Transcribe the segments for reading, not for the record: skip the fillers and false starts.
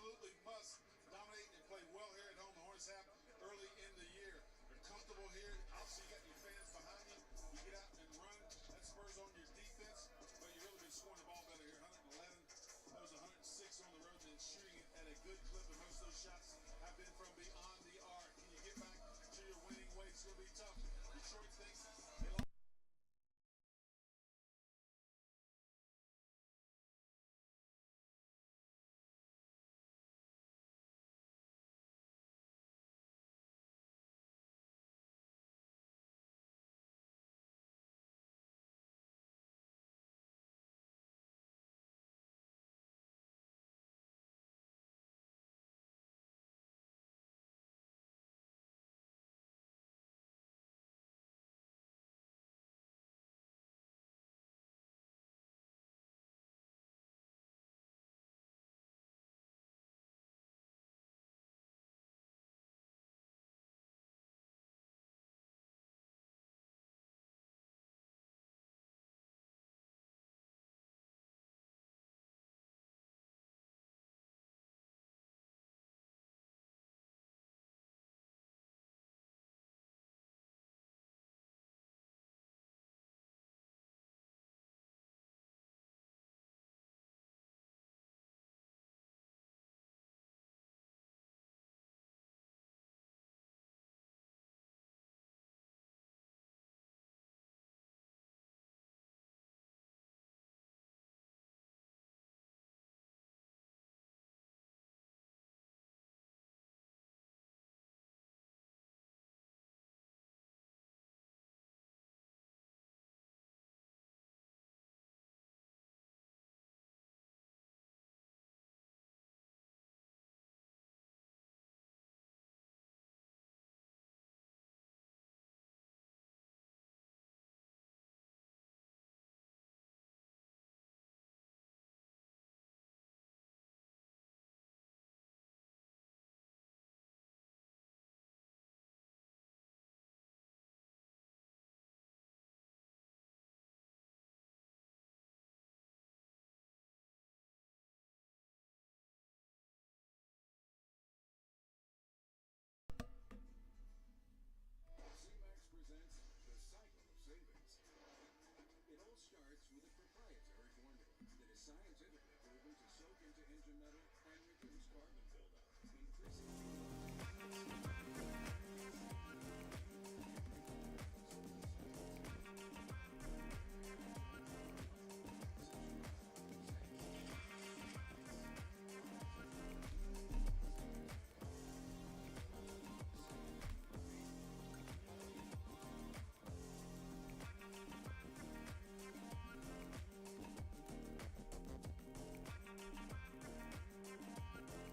absolutely must dominate and play well here at home. The Hornets have early in the year. They're comfortable here. Obviously, you got your fans behind you. You get out and run. That spurs on your defense. But you've really been scoring the ball better here. 111. That was 106 on the road, and then shooting it at a good clip. And most of those shots have been from beyond the arc. Can you get back to your winning ways? It's going to be tough. Detroit thinks they lost.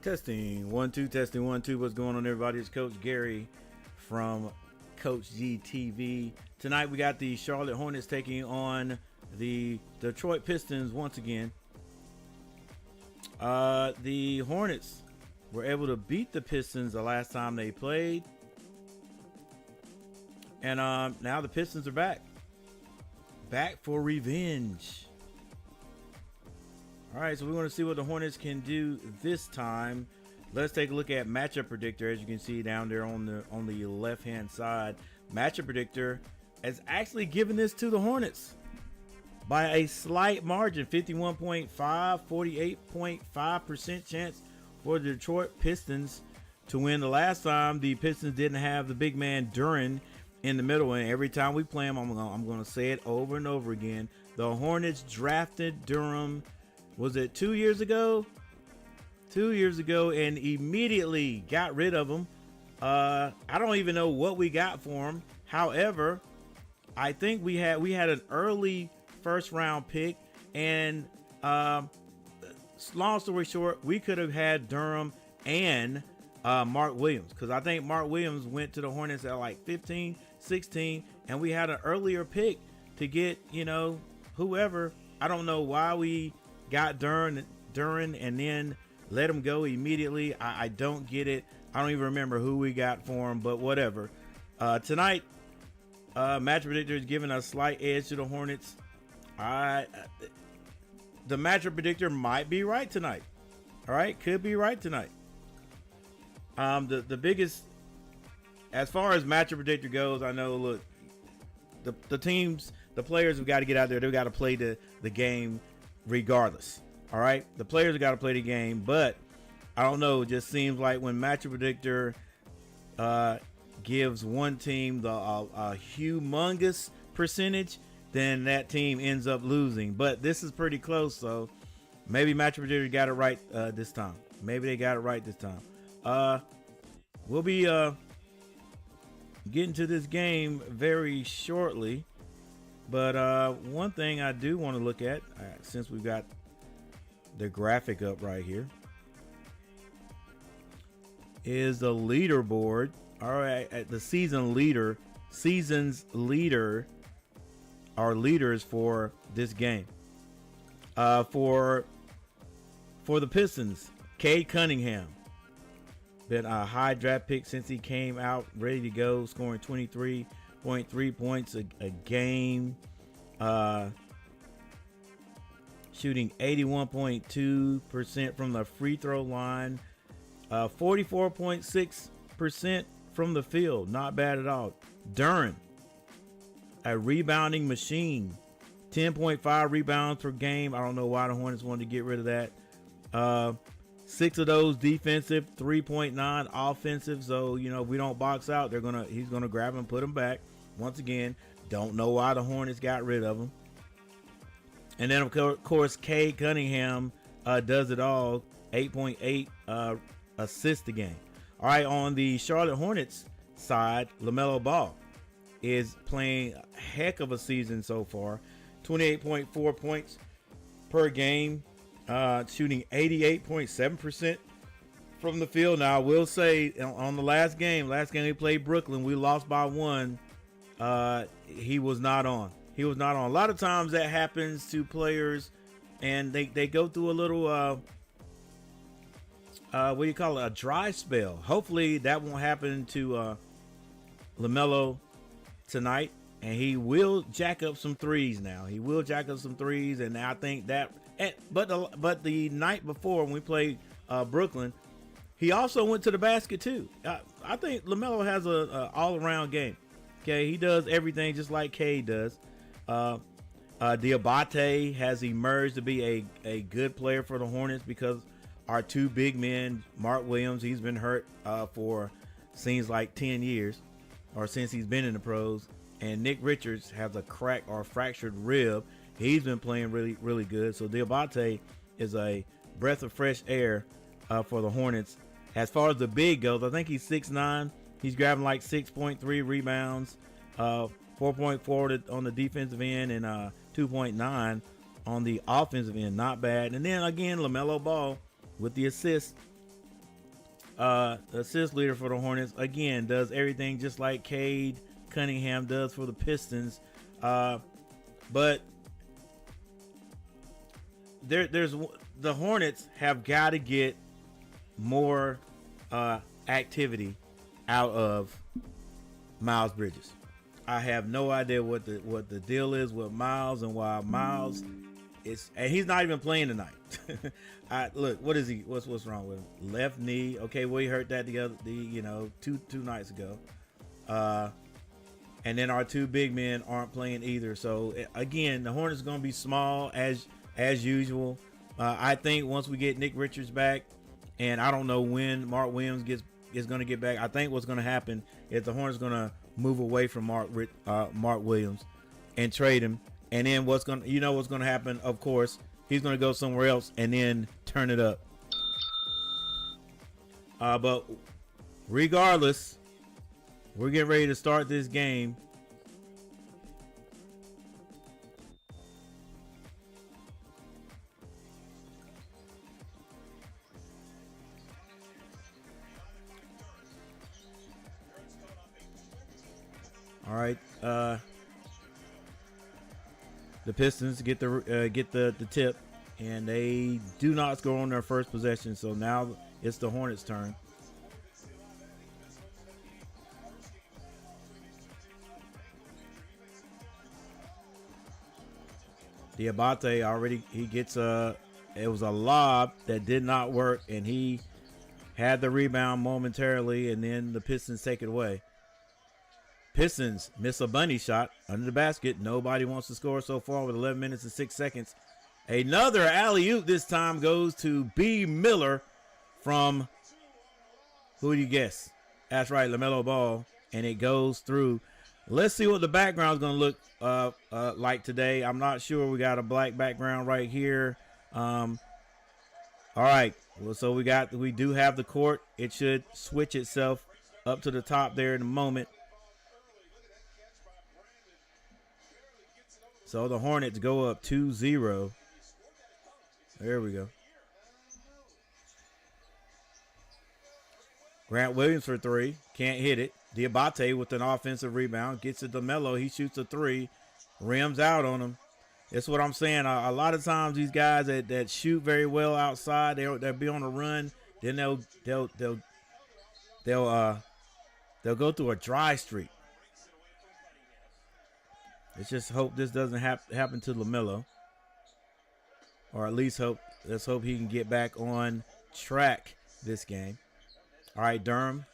Testing 1 2, testing 1 2. What's going on, everybody? It's Coach Gary from Coachgtv. Tonight we got the Charlotte Hornets taking on the Detroit Pistons once again. The Hornets were able to beat the Pistons the last time they played, and now the Pistons are back for revenge. All right, so we want to see what the Hornets can do this time. Let's take a look at matchup predictor. As you can see down there on the left hand side, matchup predictor has actually given this to the Hornets by a slight margin. 51.5, 48.5% chance for the Detroit Pistons to win. The last time the Pistons didn't have the big man Duran in the middle, and every time we play him, I'm going to say it over and over again. The Hornets drafted Durham. Was it 2 years ago? 2 years ago, and immediately got rid of him. I don't even know what we got for him. However, I think we had an early first round pick, and long story short, we could have had Durham and Mark Williams, because I think Mark Williams went to the Hornets at like 15, 16, and we had an earlier pick to get, whoever. I don't know why we got Duran and then let him go immediately. I don't get it. I don't even remember who we got for him, but whatever. Tonight, match predictor is giving a slight edge to the Hornets. The matchup predictor might be right tonight. All right, could be right tonight. The biggest, as far as matchup predictor goes, I know. Look, the teams, the players have got to get out there. They've got to play the game regardless. All right, the players have got to play the game, but I don't know. It just seems like when matchup predictor gives one team a humongous percentage, then that team ends up losing. But this is pretty close, so maybe matchup predictor got it right this time. Maybe they got it right this time. We'll be getting to this game very shortly, but one thing I do want to look at, since we've got the graphic up right here, is the leaderboard. All right, at the season's leader, our leaders for this game. For the Pistons, Cade Cunningham, been a high draft pick since he came out, ready to go, scoring 23.3 points a game, shooting 81.2% from the free throw line, 44.6% from the field. Not bad at all. Duren, a rebounding machine, 10.5 rebounds per game. I don't know why the Hornets wanted to get rid of that. 6 of those defensive, 3.9 offensive. So, if we don't box out, he's gonna grab them, put them back. Once again, don't know why the Hornets got rid of him. And then of course, Cade Cunningham does it all, 8.8 assists a game. All right, on the Charlotte Hornets side, Lamelo Ball is playing a heck of a season so far, 28.4 points per game. Shooting 88.7% from the field. Now, I will say on the last game we played Brooklyn, we lost by 1. He was not on. A lot of times that happens to players, and they go through a little, what do you call it, a dry spell. Hopefully that won't happen to LaMelo tonight, and he will jack up some threes now. And I think that. But the night before when we played Brooklyn, he also went to the basket too. I think LaMelo has a all-around game. Okay, he does everything just like Cade does. Diabate has emerged to be a good player for the Hornets because our 2 big men, Mark Williams, he's been hurt for seems like 10 years, or since he's been in the pros, and Nick Richards has a crack or fractured rib. He's been playing really, really good. So Diabate is a breath of fresh air for the Hornets. As far as the big goes, I think he's 6'9". He's grabbing like 6.3 rebounds, 4.4 on the defensive end, and 2.9 on the offensive end. Not bad. And then again, LaMelo Ball with the assist leader for the Hornets. Again, does everything just like Cade Cunningham does for the Pistons. But there's the Hornets have got to get more activity out of Miles Bridges. I have no idea what the deal is with Miles and why Miles is, and he's not even playing tonight. Look, what is he? What's wrong with him? Left knee. Okay, well, he hurt that two nights ago. And then our 2 big men aren't playing either. So again, the Hornets are going to be small as usual. I think once we get Nick Richards back, and I don't know when Mark Williams is going to get back. I think what's going to happen is the Hornets going to move away from Mark Williams and trade him. And then what's going to happen? Of course, he's going to go somewhere else and then turn it up. But regardless, we're getting ready to start this game. All right, the Pistons get the tip, and they do not score on their first possession. So now it's the Hornets' turn. Diabate already, he gets It was a lob that did not work, and he had the rebound momentarily, and then the Pistons take it away. Pistons miss a bunny shot under the basket. Nobody wants to score so far with 11 minutes and 6 seconds. Another alley-oop this time goes to B. Miller from, who do you guess? That's right, Lamelo Ball, and it goes through. Let's see what the background is going to look like today. I'm not sure. We got a black background right here. All right. Well, so we do have the court. It should switch itself up to the top there in a moment. So the Hornets go up 2-0. There we go. Grant Williams for three. Can't hit it. Diabate with an offensive rebound. Gets it to Melo. He shoots a three. Rims out on him. That's what I'm saying. A lot of times these guys that shoot very well outside, they'll be on a run. Then they'll go through a dry streak. Let's just hope this doesn't happen to LaMelo. Or at least let's hope he can get back on track this game. All right, Durham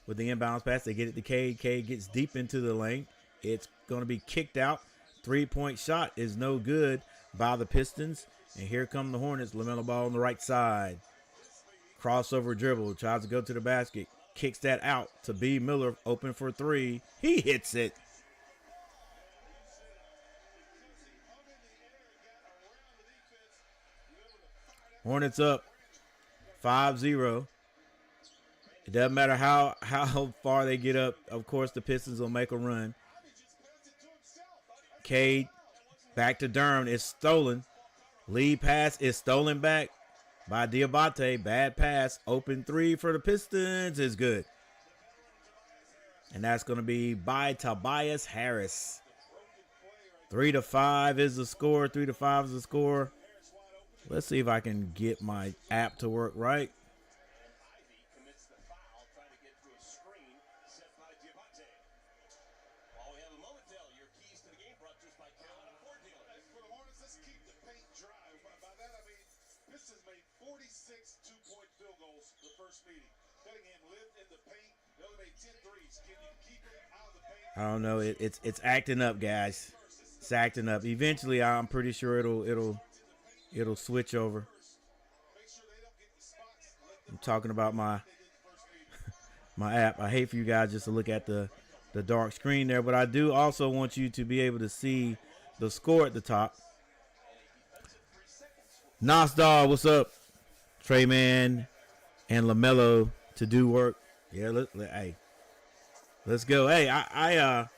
with the inbounds pass. They get it to Cade. Cade gets deep into the lane. It's going to be kicked out. 3-point shot is no good by the Pistons. And here come the Hornets. LaMelo Ball on the right side. Crossover dribble. Tries to go to the basket. Kicks that out to B. Miller. Open for three. He hits it. Hornets up 5-0. It doesn't matter how far they get up. Of course, the Pistons will make a run. Cade back to Durham. It's stolen. Lead pass is stolen back by Diabate. Bad pass. Open three for the Pistons is good. And that's going to be by Tobias Harris. 3-5 is the score. 3-5 is the score. Let's see if I can get my app to work right. I don't know. It's acting up, guys. It's acting up. Eventually, I'm pretty sure it'll switch over. I'm talking about my app. I hate for you guys just to look at the dark screen there, but I do also want you to be able to see the score at the top. Nasdar, what's up? Tre Mann and LaMelo to do work. Yeah, let's go. Hey, I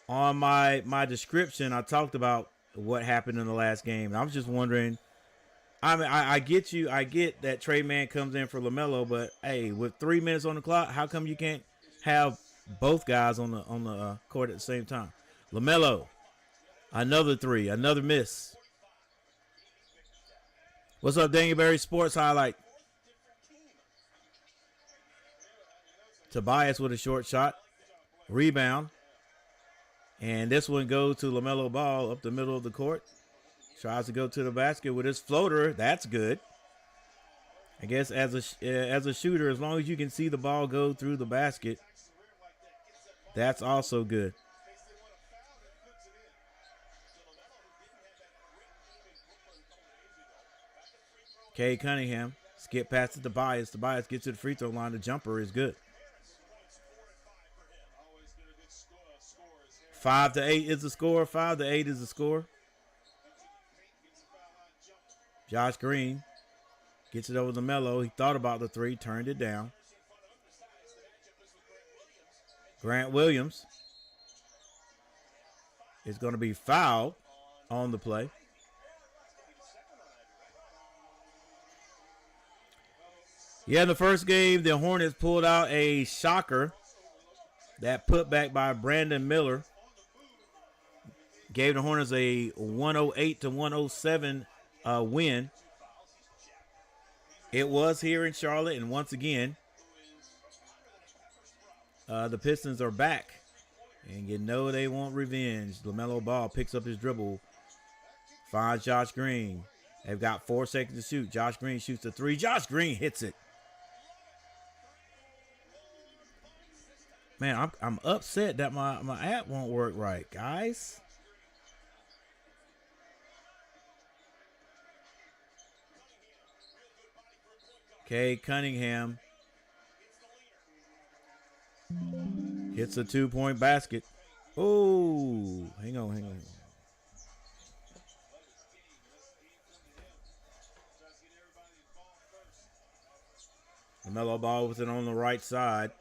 on my description, I talked about what happened in the last game. I was just wondering. I mean, I get you. I get that Tre Mann comes in for LaMelo, but hey, with 3 minutes on the clock, how come you can't have both guys on the court at the same time? LaMelo, another three, another miss. What's up, Daniel Berry Sports Highlight? Tobias with a short shot, rebound, and this one goes to LaMelo Ball up the middle of the court. Tries to go to the basket with his floater. That's good. I guess as a shooter, as long as you can see the ball go through the basket, that's also good. Cade Cunningham, skip past to Tobias. Tobias gets to the free throw line. The jumper is good. 5-8 is the score. 5-8 is the score. Josh Green gets it over to Melo. He thought about the three, turned it down. Grant Williams is going to be fouled on the play. Yeah, in the first game, the Hornets pulled out a shocker. That putback by Brandon Miller gave the Hornets a 108-107 win. It was here in Charlotte, and once again, the Pistons are back, and you know they want revenge. LaMelo Ball picks up his dribble, finds Josh Green, They've got 4 seconds to shoot. Josh Green shoots the 3. Josh Green hits it. Man, I'm upset that my app won't work right, guys. Okay, Cunningham hits a 2-point basket. Oh, hang on. Lamelo Ball was it on the right side.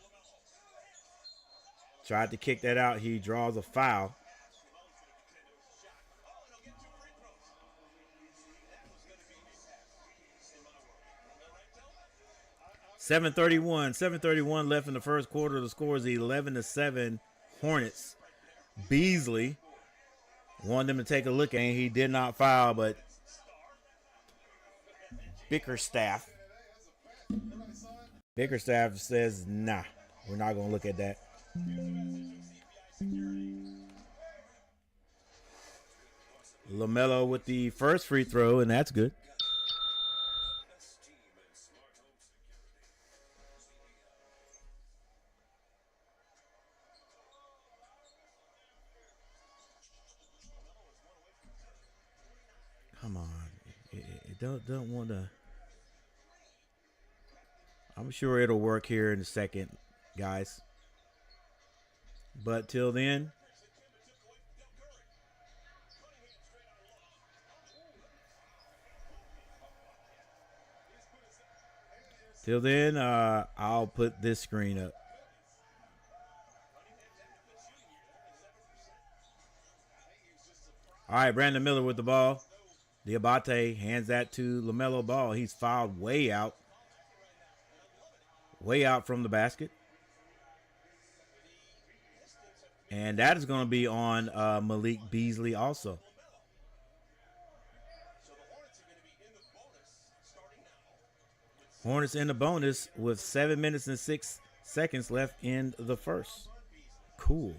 Tried to kick that out. He draws a foul. $7:31 left in the first quarter. The score is 11-7 Hornets. Beasley wanted them to take a look at it. He did not foul, but Bickerstaff says, nah, we're not going to look at that. Lamelo with the first free throw, and that's good. Come on. It don't want to. I'm sure it'll work here in a second, guys. But till then, I'll put this screen up. All right, Brandon Miller with the ball. Diabate hands that to Lamelo Ball. He's fouled way out from the basket. And that is going to be on Malik Beasley also. Hornets in the bonus with 7 minutes and 6 seconds left in the first. Cool.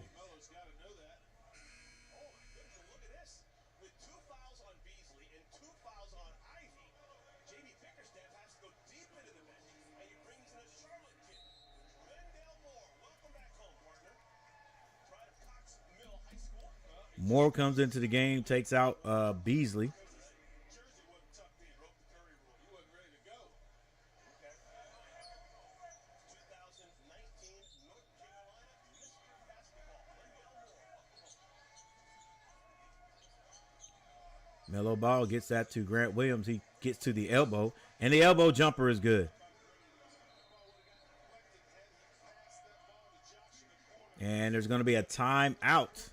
Moore comes into the game, takes out Beasley. Melo Ball gets that to Grant Williams. He gets to the elbow, and the elbow jumper is good. And there's going to be a timeout.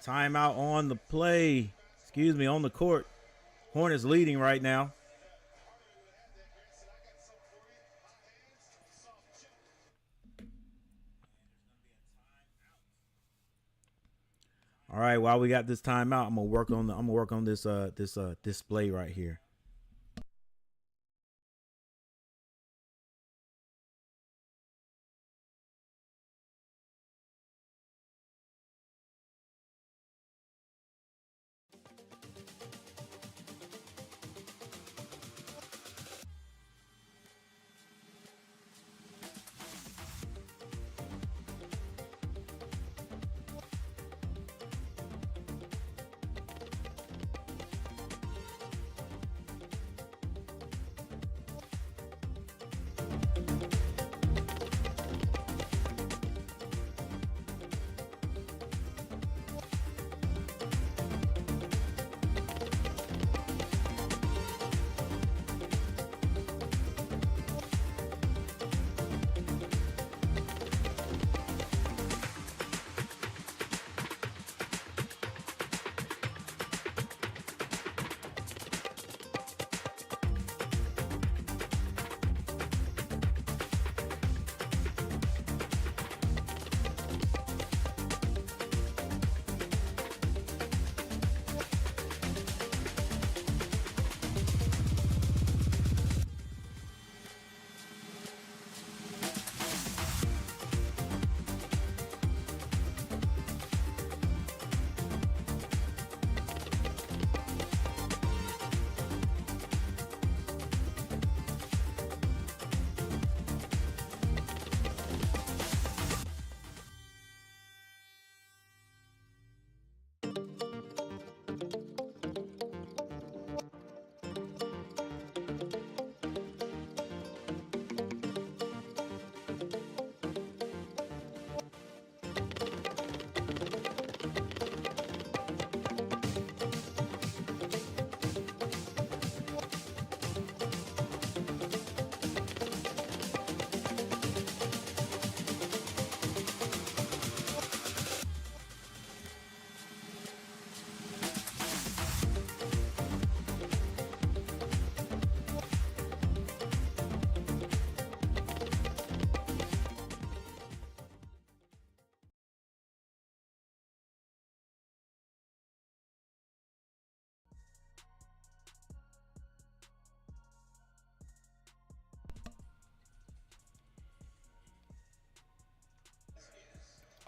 Timeout on the play. On the court. Hornets leading right now. All right, while we got this timeout, I'm gonna work on this display right here.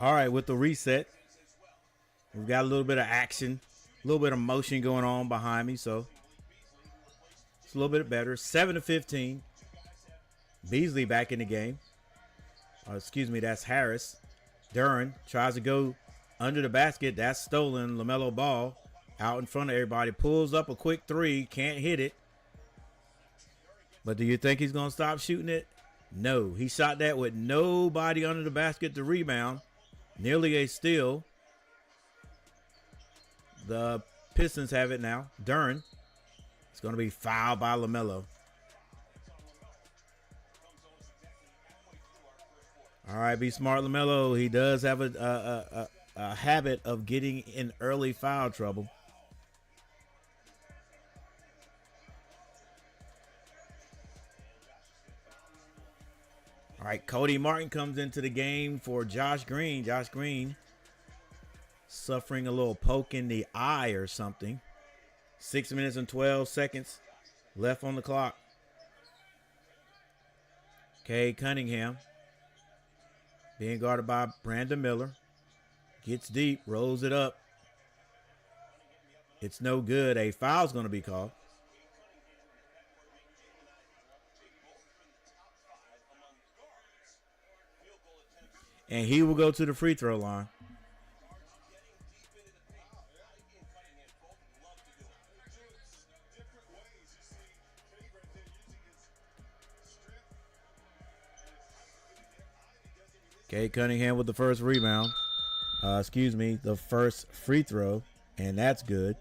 All right, with the reset, we've got a little bit of action, a little bit of motion going on behind me, so it's a little bit better. 7-15. Beasley back in the game. Excuse me, that's Harris. Duren tries to go under the basket. That's stolen. Lamelo Ball out in front of everybody. Pulls up a quick three. Can't hit it. But do you think he's going to stop shooting it? No. He shot that with nobody under the basket to rebound. Nearly a steal. The Pistons have it now. Duren. It's going to be fouled by Lamelo. All right, be smart, Lamelo. He does have a habit of getting in early foul trouble. All right, Cody Martin comes into the game for Josh Green. Josh Green suffering a little poke in the eye or something. 6 minutes and 12 seconds left on the clock. Cade Cunningham being guarded by Brandon Miller. Gets deep, rolls it up. It's no good. A foul's going to be called. And he will go to the free throw line. Cade Cunningham with the first rebound. The first free throw, and that's good.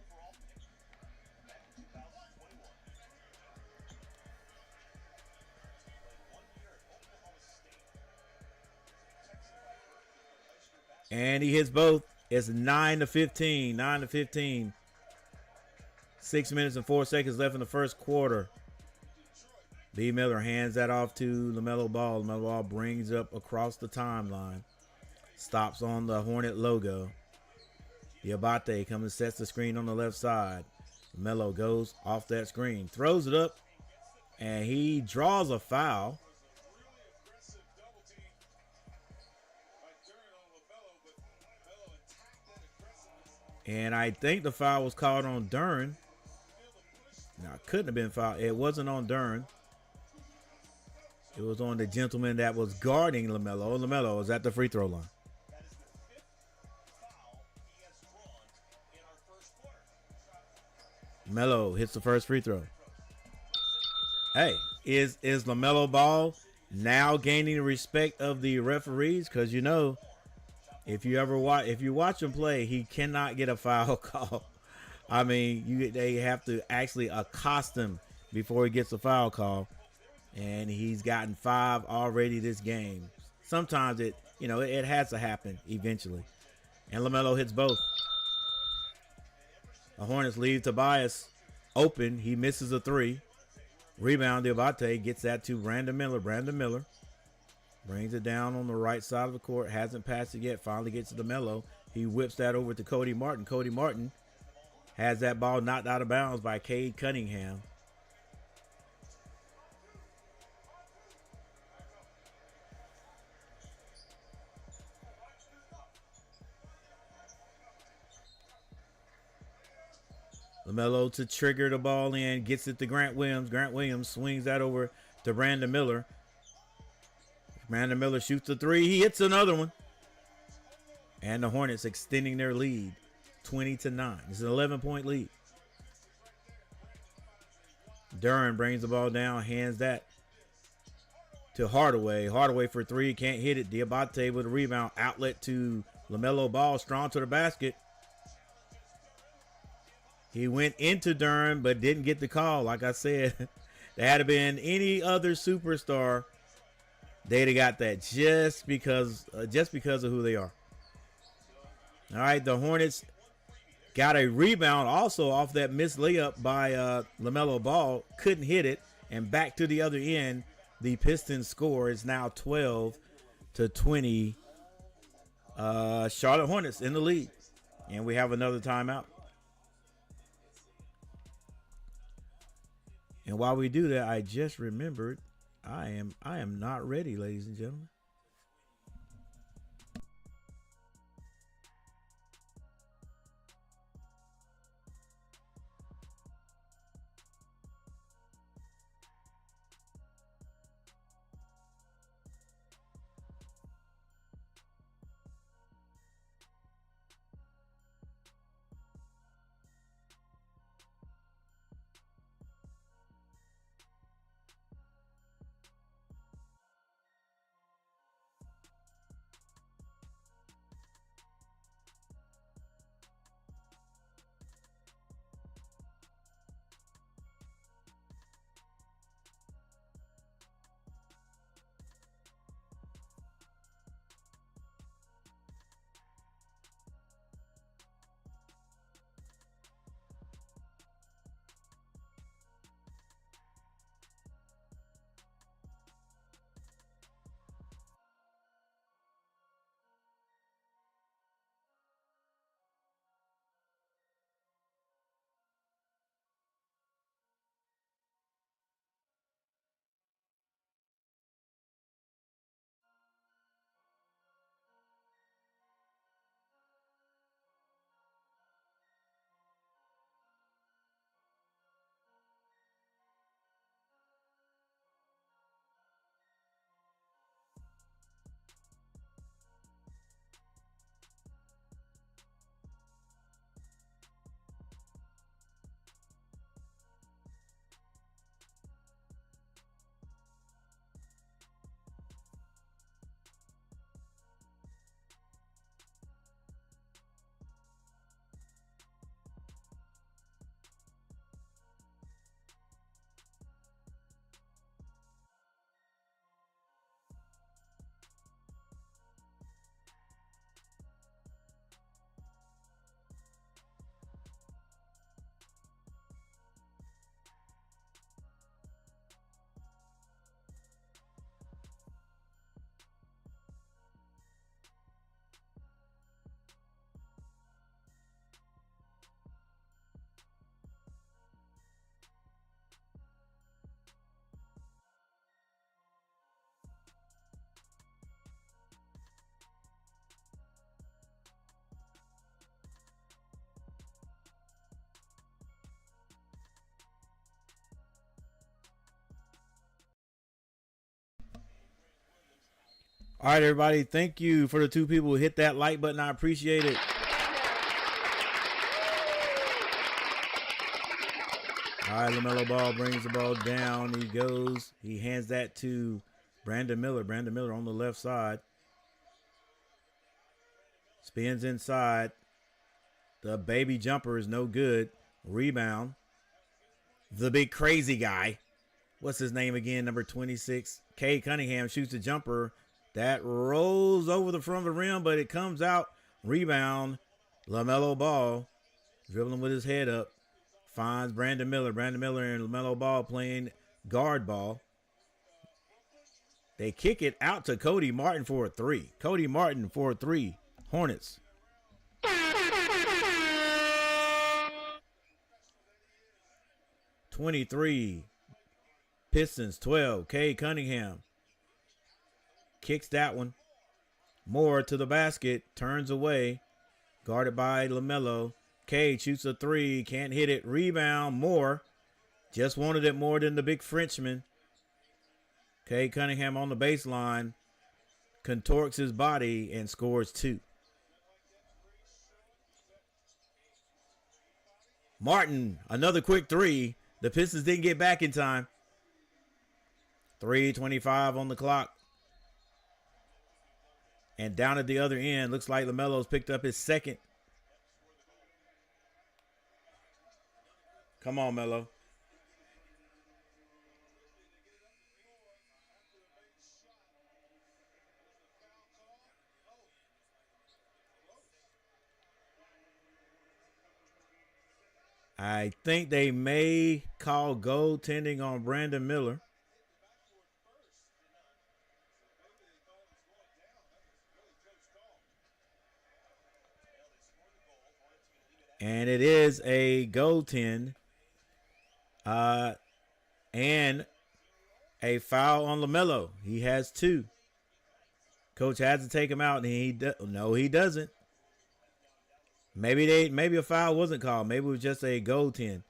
And he hits both. It's 9-15. 9-15. 6 minutes and 4 seconds left in the first quarter. B. Miller hands that off to Lamelo Ball. Lamelo Ball brings up across the timeline. Stops on the Hornet logo. Diabate comes and sets the screen on the left side. Lamelo goes off that screen. Throws it up. And he draws a foul. And I think the foul was called on Duren. Now, it couldn't have been fouled. It wasn't on Duren. It was on the gentleman that was guarding Lamelo. Lamelo was at the free throw line. Melo hits the first free throw. Hey, is Lamelo Ball now gaining the respect of the referees? Because you know, if you watch him play, he cannot get a foul call. I mean, they have to actually accost him before he gets a foul call. And he's gotten 5 already this game. Sometimes it has to happen eventually. And Lamelo hits both. The Hornets leave Tobias open. He misses a 3. Rebound, Diabate gets that to Brandon Miller. Brandon Miller brings it down on the right side of the court. Hasn't passed it yet. Finally gets to the Melo. He whips that over to Cody Martin. Cody Martin has that ball knocked out of bounds by Cade Cunningham. Lamelo to trigger the ball in, gets it to Grant Williams. Grant Williams swings that over to Brandon Miller. Brandon Miller shoots a 3. He hits another one. And the Hornets extending their lead 20-9. It's an 11-point lead. Duren brings the ball down, hands that to Hardaway. Hardaway for 3, can't hit it. Diabate with a rebound. Outlet to Lamelo Ball, strong to the basket. He went into Duren, but didn't get the call. Like I said, there had been any other superstar, they'd have got that just because of who they are. All right, the Hornets got a rebound also off that missed layup by Lamelo Ball. Couldn't hit it, and back to the other end, the Pistons score is now 12-20. Charlotte Hornets in the lead, and we have another timeout. And while we do that, I just remembered I am not ready, ladies and gentlemen. All right, everybody. Thank you for the 2 people who hit that like button. I appreciate it. All right, Lamelo Ball brings the ball down. He goes. He hands that to Brandon Miller. Brandon Miller on the left side. Spins inside. The baby jumper is no good. Rebound. The big crazy guy. What's his name again? Number 26. K. Cunningham shoots a jumper. That rolls over the front of the rim, but it comes out. Rebound. Lamelo Ball dribbling with his head up. Finds Brandon Miller. Brandon Miller and Lamelo Ball playing guard ball. They kick it out to Cody Martin for a 3. Cody Martin for a 3. Hornets. (23) Pistons 12. K. Cunningham kicks that one. Moore to the basket. Turns away. Guarded by Lamelo. K shoots a 3, can't hit it. Rebound, Moore. Just wanted it more than the big Frenchman. K. Cunningham on the baseline. Contorts his body and scores 2. Martin, another quick 3. The Pistons didn't get back in time. 3:25 on the clock. And down at the other end, looks like LaMelo's picked up his second. Come on, Melo. I think they may call goaltending on Brandon Miller. And it is a goaltend. And a foul on LaMelo. He has 2. Coach has to take him out, and no, he doesn't. Maybe a foul wasn't called. Maybe it was just a goaltend.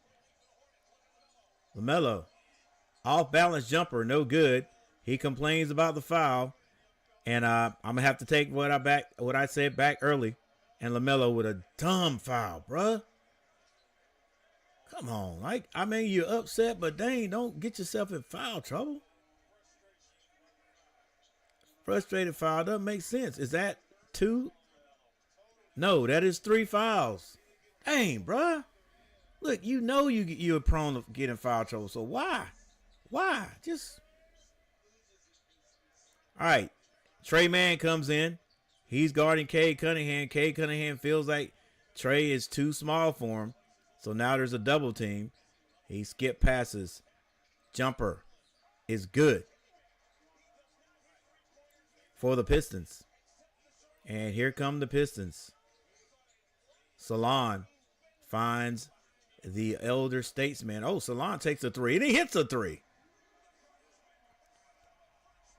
LaMelo, off balance jumper, no good. He complains about the foul, and I'm gonna have to take what I said back early. And LaMelo with a dumb foul, bruh. Come on, you're upset, but dang, don't get yourself in foul trouble. Frustrated foul doesn't make sense. Is that 2? No, that is 3 fouls. Dang, bruh. Look, you're prone to getting foul trouble, so why? Why? All right, Tre Mann comes in. He's guarding K. Cunningham. K. Cunningham feels like Tre is too small for him. So now there's a double team. He skip passes. Jumper is good for the Pistons. And here come the Pistons. Salon finds the elder statesman. Oh, Salon takes a 3, and he hits a 3.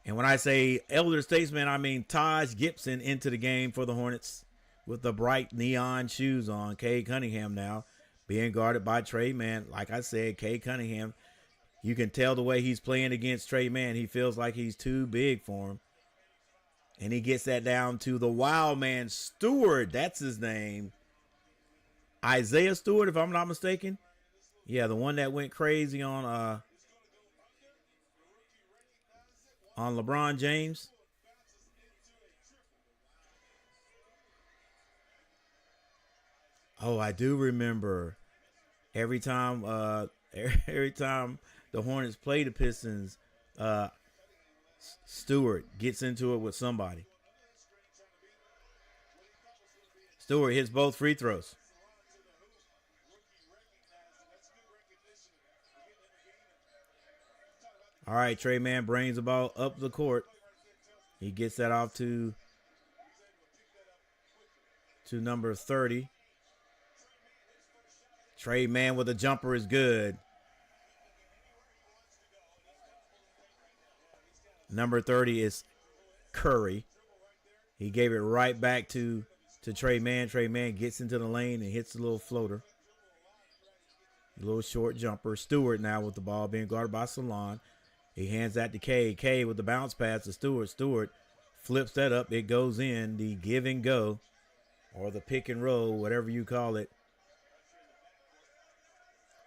And when I say elder statesman, I mean Taj Gibson into the game for the Hornets with the bright neon shoes on. K. Cunningham now being guarded by Tre Mann. Like I said, K. Cunningham, you can tell the way he's playing against Tre Mann. He feels like he's too big for him. And he gets that down to the wild man, Stewart. That's his name. Isaiah Stewart, if I'm not mistaken. Yeah, the one that went crazy on LeBron James. Oh, I do remember. Every time the Hornets play the Pistons, Stewart gets into it with somebody. Stewart hits both free throws. All right, Tre Mann brings the ball up the court. He gets that off to number 30. Tre Mann with a jumper is good. Number 30 is Curry. He gave it right back to Tre Mann. Tre Mann gets into the lane and hits a little floater. A little short jumper. Stewart now with the ball being guarded by Salon. He hands that to K. K with the bounce pass to Stewart. Stewart flips that up. It goes in. The give and go, or the pick and roll, whatever you call it.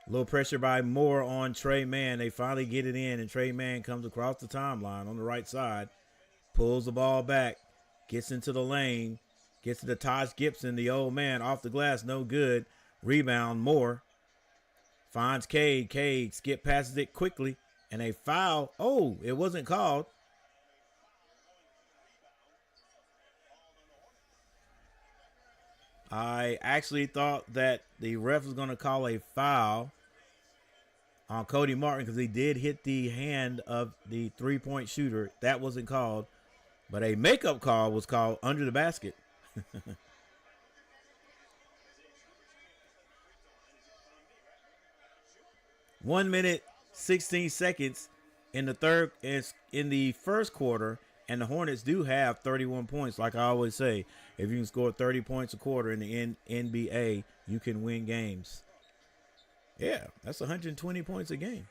A little pressure by Moore on Tre Mann. They finally get it in, and Tre Mann comes across the timeline on the right side, pulls the ball back, gets into the lane, gets to the Taj Gibson, the old man, off the glass, no good. Rebound, Moore. Finds Cade. Cade skip passes it quickly, and a foul. Oh, it wasn't called. I actually thought that the ref was going to call a foul on Cody Martin because he did hit the hand of the three-point shooter. That wasn't called, but a makeup call was called under the basket. 1 minute, 16 seconds in the first quarter, and the Hornets do have 31 points. Like I always say, if you can score 30 points a quarter in the NBA, you can win games. Yeah, that's 120 points a game.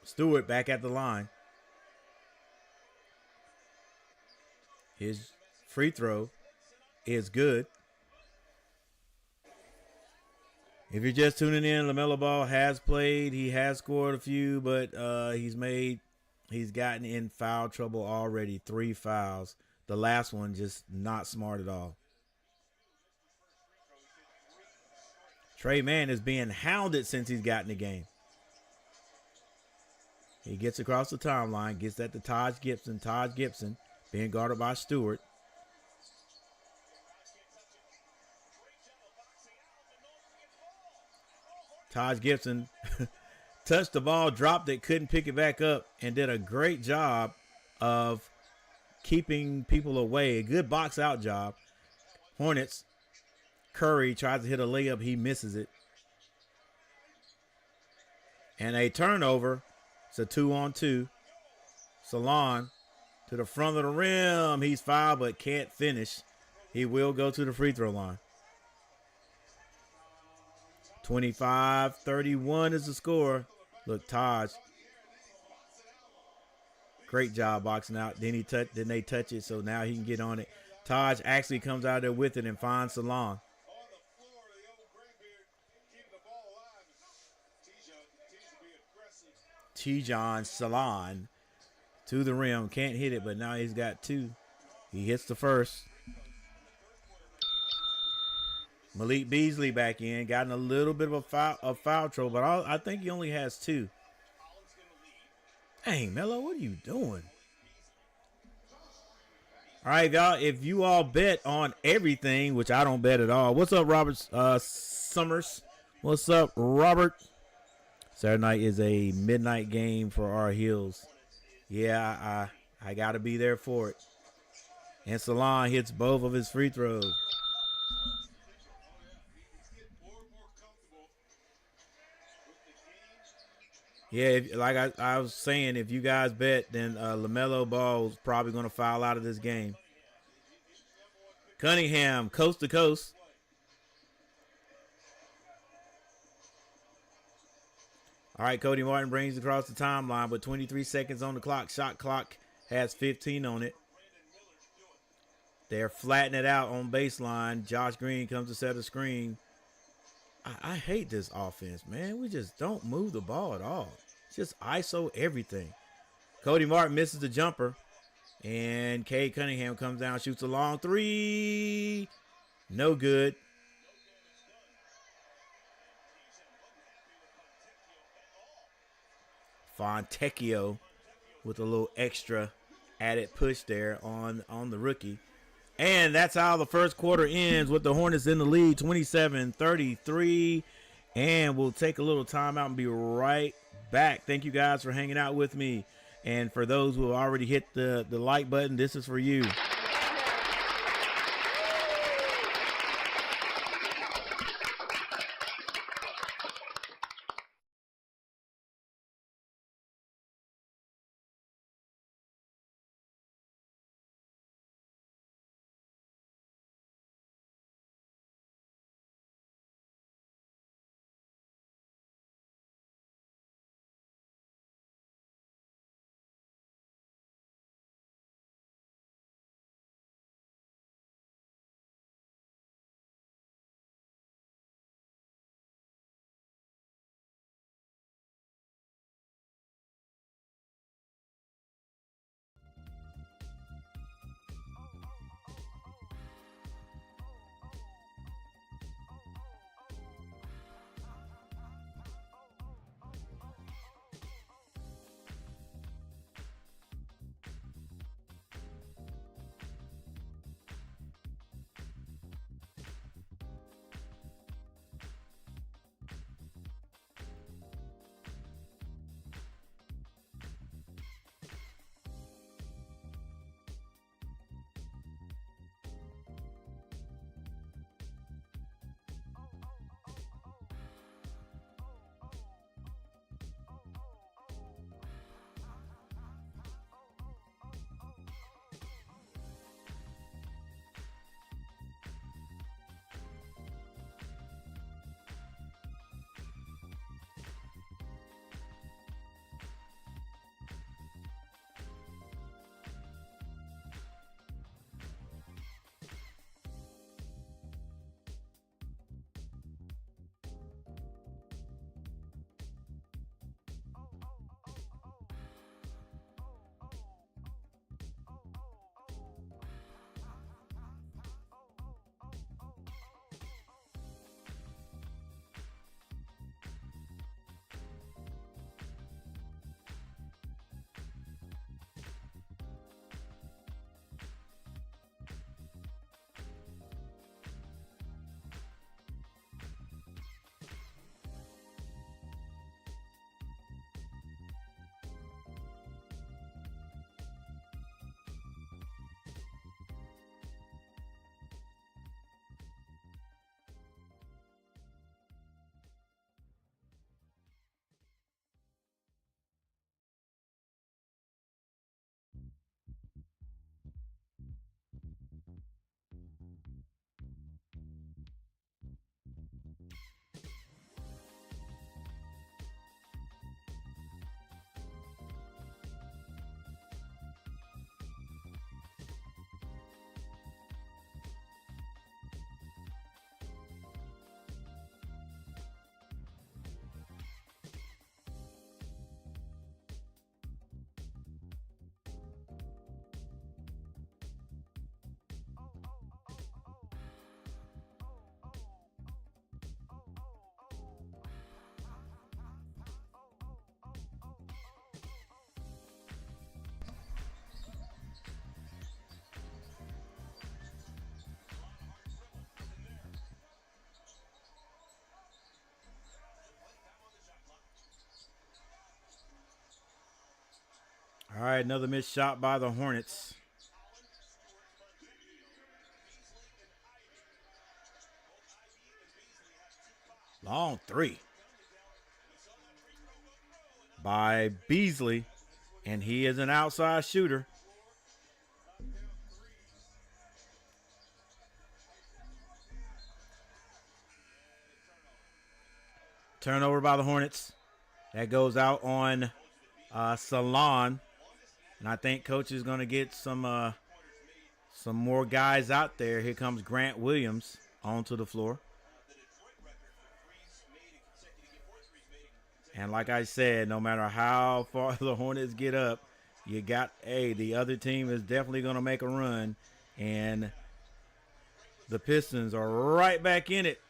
Stewart back at the line. His free throw is good. If you're just tuning in, Lamelo Ball has played. He has scored a few, but he's gotten in foul trouble already. 3 fouls. The last one just not smart at all. Tre Mann is being hounded since he's gotten the game. He gets across the timeline, gets that to Taj Gibson. Taj Gibson being guarded by Stewart. Taj Gibson touched the ball, dropped it, couldn't pick it back up, and did a great job of keeping people away. A good box out job. Hornets. Curry tries to hit a layup. He misses it. And a turnover. It's a 2-on-2. Salon to the front of the rim. He's fouled but can't finish. He will go to the free throw line. 25-31 is the score. Look, Taj. Great job boxing out. Then they touch it, so now he can get on it. Taj actually comes out there with it and finds Salon. Tijon Salon to the rim. Can't hit it, but now he's got 2. He hits the first. Malik Beasley back in. Gotten a little bit of foul trouble, but I think he only has 2. Dang, Melo, what are you doing? All right, y'all, if you all bet on everything, which I don't bet at all. What's up, Robert Summers? What's up, Robert? Saturday night is a midnight game for our Heels. Yeah, I got to be there for it. And Salon hits both of his free throws. Yeah, like I was saying, if you guys bet, then Lamelo Ball is probably going to foul out of this game. Cunningham, coast to coast. All right, Cody Martin brings it across the timeline, but 23 seconds on the clock. Shot clock has 15 on it. They're flattening it out on baseline. Josh Green comes to set a screen. I hate this offense, man. We just don't move the ball at all. Just ISO everything. Cody Martin misses the jumper. And Cade Cunningham comes down, shoots a long 3. No good. Fontecchio with a little extra added push there on the rookie. And that's how the first quarter ends with the Hornets in the lead, 27-33. And we'll take a little time out and be right back. Thank you guys for hanging out with me. And for those who have already hit the like button, this is for you. All right, another missed shot by the Hornets. Long three by Beasley, and he is an outside shooter. Turnover by the Hornets. That goes out on Salon. And I think coach is going to get some more guys out there. Here comes Grant Williams onto the floor. And like I said, no matter how far the Hornets get up, you got, the other team is definitely going to make a run. And the Pistons are right back in it.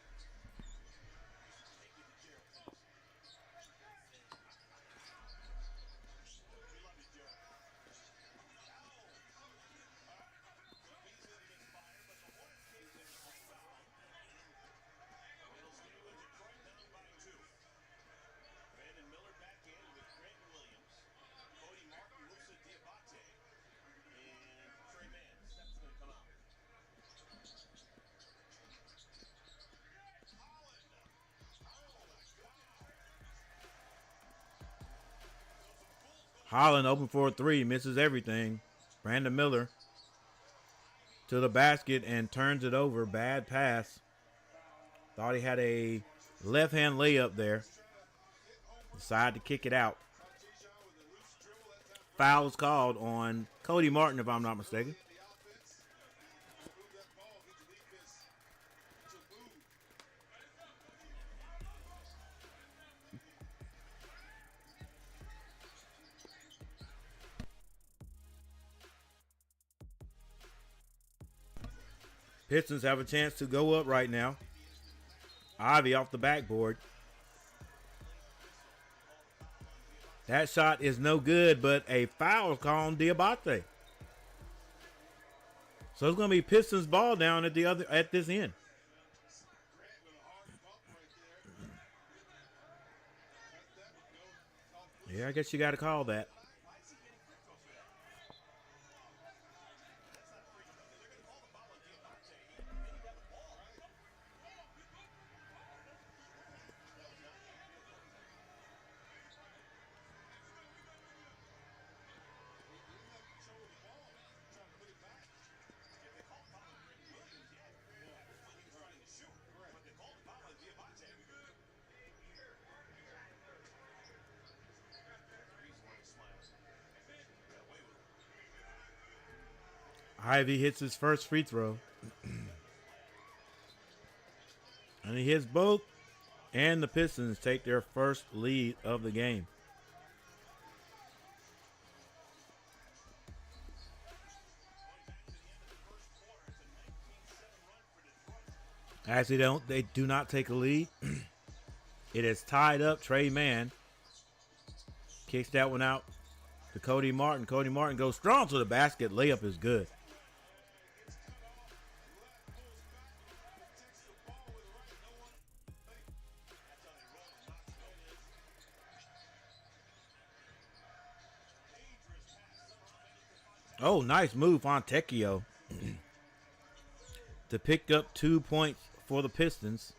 Holland open for a three, misses everything. Brandon Miller to the basket and turns it over. Bad pass. Thought he had a left-hand layup there. Decided to kick it out. Foul is called on Cody Martin, if I'm not mistaken. Pistons have a chance to go up right now. Ivy off the backboard. That shot is no good, but a foul call on Diabate. So it's going to be Pistons ball down at this end. Yeah, I guess you got to call that. Ivy hits his first free throw. And he hits both. And the Pistons take their first lead of the game. Actually, they do not take a lead. It is tied up. Tre Mann kicks that one out to Cody Martin. Cody Martin goes strong to the basket. Layup is good. Oh, nice move on Tecchio to pick up 2 points for the Pistons.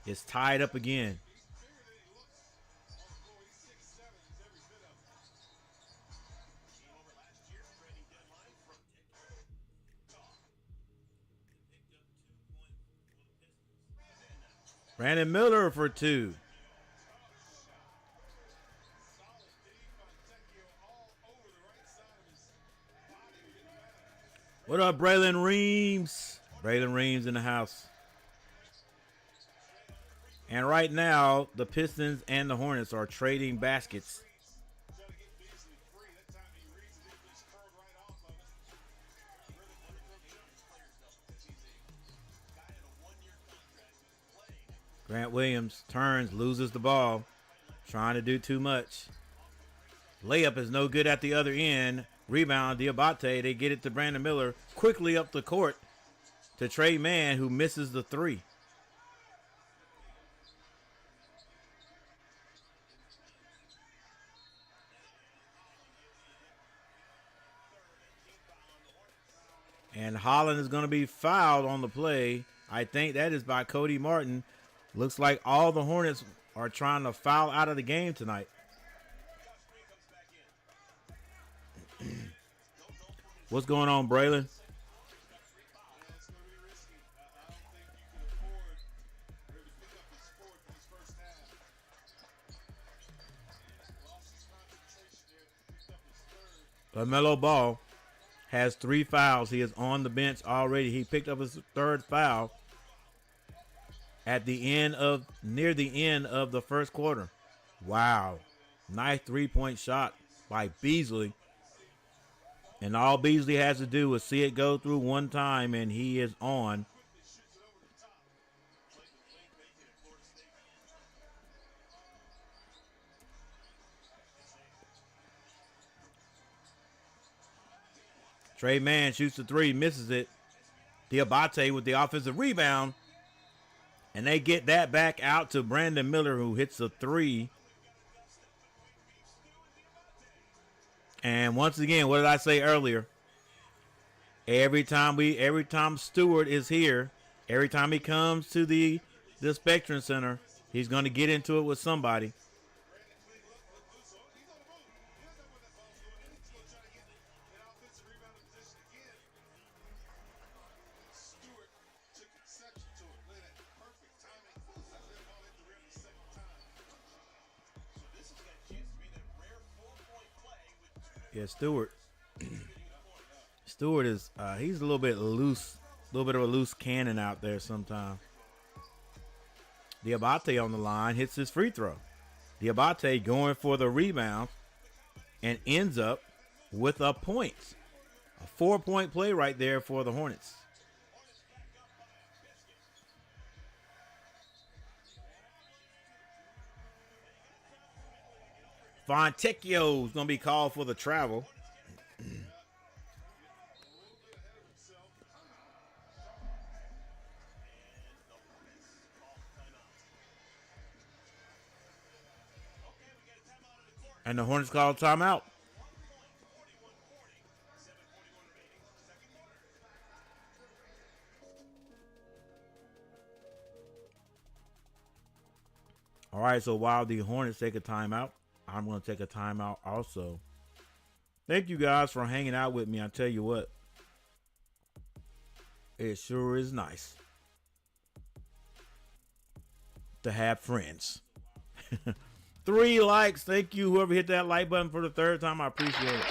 It's tied up again. Brandon Miller for two. What up, Braylon Reeves? Braylon Reeves in the house. And right now, the Pistons and the Hornets are trading baskets. Grant Williams turns, loses the ball. Trying to do too much. Layup is no good at the other end. Rebound, Diabate. They get it to Brandon Miller. Quickly up the court to Tre Mann, who misses the three. And Holland is going to be fouled on the play. I think that is by Cody Martin. Looks like all the Hornets are trying to foul out of the game tonight. What's going on, Braylon? Lamelo Ball has 3 fouls. He is on the bench already. He picked up his 3rd foul at the end of near the end of the first quarter. Wow. Nice 3-point shot by Beasley. And all Beasley has to do is see it go through one time, and he is on. Tre Mann shoots the 3, misses it. Diabate with the offensive rebound. And they get that back out to Brandon Miller, who hits the 3. And once again, what did I say earlier? Every time Stewart is here, every time he comes to the Spectrum Center, he's going to get into it with somebody. Yeah, Stewart. Stewart is he's a little bit loose, a little bit of a loose cannon out there sometimes. Diabate on the line hits his free throw. Diabate going for the rebound and ends up with a point. A 4-point play right there for the Hornets. Fontecchio is going to be called for the travel. And the Hornets call timeout. All right, so while the Hornets take a timeout, I'm going to take a timeout also. Thank you guys for hanging out with me. I tell you what, it sure is nice to have friends. 3 likes. Thank you, whoever hit that like button for the 3rd time. I appreciate it.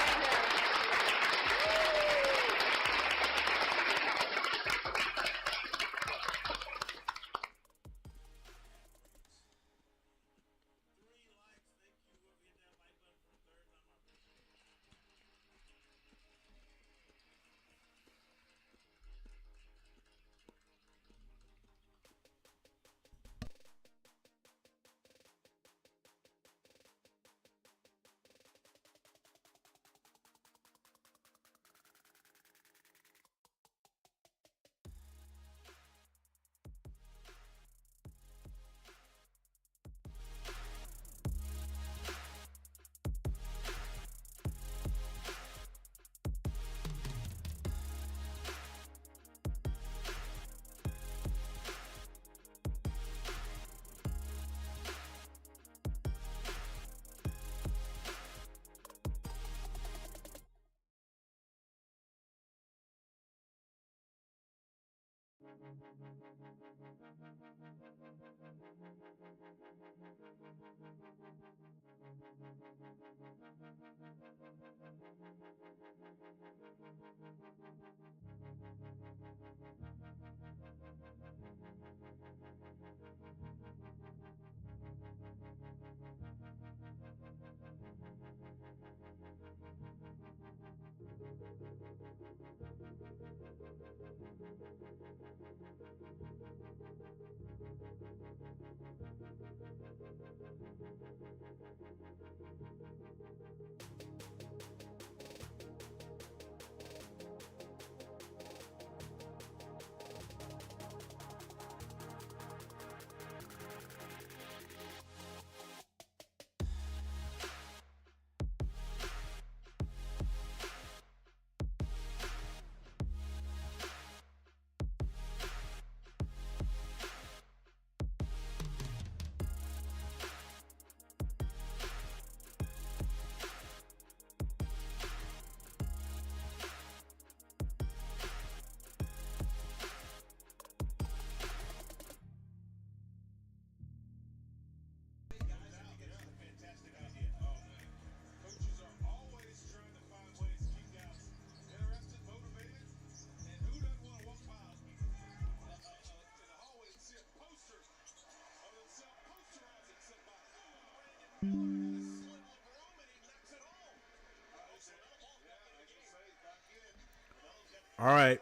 All right.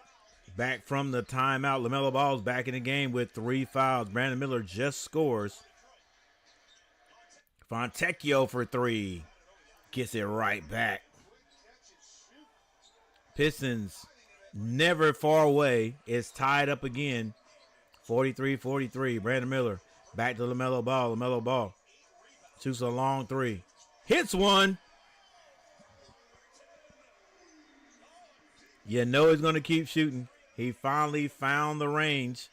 Back from the timeout. LaMelo Ball's back in the game with 3 fouls. Brandon Miller just scores. Fontecchio for 3. Gets it right back. Pistons never far away. It's tied up again. 43-43. Brandon Miller back to LaMelo Ball. LaMelo Ball shoots a long 3. Hits one. You know he's going to keep shooting. He finally found the range.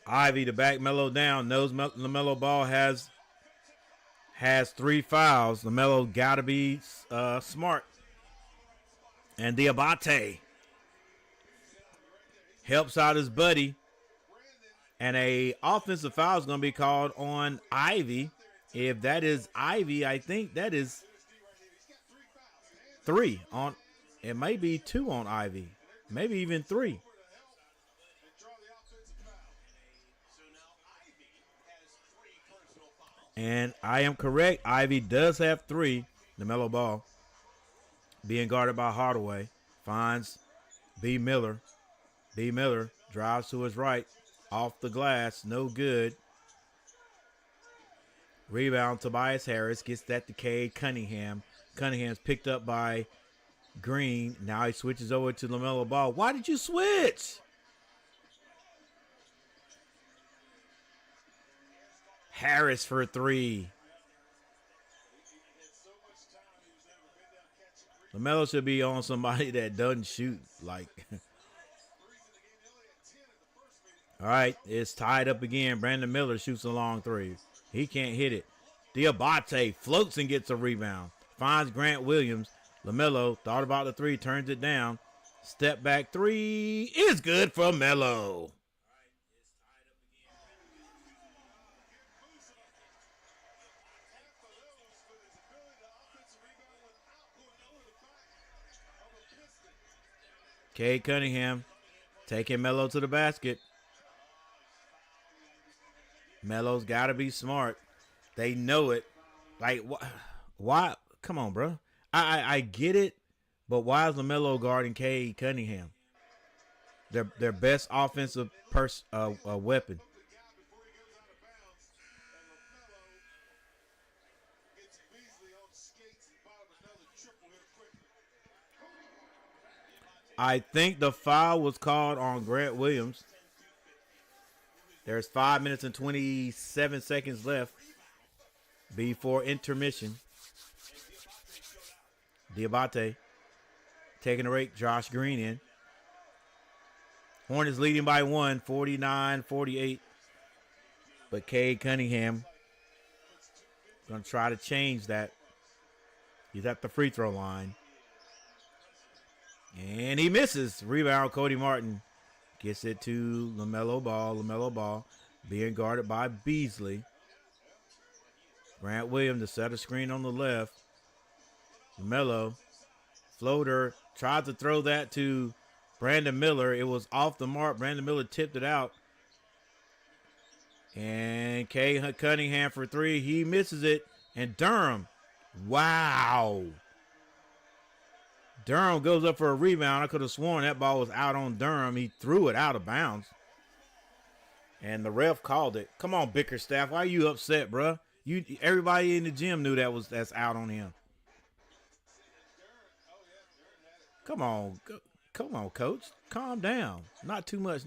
Ivy to back Melo down. Knows LaMelo Ball has 3 fouls. LaMelo got to be smart. And Diabate helps out his buddy. And a offensive foul is going to be called on Ivy. If that is Ivy, I think that is 3 on. It may be 2 on Ivy. Maybe even 3. And I am correct. Ivy does have 3. LaMelo Ball being guarded by Hardaway. Finds B. Miller. B. Miller drives to his right. Off the glass. No good. Rebound. Tobias Harris gets that to Cade Cunningham. Cunningham's picked up by Green. Now he switches over to LaMelo Ball. Why did you switch? Harris for 3. LaMelo should be on somebody that doesn't shoot. Like, all right, it's tied up again. Brandon Miller shoots a long 3. He can't hit it. Diabate floats and gets a rebound. Finds Grant Williams. LaMelo thought about the 3, turns it down. Step back 3 is good for Melo. Cade Cunningham taking Melo to the basket. Melo's got to be smart. They know it. Like, why? Come on, bro. I get it, but why is LaMelo guarding Cade Cunningham? Their best offensive weapon. I think the foul was called on Grant Williams. There's 5 minutes and 27 seconds left before intermission. Diabate taking a break. Josh Green in. Hornets leading by 1, 49-48. But Cade Cunningham going to try to change that. He's at the free throw line. And he misses. Rebound, Cody Martin gets it to LaMelo Ball. LaMelo Ball being guarded by Beasley. Grant Williams to set a screen on the left. LaMelo, floater, tried to throw that to Brandon Miller. It was off the mark. Brandon Miller tipped it out. And Cade Cunningham for 3. He misses it. And Durham, wow. Durham goes up for a rebound. I could have sworn that ball was out on Durham. He threw it out of bounds. And the ref called it. Come on, Bickerstaff. Why are you upset, bro? Everybody in the gym knew that's out on him. Come on, coach. Calm down. Not too much.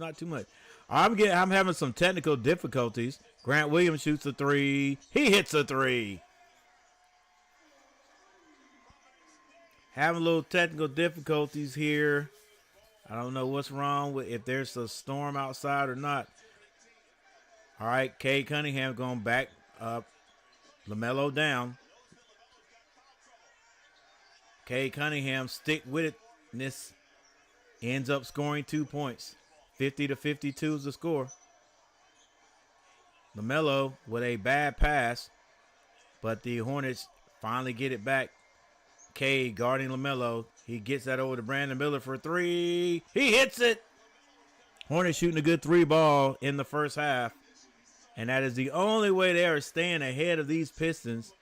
I'm having some technical difficulties. Grant Williams shoots a 3. He hits a 3. Having a little technical difficulties here. I don't know what's wrong with if there's a storm outside or not. All right, Cade Cunningham going back up. LaMelo down. Cade Cunningham stick with it. And this ends up scoring 2 points. 50-52 is the score. LaMelo with a bad pass, but the Hornets finally get it back. Cade guarding LaMelo. He gets that over to Brandon Miller for 3. He hits it. Hornets shooting a good 3 ball in the first half. And that is the only way they are staying ahead of these Pistons.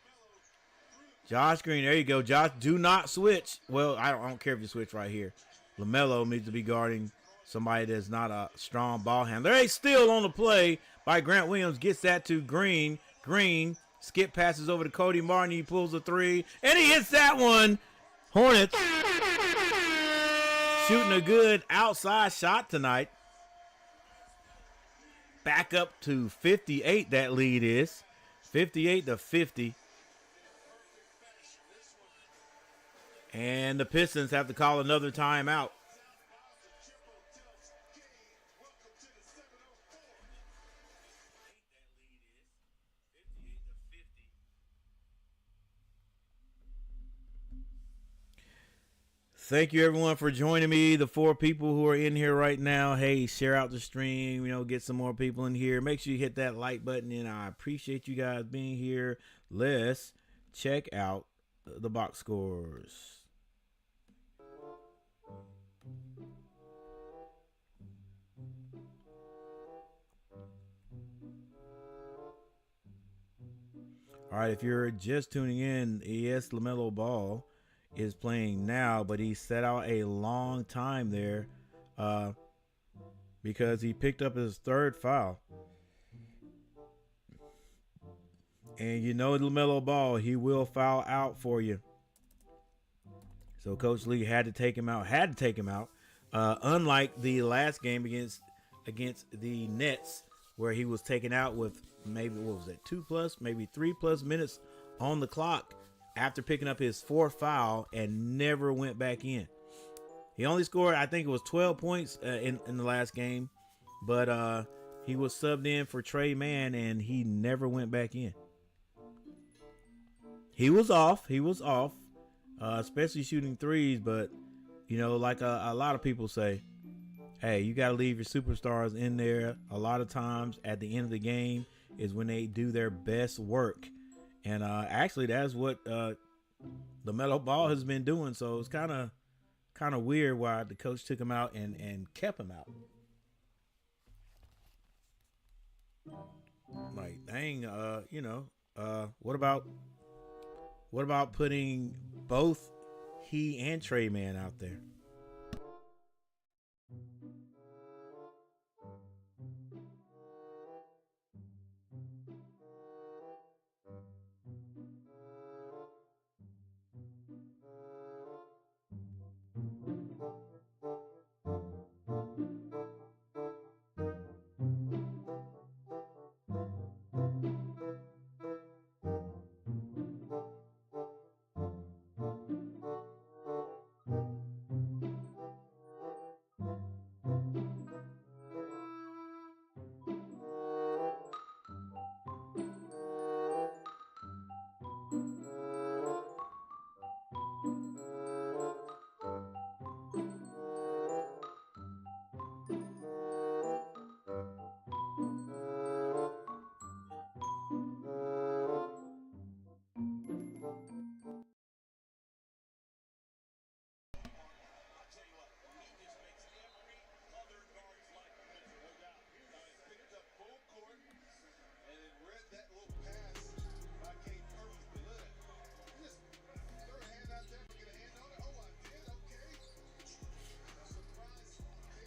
Josh Green, there you go. Josh, do not switch. Well, I don't care if you switch right here. LaMelo needs to be guarding somebody that's not a strong ball handler. They still on the play by Grant Williams. Gets that to Green. Green skip passes over to Cody Martin. He pulls a three, and he hits that one. Hornets shooting a good outside shot tonight. Back up to 58, that lead is. 58-50. And the Pistons have to call another timeout. Thank you, everyone, for joining me. The 4 people who are in here right now, hey, share out the stream, get some more people in here. Make sure you hit that like button, and I appreciate you guys being here. Let's check out the box scores. All right, if you're just tuning in, yes, Lamelo Ball is playing now, but he set out a long time there because he picked up his 3rd foul. And Lamelo Ball, he will foul out for you. So Coach Lee had to take him out. Unlike the last game against the Nets, where he was taken out with maybe, 2+, maybe 3+ minutes on the clock after picking up his 4th foul and never went back in. He only scored, I think it was 12 points in the last game, but he was subbed in for Tre Mann and he never went back in. He was off, especially shooting threes, but like a lot of people say, hey, you got to leave your superstars in there. A lot of times at the end of the game is when they do their best work. And actually, that's what LaMelo Ball has been doing. So it's kind of weird why the coach took him out and kept him out. Like, dang, what about putting both he and Tre Mann out there?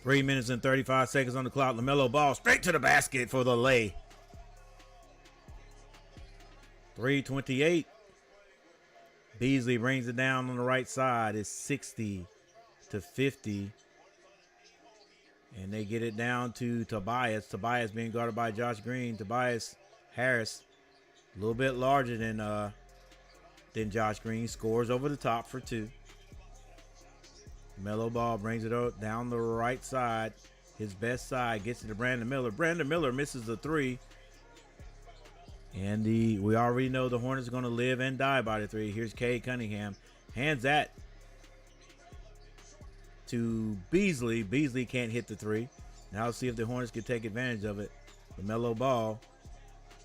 Three minutes and 35 seconds on the clock. LaMelo Ball straight to the basket for the lay. 3:28. Beasley brings it down on the right side. It's 60-50. And they get it down to Tobias. Tobias being guarded by Josh Green. Tobias Harris, a little bit larger than Josh Green, scores over the top for 2. LaMelo Ball brings it up down the right side, his best side, gets it to Brandon Miller. Brandon Miller misses the 3. And we already know the Hornets are going to live and die by the 3. Here's Cade Cunningham. Hands that to Beasley. Beasley can't hit the 3. Now let's see if the Hornets can take advantage of it. LaMelo Ball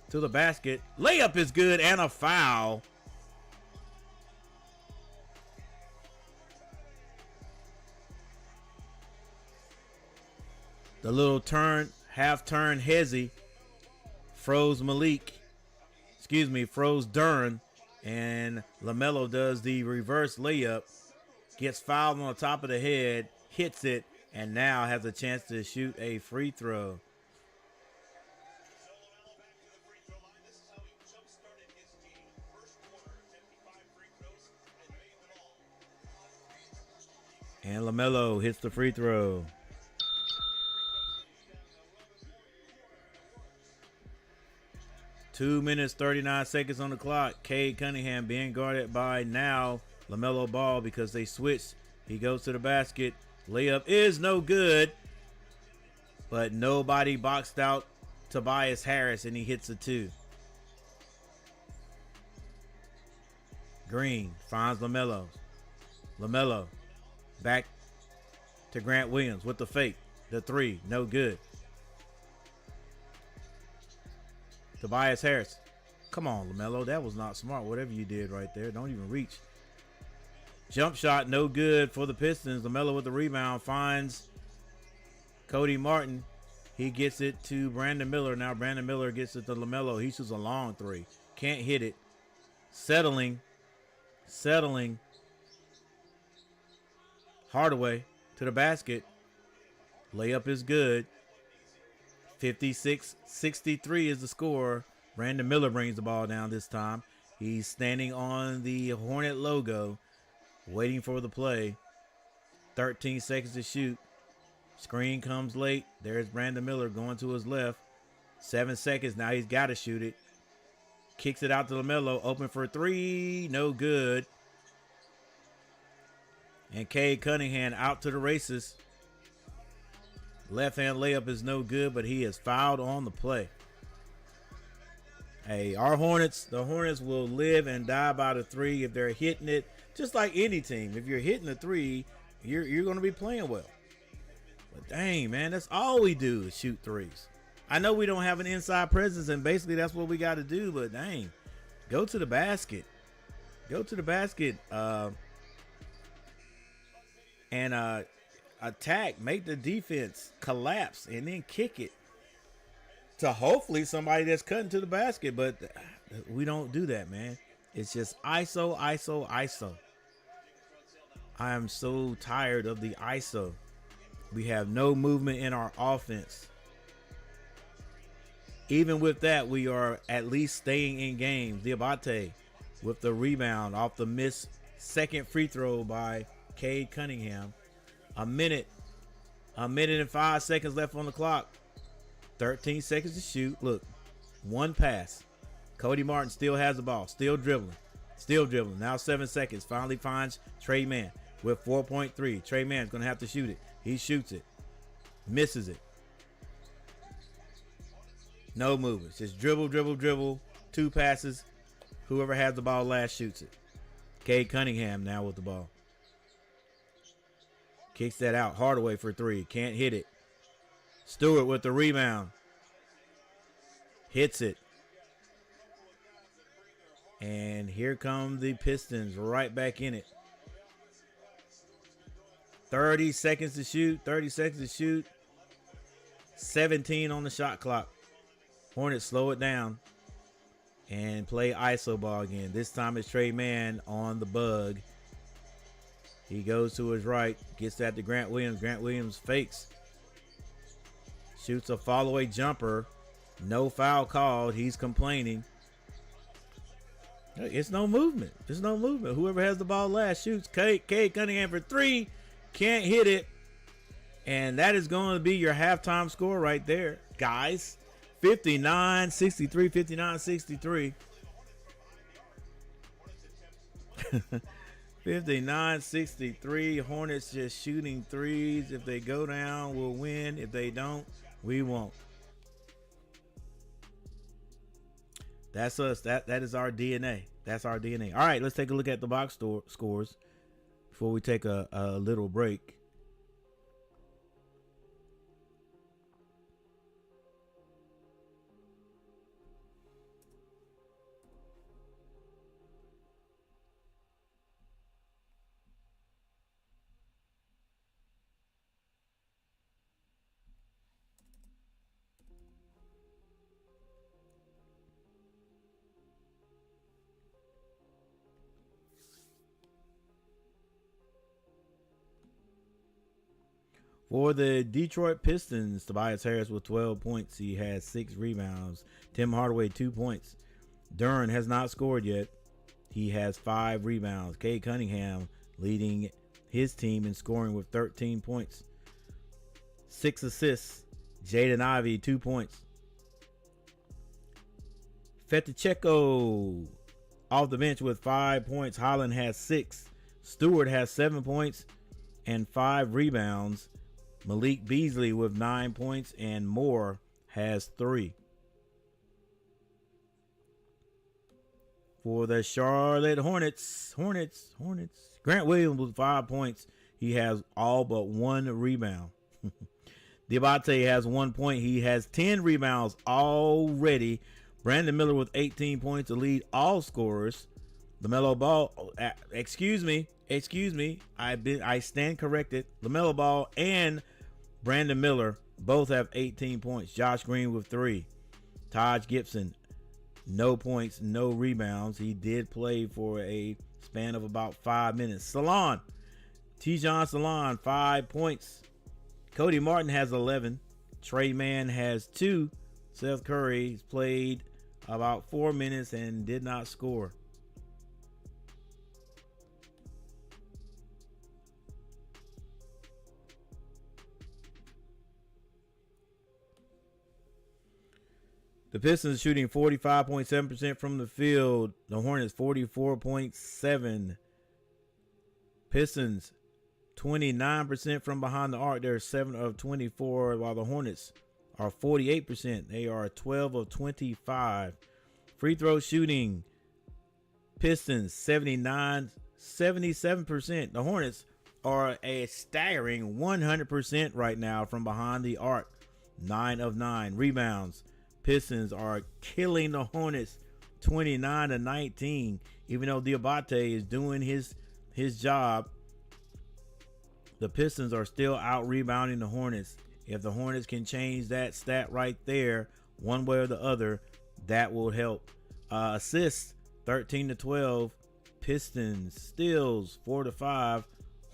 to the basket. Layup is good and a foul. The little half turn hezzy froze Duren, and Lamelo does the reverse layup, gets fouled on the top of the head, hits it, and now has a chance to shoot a free throw. And Lamelo hits the free throw. Two minutes, 39 seconds on the clock. Cade Cunningham being guarded by now Lamelo Ball because they switched. He goes to the basket. Layup is no good. But nobody boxed out Tobias Harris, and he hits a two. Green finds Lamelo. Lamelo back to Grant Williams with the fake. The three, no good. Tobias Harris. Come on, Lamelo. That was not smart. Whatever you did right there. Don't even reach. Jump shot, no good for the Pistons. Lamelo with the rebound finds Cody Martin. He gets it to Brandon Miller. Now Brandon Miller gets it to Lamelo. He shoots a long three. Can't hit it. Settling. Hardaway to the basket. Layup is good. 56-63 is the score. Brandon Miller brings the ball down this time. He's standing on the Hornet logo, waiting for the play. 13 seconds to shoot. Screen comes late. There's Brandon Miller going to his left. 7 seconds. Now he's got to shoot it. Kicks it out to Lamelo. Open for three. No good. And Cade Cunningham out to the races. Left-hand layup is no good, but he is fouled on the play. Hey, the Hornets will live and die by the three if they're hitting it. Just like any team. If you're hitting the three, you're going to be playing well. But dang, man, that's all we do is shoot threes. I know we don't have an inside presence, and basically that's what we got to do, but dang, go to the basket. Go to the basket and attack, make the defense collapse, and then kick it to hopefully somebody that's cutting to the basket. But we don't do that, man. It's just ISO, ISO, ISO. I am so tired of the ISO. We have no movement in our offense. Even with that, we are at least staying in games. Diabate with the rebound off the missed second free throw by Cade Cunningham. A minute and 5 seconds left on the clock. 13 seconds to shoot. Look, one pass. Cody Martin still has the ball. Still dribbling. Now 7 seconds. Finally finds Tre Mann with 4.3. Tre Mann's going to have to shoot it. He shoots it. Misses it. No movements. Just dribble. Two passes. Whoever has the ball last shoots it. Cade Cunningham now with the ball. Kicks that out. Hardaway for three. Can't hit it. Stewart with the rebound. Hits it. And here come the Pistons right back in it. 30 seconds to shoot. 17 on the shot clock. Hornets slow it down and play ISO ball again. This time it's Tre Mann on the bug. He goes to his right, gets that to Grant Williams. Grant Williams fakes. Shoots a fall-away jumper. No foul called. He's complaining. It's no movement. Whoever has the ball last shoots. Cade Cunningham for three. Can't hit it. And that is going to be your halftime score right there, guys. 59-63, 59-63. 59-63. Hornets just shooting threes. If they go down, we'll win. If they don't, we won't. That's us. That is our DNA. That's our DNA. All right, let's take a look at the box scores before we take a little break. For the Detroit Pistons, Tobias Harris with 12 points. He has 6 rebounds. Tim Hardaway, 2 points. Duren has not scored yet. He has 5 rebounds. Cade Cunningham leading his team in scoring with 13 points. 6 assists. Jaden Ivey, 2 points. Feticheko off the bench with 5 points. Holland has 6. Stewart has 7 points and 5 rebounds. Malik Beasley with 9 points, and Moore has 3. For the Charlotte Hornets. Grant Williams with 5 points. He has all but 1 rebound. Diabate has 1 point. He has 10 rebounds already. Brandon Miller with 18 points to lead all scorers. Lamelo Ball, excuse me. I stand corrected. Lamelo Ball and Brandon Miller both have 18 points. Josh Green with 3. Taj Gibson, no points, no rebounds. He did play for a span of about 5 minutes. Tijon Salon, 5 points. Cody Martin has 11. Tre Mann has 2. Seth Curry played about 4 minutes and did not score. The Pistons shooting 45.7% from the field. The Hornets 44.7%. Pistons 29% from behind the arc. They're 7 of 24, while the Hornets are 48%. They are 12 of 25. Free throw shooting. Pistons 77%. The Hornets are a staggering 100% right now from behind the arc. 9 of 9. Rebounds. Pistons are killing the Hornets 29-19. Even though Diabate is doing his job, the Pistons are still out rebounding the Hornets. If the Hornets can change that stat right there, one way or the other, that will help. Assists 13-12. Pistons. Steals 4-5.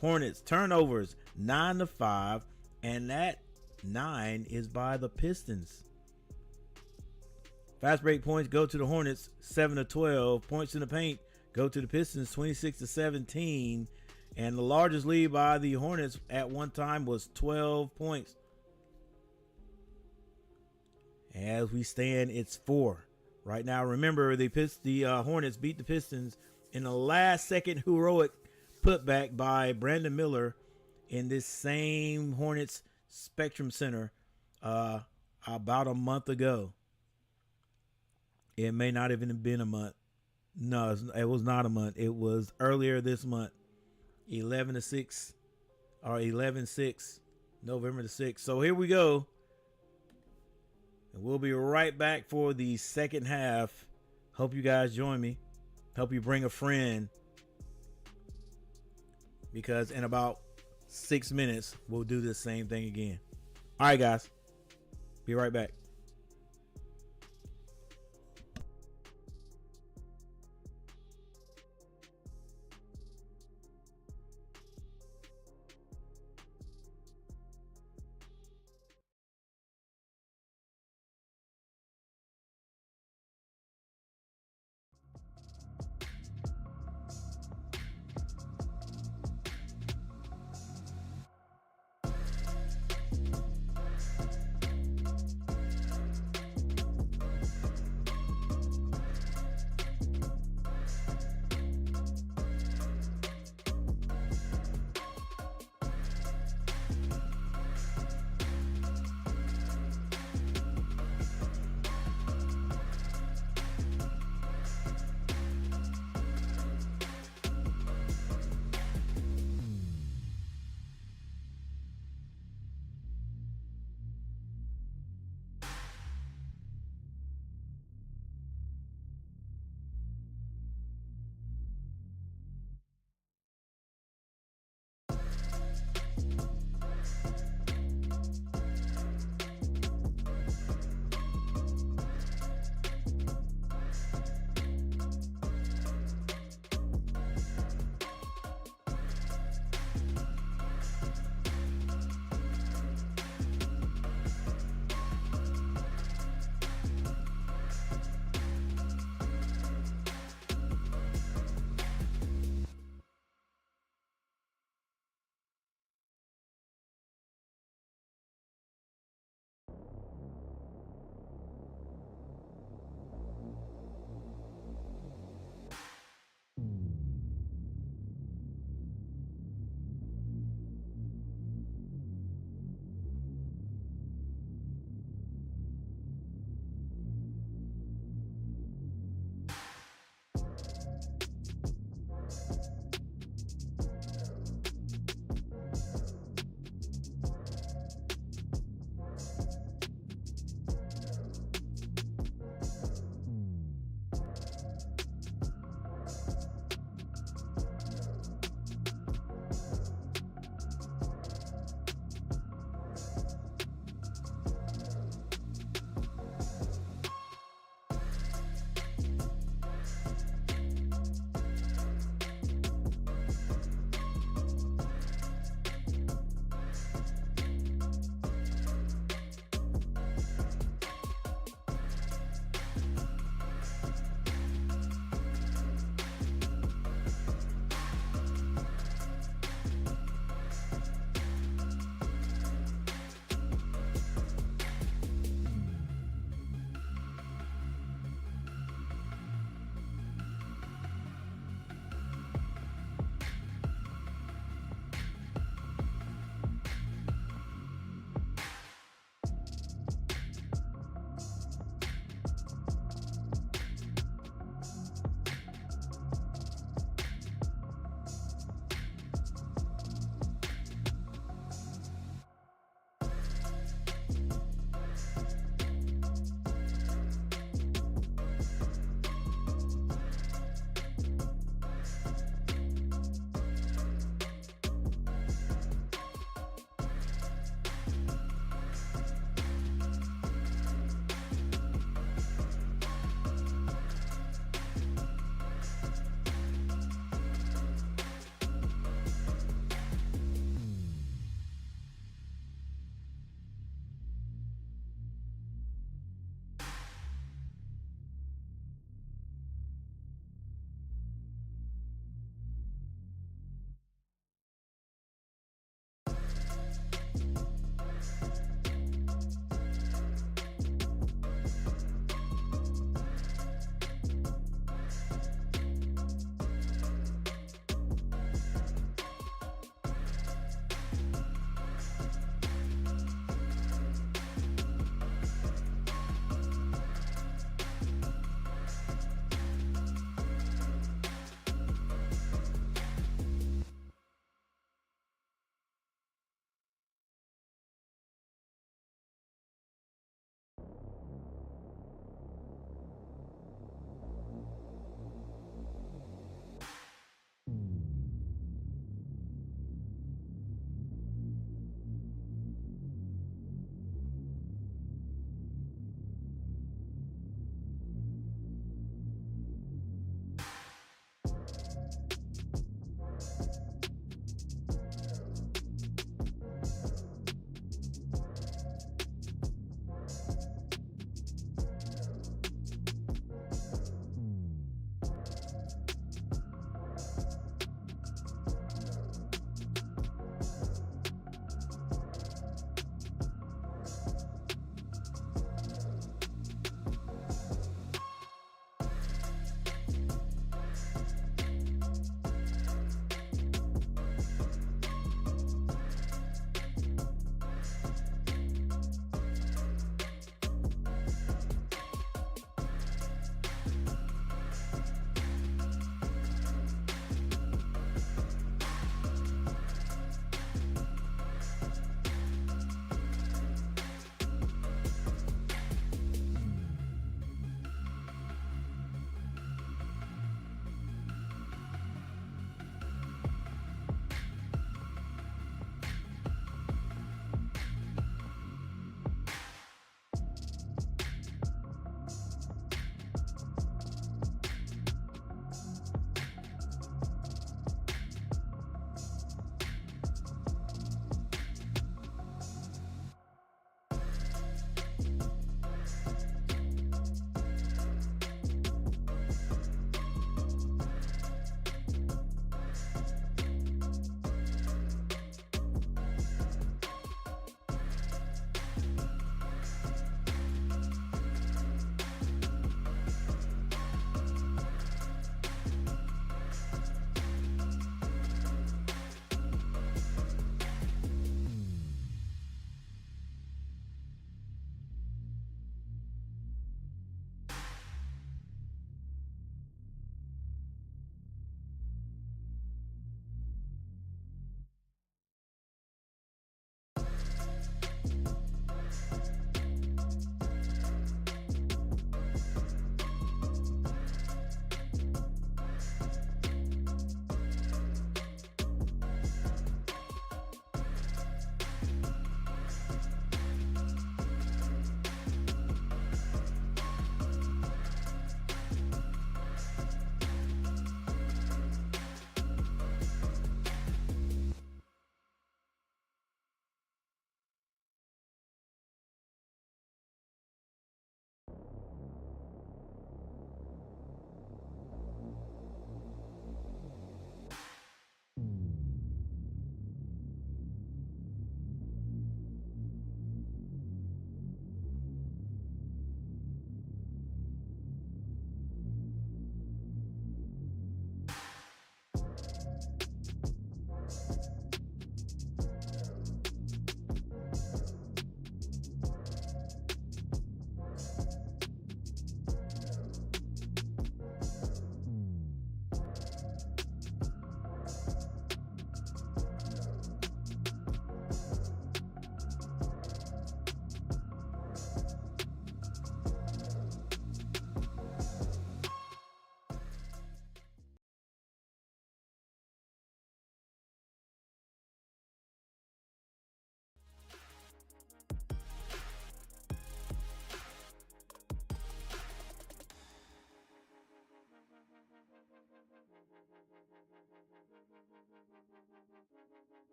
Hornets. Turnovers 9-5, and that 9 is by the Pistons. Fast break points go to the Hornets, 7-12. Points in the paint go to the Pistons, 26-17. And the largest lead by the Hornets at one time was 12 points. As we stand, it's 4. Right now, remember, the Hornets beat the Pistons in the last second heroic putback by Brandon Miller in this same Hornets Spectrum Center about a month ago. It may not even have been a month. No, it was not a month. It was earlier this month. 11-6 or 11-6, November the 6th. So here we go. And we'll be right back for the second half. Hope you guys join me. Hope you bring a friend, because in about 6 minutes, we'll do the same thing again. All right, guys. Be right back.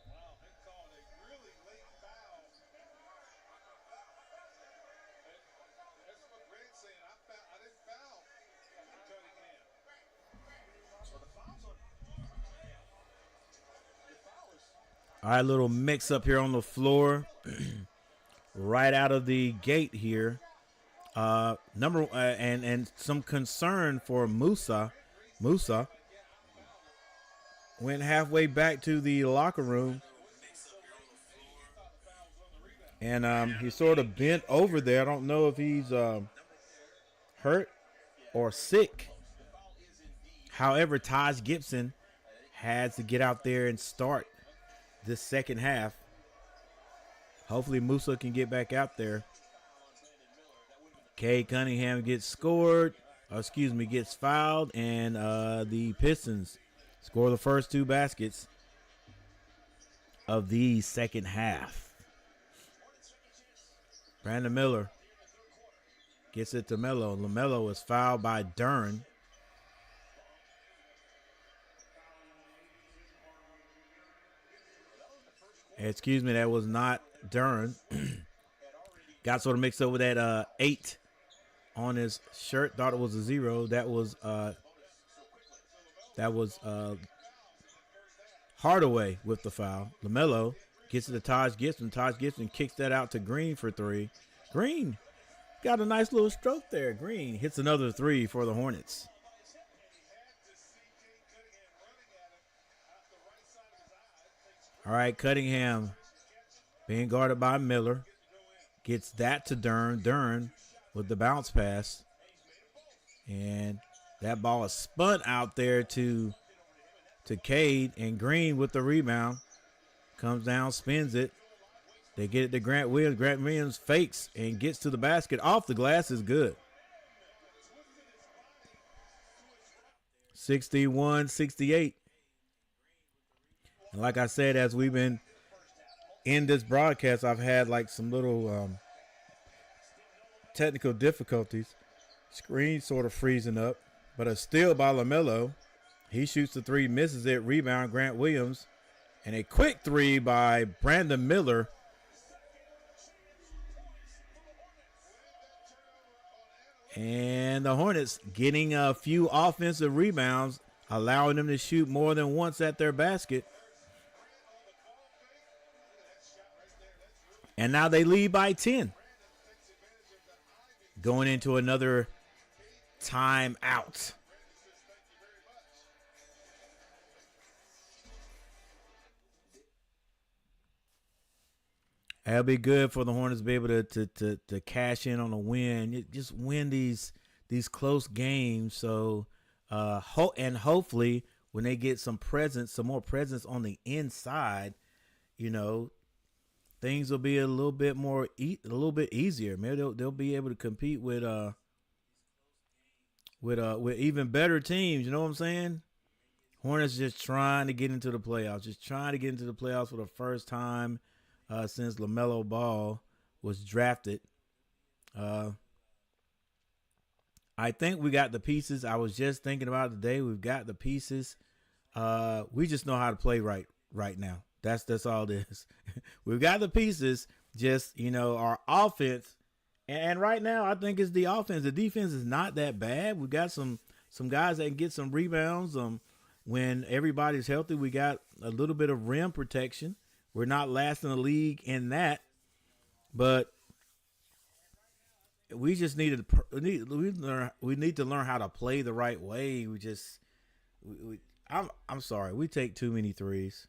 Wow, they called a really late foul. That's what Greg's saying. I didn't foul Cunningham. So the foul's on. The foul is. All right, little mix up here on the floor, right out of the gate here. And some concern for Musa. Musa went halfway back to the locker room, and he sort of bent over there. I don't know if he's hurt or sick. However, Taj Gibson has to get out there and start this second half. Hopefully Musa can get back out there. Cade Cunningham gets gets fouled, and the Pistons score the first two baskets of the second half. Brandon Miller gets it to Melo. LaMelo is fouled by Duren. Excuse me, that was not Duren. Got sort of mixed up with that 8 on his shirt. Thought it was a 0. That was Hardaway with the foul. LaMelo gets it to Taj Gibson. Taj Gibson kicks that out to Green for 3. Green got a nice little stroke there. Green hits another 3 for the Hornets. All right, Cunningham being guarded by Miller. Gets that to Duren. Duren with the bounce pass. And that ball is spun out there to Cade, and Green with the rebound. Comes down, spins it. They get it to Grant Williams. Grant Williams fakes and gets to the basket. Off the glass is good. 61-68. And like I said, as we've been in this broadcast, I've had like some little technical difficulties. Screen sort of freezing up. But a steal by Lamelo. He shoots the three, misses it. Rebound, Grant Williams. And a quick three by Brandon Miller. And the Hornets getting a few offensive rebounds, allowing them to shoot more than once at their basket. And now they lead by 10. Going into another timeout. That'll be good for the Hornets to be able to cash in on a win. Just win these close games. So and hopefully when they get some more presence on the inside, you know, things will be a little bit easier. Maybe they'll be able to compete with even better teams. You know what I'm saying? Hornets just trying to get into the playoffs. Just trying to get into the playoffs for the first time since Lamelo Ball was drafted. I think we got the pieces. I was just thinking about it today. We've got the pieces. We just know how to play right now. That's all it is. We've got the pieces. Just, you know, our offense. And right now, I think it's the offense. The defense is not that bad. We got some guys that can get some rebounds. When everybody's healthy, we got a little bit of rim protection. We're not last in the league in that, but we just we need to learn how to play the right way. I'm sorry, we take too many threes.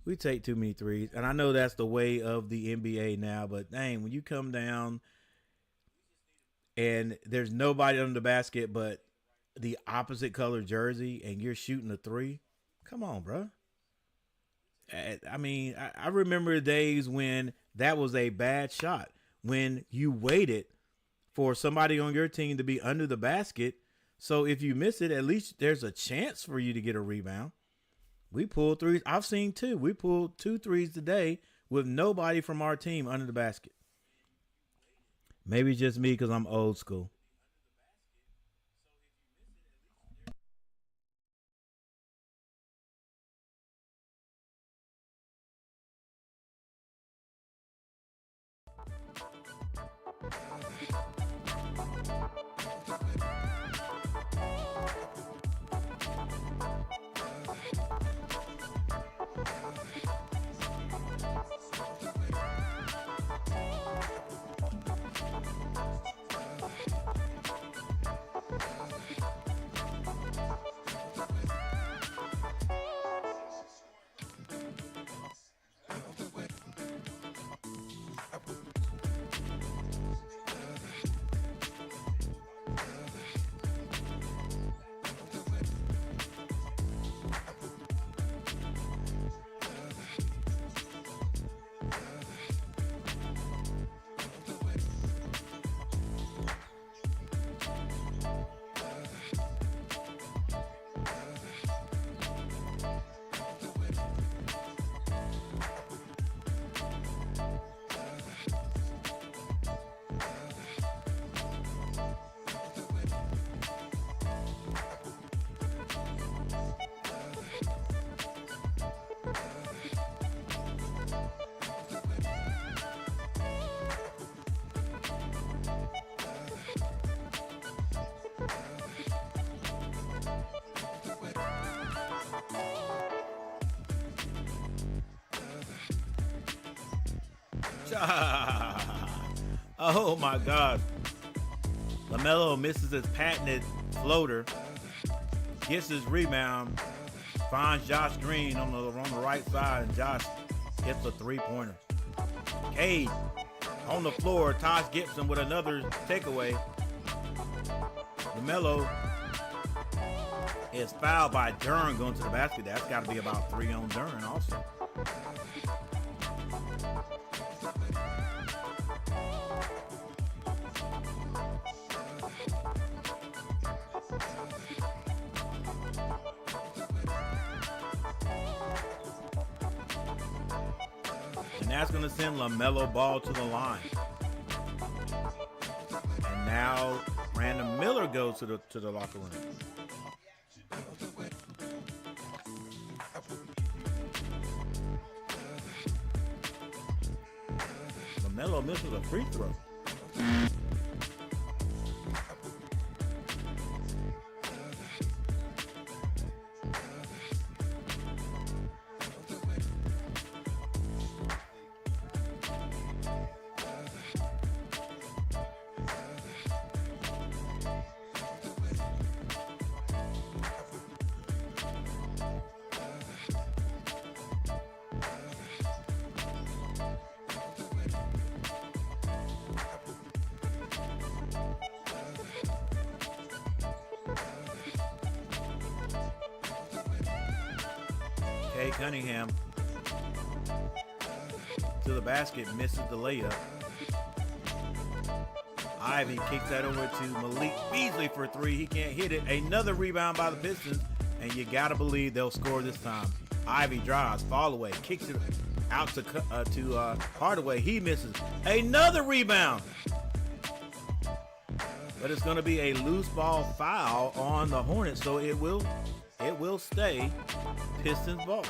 We take too many threes, and I know that's the way of the NBA now. But dang, when you come down and there's nobody under the basket but the opposite color jersey, and you're shooting a three, come on, bro. I mean, I remember the days when that was a bad shot. When you waited for somebody on your team to be under the basket, so if you miss it, at least there's a chance for you to get a rebound. We pulled threes. I've seen two. We pulled 2 threes today with nobody from our team under the basket. Maybe just me because I'm old school. Oh my God. Lamelo misses his patented floater, gets his rebound, finds Josh Green on the right side, and Josh hits a 3-pointer. Cade on the floor, Taj Gibson with another takeaway. Lamelo is fouled by Duren going to the basket. That's got to be about 3 on Duren also. And that's going to send Lamelo Ball to the line. And now Brandon Miller goes to the locker room. Lamelo misses a free throw. Cunningham to the basket, misses the layup. Ivy kicks that over to Malik Beasley for three. He can't hit it. Another rebound by the Pistons, and you gotta believe they'll score this time. Ivy drives, fall away, kicks it out to Hardaway. He misses. Another rebound. But it's going to be a loose ball foul on the Hornets, so it will stay Pistons ball.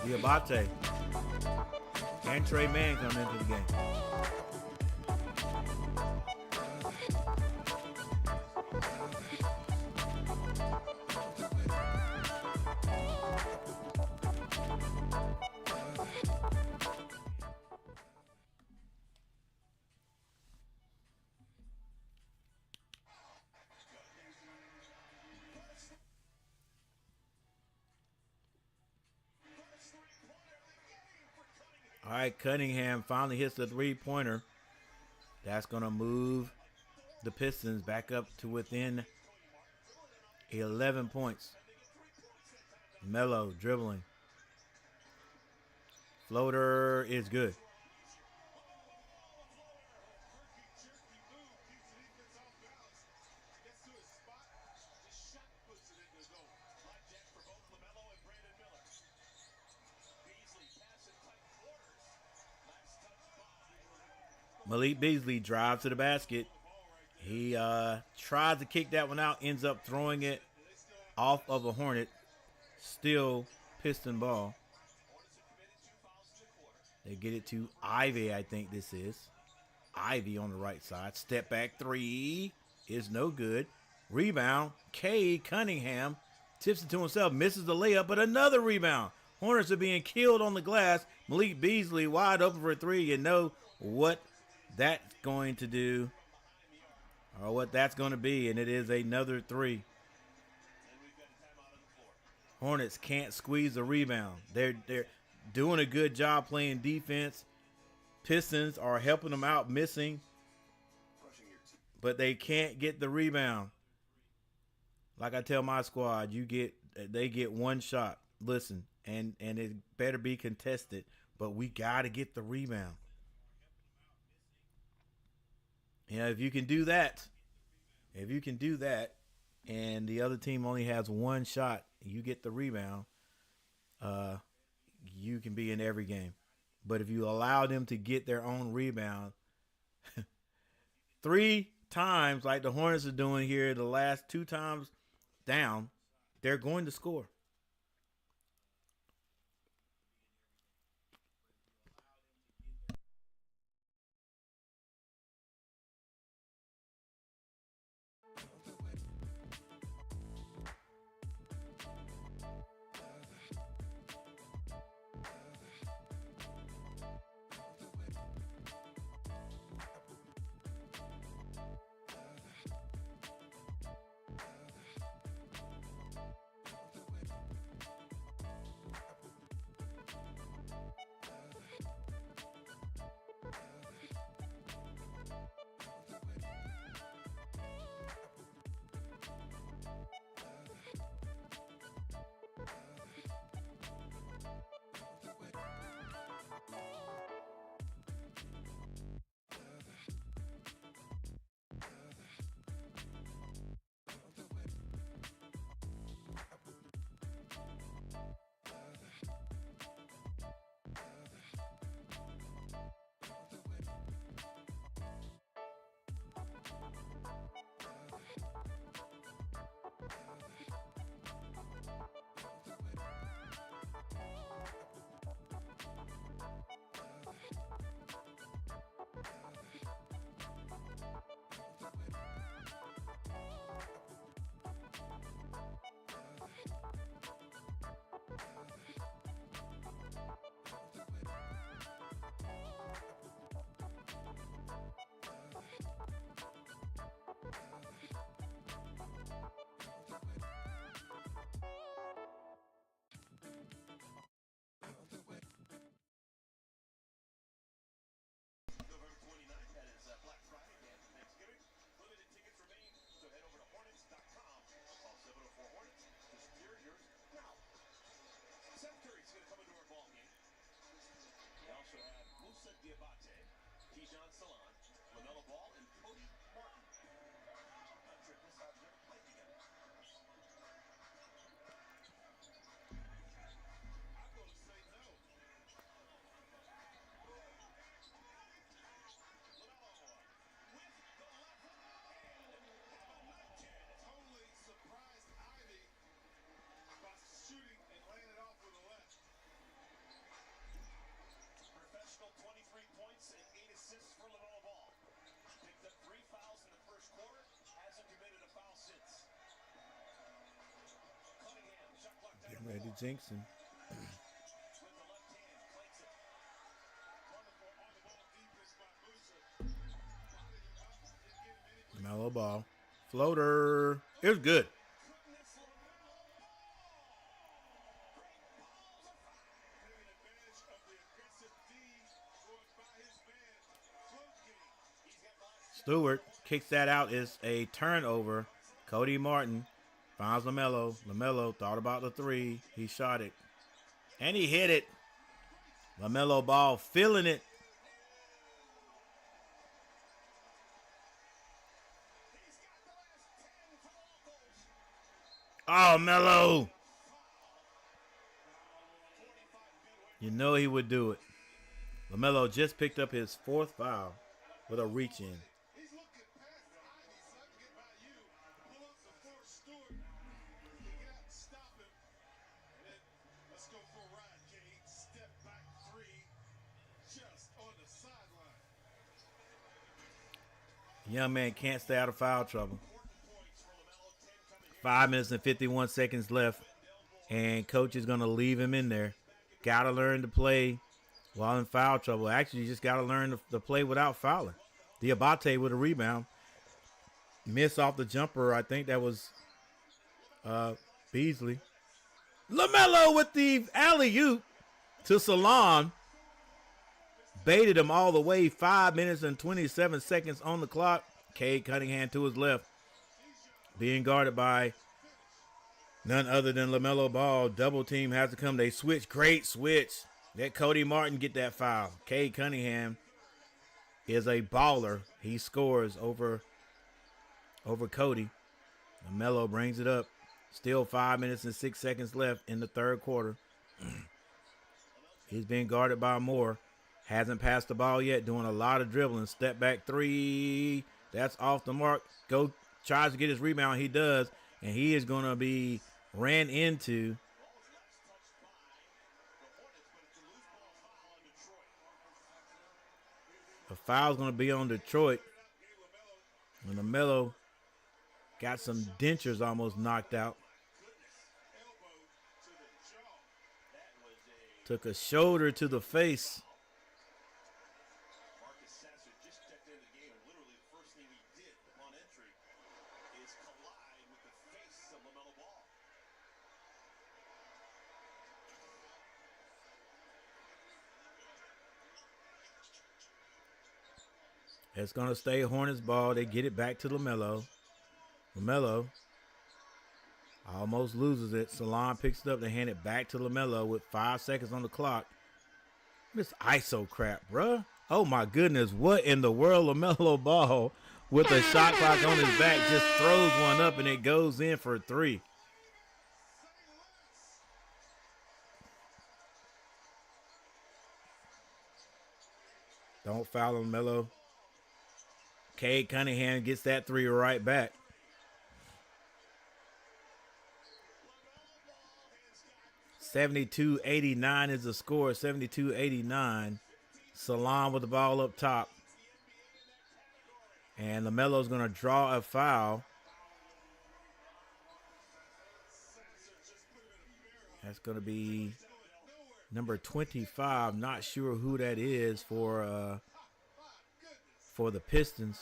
Diabate and Tre Mann come into the game. All right, Cunningham finally hits the three-pointer. That's going to move the Pistons back up to within 11 points. Melo dribbling. Floater is good. Malik Beasley drives to the basket. He tries to kick that one out, ends up throwing it off of a Hornet. Still Piston ball. They get it to Ivy, I think this is. Ivy on the right side. Step back three is no good. Rebound. Cunningham tips it to himself, misses the layup, but another rebound. Hornets are being killed on the glass. Malik Beasley wide open for a three. You know what that's going to do, or what that's going to be, and it is another three. Hornets can't squeeze a rebound. They're doing a good job playing defense. Pistons are helping them out, missing, but they can't get the rebound. Like I tell my squad, they get one shot. Listen, and it better be contested, but we got to get the rebound. If you can do that, and the other team only has one shot, you get the rebound, you can be in every game. But if you allow them to get their own rebound 3 times like the Hornets are doing here, the last 2 times down, they're going to score. Lamelo Ball and Cody Martin. Triplets have never played together. I'm going to say no. Totally surprised Ivy by shooting and laying it off with a left. Professional 23 points and 8 assists for Lamelo Ball. Picked up 3 fouls in the first quarter. Hasn't committed a foul since. Cunningham, shot clock down. Getting ready to jinx him. With the left hand, clanks it. Wonderful on-the-ball defense by Boozer. Botting him up, didn't give him any. Mellow ball. Floater. It was good. Goodness, Lamelo Ball. Taking advantage of the aggressive D going by his man. Float game. He's got last. Stewart kicks that out. It's a turnover. Cody Martin finds LaMelo. LaMelo thought about the three. He shot it. And he hit it. LaMelo Ball feeling it. He's got the last 10 for the locals. Oh, Melo. 45 feet away. You know he would do it. LaMelo just picked up his 4th foul with a reach in. He's looking past Ivy, so I can get by you. Pull up the force Stewart. You get out and stop him. And then let's go for a ride, Cade. Step back three. Just on the sideline. Young man can't stay out of foul trouble. Important points for Lamelo. 10 coming 5 minutes and 51 seconds left. And coach is going to leave him in there. Got to learn to play while in foul trouble. Actually, you just got to learn to play without fouling. Diabate with a rebound. Miss off the jumper. I think that was Beasley. LaMelo with the alley-oop to Salon. Baited him all the way. 5 minutes and 27 seconds on the clock. Cade Cunningham to his left. Being guarded by none other than LaMelo Ball. Double team has to come. They switch. Great switch. Let Cody Martin get that foul. Cade Cunningham is a baller. He scores over Cody. LaMelo brings it up. Still 5 minutes and 6 seconds left in the third quarter. He's being guarded by Moore. Hasn't passed the ball yet. Doing a lot of dribbling. Step back three. That's off the mark. Tries to get his rebound. He does. And he is going to be ran into. The foul's going to be on Detroit. And LaMelo got some dentures almost knocked out. Took a shoulder to the face. Marcus Sasser just checked into the game, and literally the first thing he did upon entry is collide with the face of Lamelo Ball. It's going to stay Hornets ball. They get it back to LaMelo. LaMelo almost loses it. Salon picks it up. They hand it back to LaMelo with 5 seconds on the clock. This ISO crap, bruh. Oh, my goodness. What in the world? LaMelo Ball with a shot clock on his back just throws one up, and it goes in for 3. Don't foul LaMelo. Cade Cunningham gets that 3 right back. $72-89 is the score. 72-89. Salon with the ball up top. And LaMelo's going to draw a foul. That's going to be number 25. Not sure who that is for the Pistons.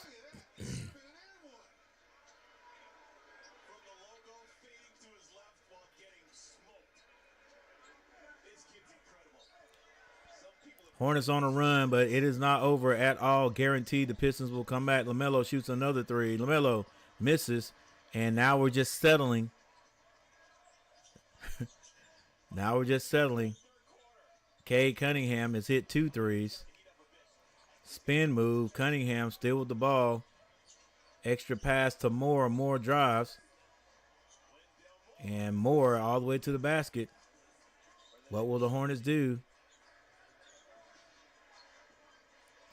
Hornets on a run, but it is not over at all. Guaranteed the Pistons will come back. LaMelo shoots another 3. LaMelo misses, and now we're just settling. Now we're just settling. Cade Cunningham has hit 2 threes. Spin move. Cunningham still with the ball. Extra pass to Moore. Moore drives. And Moore all the way to the basket. What will the Hornets do?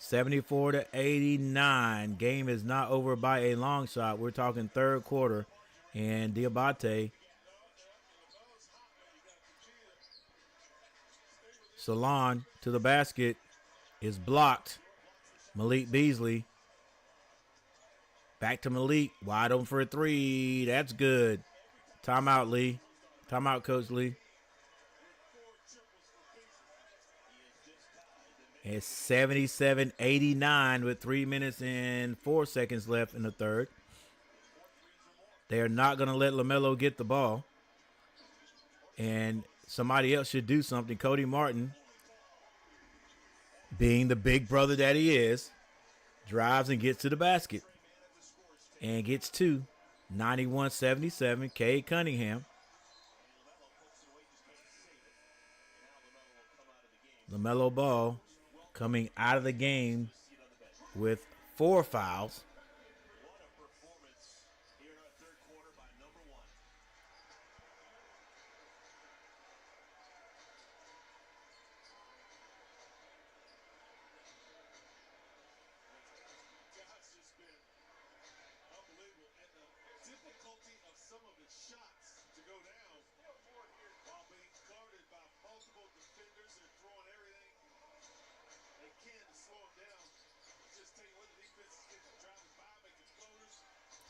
74-89. Game is not over by a long shot. We're talking third quarter. And Diabate. Salon to the basket is blocked. Malik Beasley. Back to Malik. Wide open for a three. That's good. Timeout, Lee. Timeout, Coach Lee. It's 77-89 with 3 minutes and 4 seconds left in the third. They are not going to let Lamelo get the ball. And somebody else should do something. Cody Martin, being the big brother that he is, drives and gets to the basket. And gets two. 91-77. Cade Cunningham. Lamelo Ball coming out of the game with 4 fouls.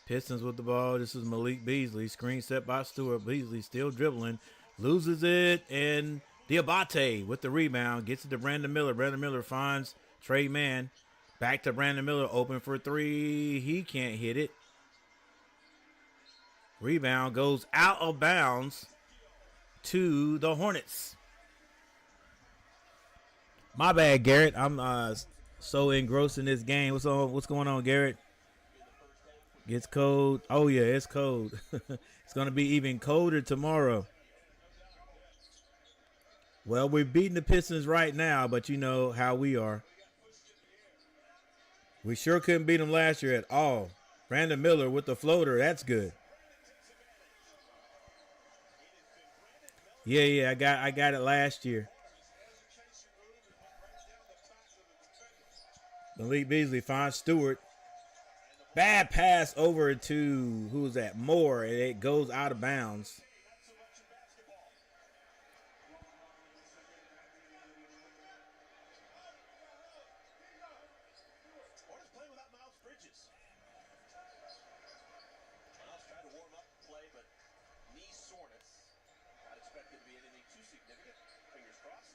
Pistons with the ball. This is Malik Beasley. Screen set by Stewart. Beasley still dribbling. Loses it. And Diabate with the rebound. Gets it to Brandon Miller. Brandon Miller finds Tre Mann. Back to Brandon Miller. Open for three. He can't hit it. Rebound goes out of bounds to the Hornets. My bad, Garrett. I'm so engrossed in this game. What's going on, Garrett? It's cold. Oh, yeah, it's cold. It's going to be even colder tomorrow. Well, we're beating the Pistons right now, but you know how we are. We sure couldn't beat them last year at all. Brandon Miller with the floater. That's good. Yeah, I got it last year. Malik Beasley finds Stewart. Bad pass over to, who's that? Moore, and it goes out of bounds. Hornets playing without Miles Bridges. Miles tried to warm up the play, but knee soreness. Not expected to be anything too significant. Fingers crossed.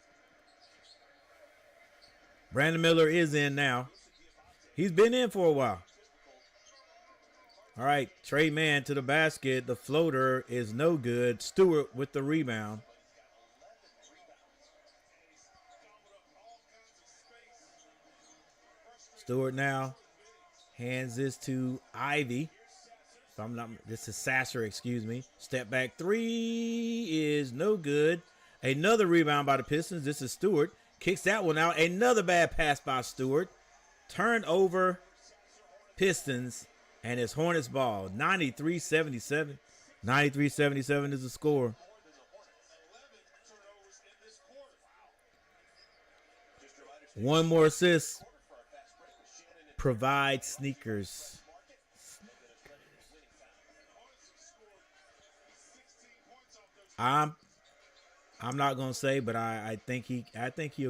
Brandon Miller is in now. He's been in for a while. All right, Tre Mann to the basket. The floater is no good. Stewart with the rebound. Stewart now hands this to Ivy. If I'm not, this is Sasser, excuse me. Step back three is no good. Another rebound by the Pistons. This is Stewart. Kicks that one out. Another bad pass by Stewart. Turned over Pistons. And it's Hornets ball. 93-77. 93-77 is the score. One more assist. Provide sneakers. I'm not gonna say, but I think he'll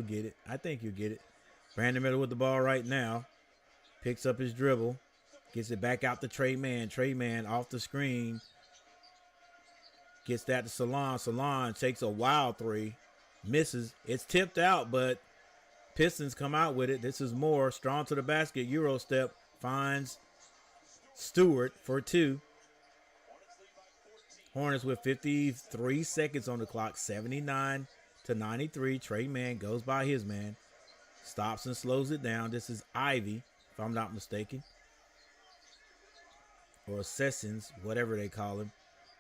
get it. I think he'll get it. Brandon Miller with the ball right now. Picks up his dribble. Gets it back out to Tre Mann. Tre Mann off the screen. Gets that to Salon. Salon takes a wild three. Misses. It's tipped out, but Pistons come out with it. This is Moore. Strong to the basket. Euro step. Finds Stewart for two. Hornets with 53 seconds on the clock. 79-93. Tre Mann goes by his man. Stops and slows it down. This is Ivy, if I'm not mistaken. Or Sessions, whatever they call him.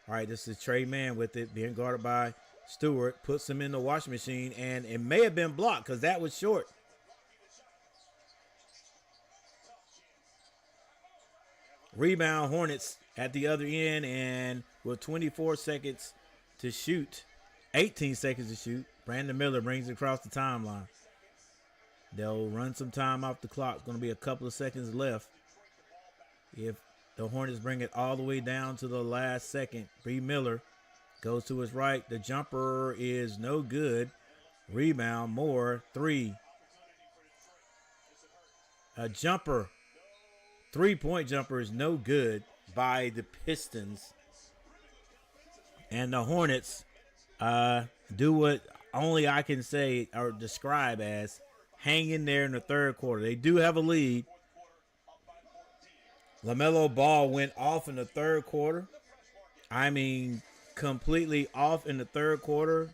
All right, this is Tre Mann with it, being guarded by Stewart. Puts him in the washing machine, and it may have been blocked because that was short. Rebound Hornets at the other end, and with 24 seconds to shoot, 18 seconds to shoot, Brandon Miller brings it across the timeline. They'll run some time off the clock. It's going to be a couple of seconds left. If the Hornets bring it all the way down to the last second, Bree Miller goes to his right. The jumper is no good. Rebound, Moore, 3. A jumper, 3-point jumper is no good by the Pistons. And the Hornets do what only I can say or describe as hang in there in the third quarter. They do have a lead. Lamelo Ball went off in the third quarter. I mean, completely off in the third quarter.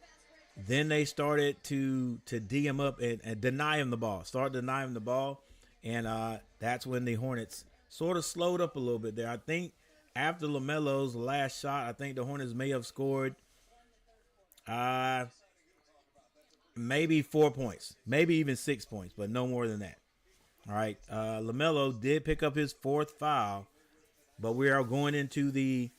Then they started to D him up and deny him the ball. Start denying him the ball. And that's when the Hornets sort of slowed up a little bit there. I think after LaMelo's last shot, I think the Hornets may have scored maybe 4 points, maybe even 6 points, but no more than that. All right, LaMelo did pick up his 4th foul, but we are going into the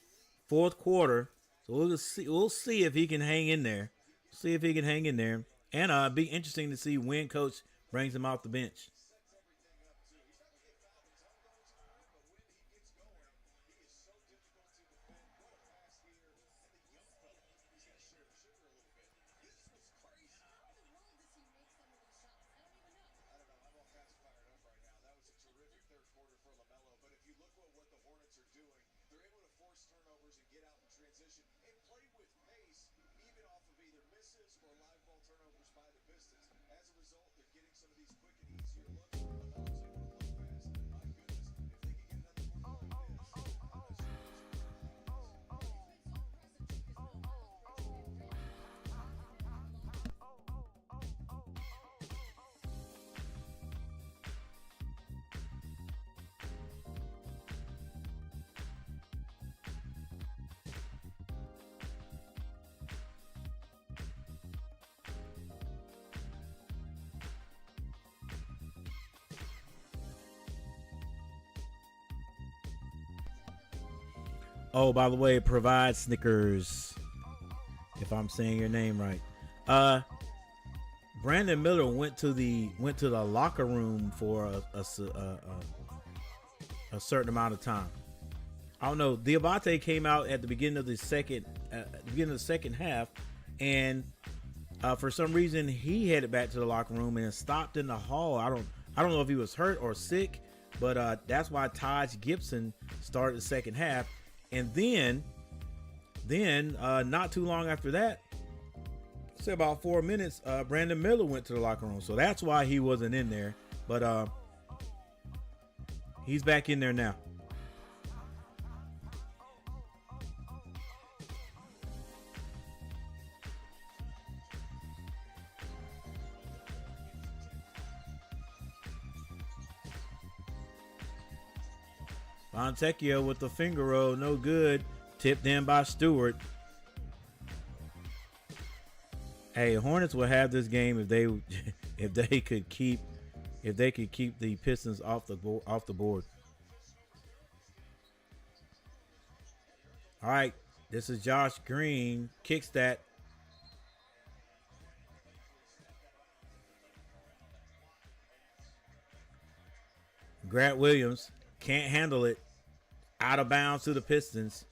4th quarter, so we'll see if he can hang in there. See if he can hang in there, and be interesting to see when Coach brings him off the bench. Oh, by the way, provide Snickers, if I'm saying your name right. Brandon Miller went to the locker room for a certain amount of time. I don't know. Diabate came out at the beginning of the second half, and for some reason he headed back to the locker room and stopped in the hall. I don't know if he was hurt or sick, but that's why Taj Gibson started the second half. And then not too long after that, say about 4 minutes, Brandon Miller went to the locker room. So that's why he wasn't in there. But he's back in there now. Fontecchio with the finger roll, no good. Tipped in by Stewart. Hey, Hornets will have this game if they could keep the Pistons off the board. All right, this is Josh Green, kicks that. Grant Williams can't handle it. Out of bounds to the Pistons.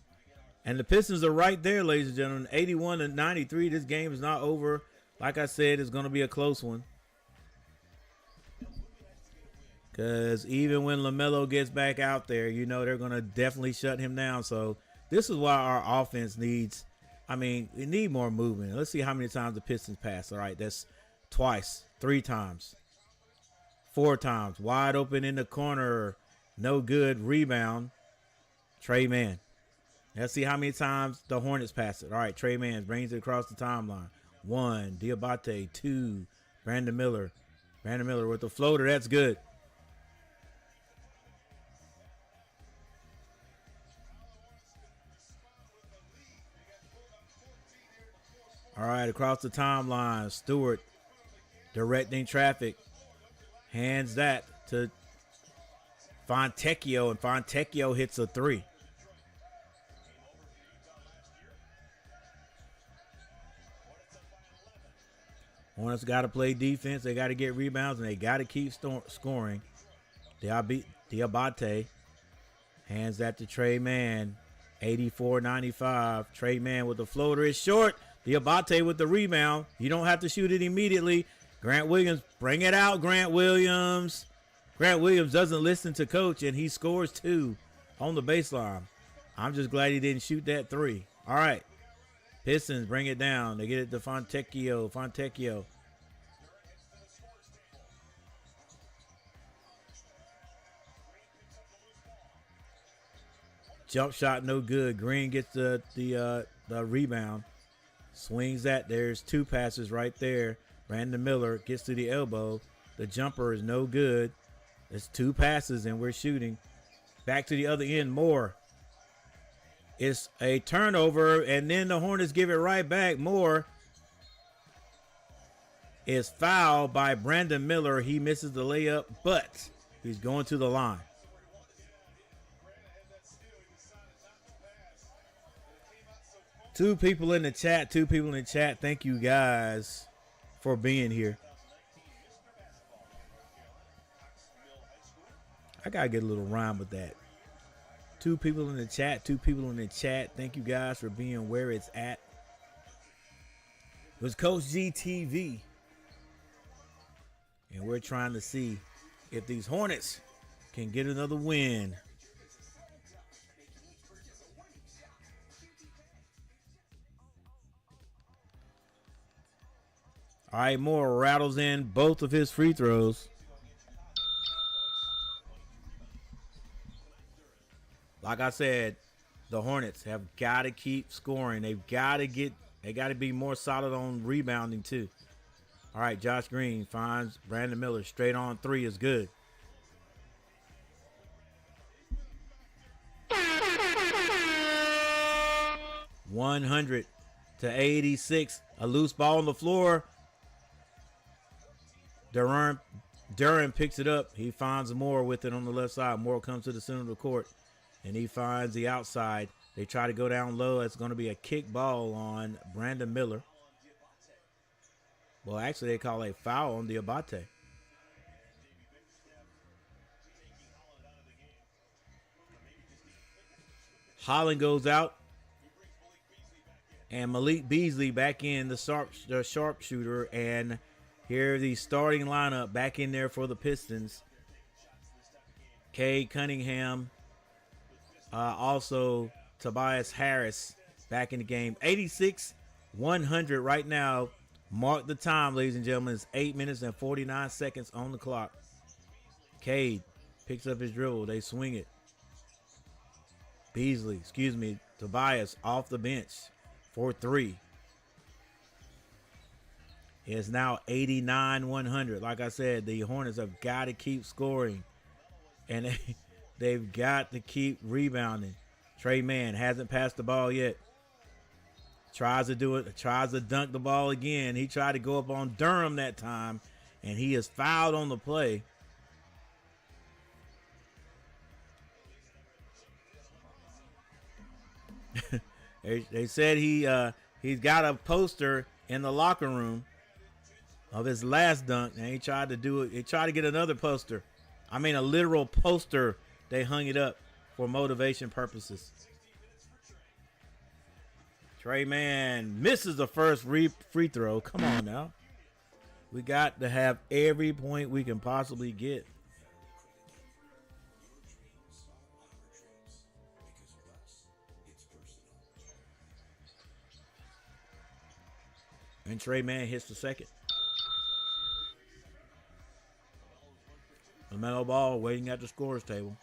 And the Pistons are right there, ladies and gentlemen. 81-93. This game is not over. Like I said, it's going to be a close one. Because even when LaMelo gets back out there, you know they're going to definitely shut him down. So this is why our offense needs, we need more movement. Let's see how many times the Pistons pass. All right, that's twice, 3 times, 4 times. Wide open in the corner. No good. Rebound. Tre Mann. Let's see how many times the Hornets pass it. All right, Tre Mann brings it across the timeline. 1. Diabate. 2. Brandon Miller. Brandon Miller with the floater. That's good. All right, across the timeline. Stewart directing traffic. Hands that to Fontecchio, and Fontecchio hits a three. Hornets got to play defense. They got to get rebounds, and they got to keep scoring. Diabate hands that to Tre Mann. 84-95. Tre Mann with the floater is short. Diabate with the rebound. You don't have to shoot it immediately. Grant Williams, bring it out, Grant Williams. Grant Williams doesn't listen to coach, and he scores 2 on the baseline. I'm just glad he didn't shoot that 3. All right. Pistons bring it down. They get it to Fontecchio. Fontecchio. Jump shot no good. Green gets the rebound. Swings that. There's 2 passes right there. Brandon Miller gets to the elbow. The jumper is no good. It's 2 passes and we're shooting. Back to the other end. Moore. It's a turnover, and then the Hornets give it right back. Moore is fouled by Brandon Miller. He misses the layup, but he's going to the line. Two people in the chat. Thank you guys for being here. I got to get a little rhyme with that. 2 people in the chat. Thank you guys for being where it's at. It was Coachgtv. And we're trying to see if these Hornets can get another win. All right, Moore rattles in both of his free throws. Like I said, the Hornets have got to keep scoring. They got to be more solid on rebounding too. All right, Josh Green finds Brandon Miller. Straight on 3 is good. (100-86). A loose ball on the floor. Durham picks it up. He finds Moore with it on the left side. Moore comes to the center of the court. And he finds the outside. They try to go down low. It's going to be a kick ball on Brandon Miller. Well, actually, they call a foul on Diabate. Holland goes out. And Malik Beasley back in, the sharpshooter. And here the starting lineup back in there for the Pistons. Cade Cunningham. Also, Tobias Harris back in the game. 86-100 right now. Mark the time, ladies and gentlemen. It's 8 minutes and 49 seconds on the clock. Cade picks up his dribble. They swing it. Tobias off the bench for 3. It's now 89-100. Like I said, the Hornets have got to keep scoring. And they've got to keep rebounding. Tre Mann hasn't passed the ball yet. Tries to do it. Tries to dunk the ball again. He tried to go up on Durham that time, and he is fouled on the play. They said he's got a poster in the locker room of his last dunk, and he tried to do it. He tried to get another poster. I mean, a literal poster. They hung it up for motivation purposes. Tre Mann misses the first free throw. Come on now. We got to have every point we can possibly get. And Tre Mann hits the second. Lamelo Ball waiting at the scorer's table.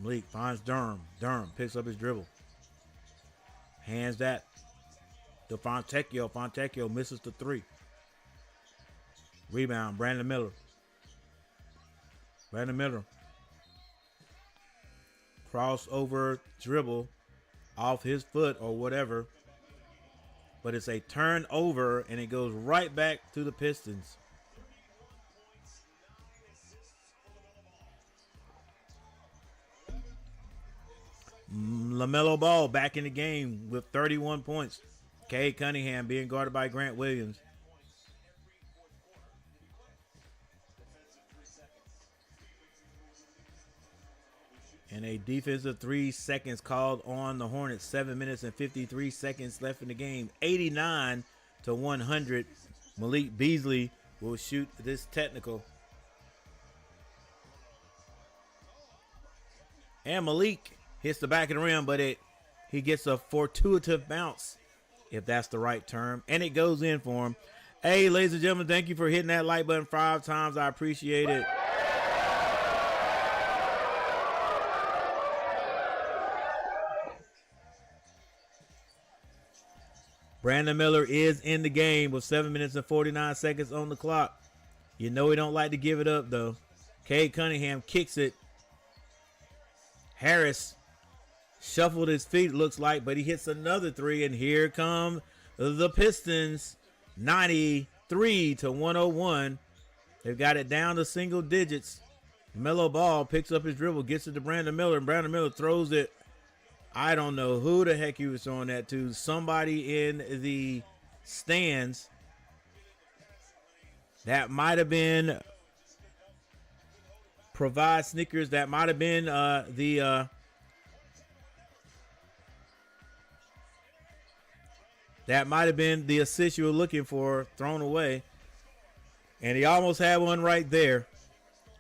Malik finds Durham. Durham picks up his dribble. Hands that to Fontecchio. Fontecchio misses the 3. Rebound, Brandon Miller. Brandon Miller. Crossover dribble off his foot or whatever. But it's a turnover, and it goes right back to the Pistons. Lamelo Ball back in the game with 31 points. Cade Cunningham being guarded by Grant Williams. And a defensive 3 seconds called on the Hornets. 7 minutes and 53 seconds left in the game. 89 to 100. Malik Beasley will shoot this technical. And Malik hits the back of the rim, but he gets a fortuitous bounce, if that's the right term, and it goes in for him. Hey, ladies and gentlemen, thank you for hitting that like button 5 times. I appreciate it. Brandon Miller is in the game with 7 minutes and 49 seconds on the clock. You know he don't like to give it up, though. Cade Cunningham kicks it. Harris shuffled his feet, looks like, but he hits another 3, and here come the Pistons, 93 to 101. They've got it down to single digits. Melo Ball picks up his dribble, gets it to Brandon Miller, and Brandon Miller throws it. I don't know who the heck he was throwing that to. Somebody in the stands. That might have been Provide Snickers. That might have been that might have been the assist you were looking for, thrown away. And he almost had one right there.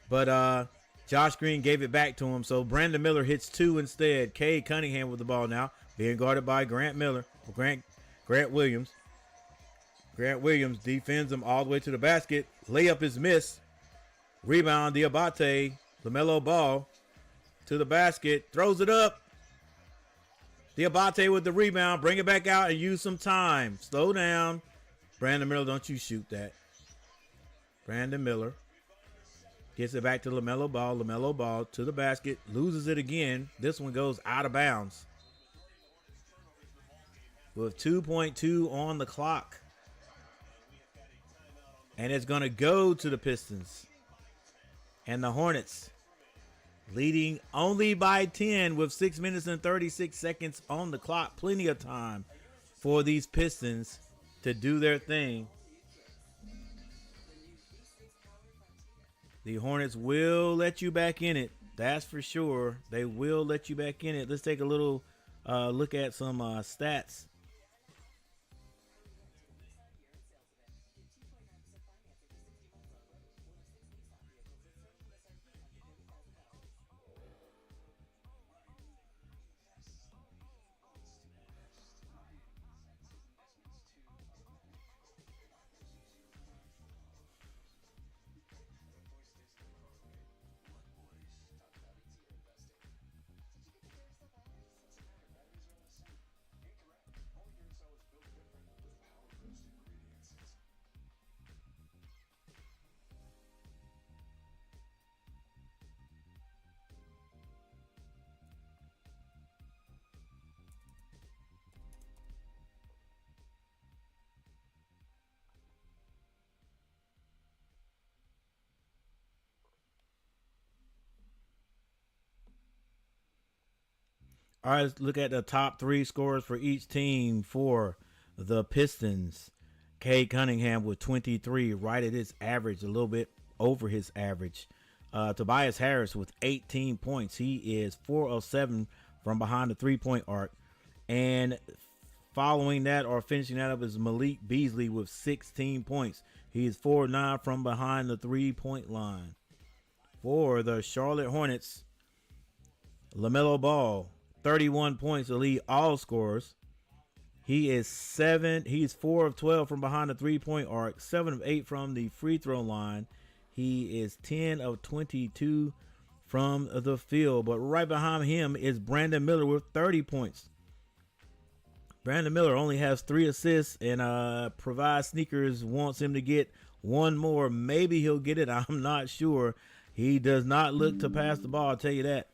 But Josh Green gave it back to him. So Brandon Miller hits 2 instead. Cade Cunningham with the ball now, being guarded by Grant Williams. Grant Williams defends him all the way to the basket. Layup is missed. Rebound, Diabate. Lamelo Ball to the basket. Throws it up. Diabate with the rebound. Bring it back out and use some time. Slow down. Brandon Miller, don't you shoot that. Brandon Miller gets it back to Lamelo Ball. Lamelo Ball to the basket. Loses it again. This one goes out of bounds. With 2.2 on the clock. And it's going to go to the Pistons. And the Hornets leading only by 10 with 6 minutes and 36 seconds on the clock. Plenty of time for these Pistons to do their thing. The Hornets will let you back in it. That's for sure. They will let you back in it. Let's take a little look at some stats. All right, let's look at the top 3 scorers for each team for the Pistons. Cade Cunningham with 23, right at his average, a little bit over his average. Tobias Harris with 18 points. He is 4 of 7 from behind the 3-point arc. And following that or finishing that up is Malik Beasley with 16 points. He is 4 of 9 from behind the 3-point line. For the Charlotte Hornets, Lamelo Ball, 31 points, the lead all scorers. He's 4 of 12 from behind the 3-point arc, 7 of 8 from the free throw line. He is 10 of 22 from the field. But right behind him is Brandon Miller with 30 points. Brandon Miller only has 3 assists, and Provide Sneakers wants him to get one more. Maybe he'll get it. I'm not sure. He does not look to pass the ball, I'll tell you that.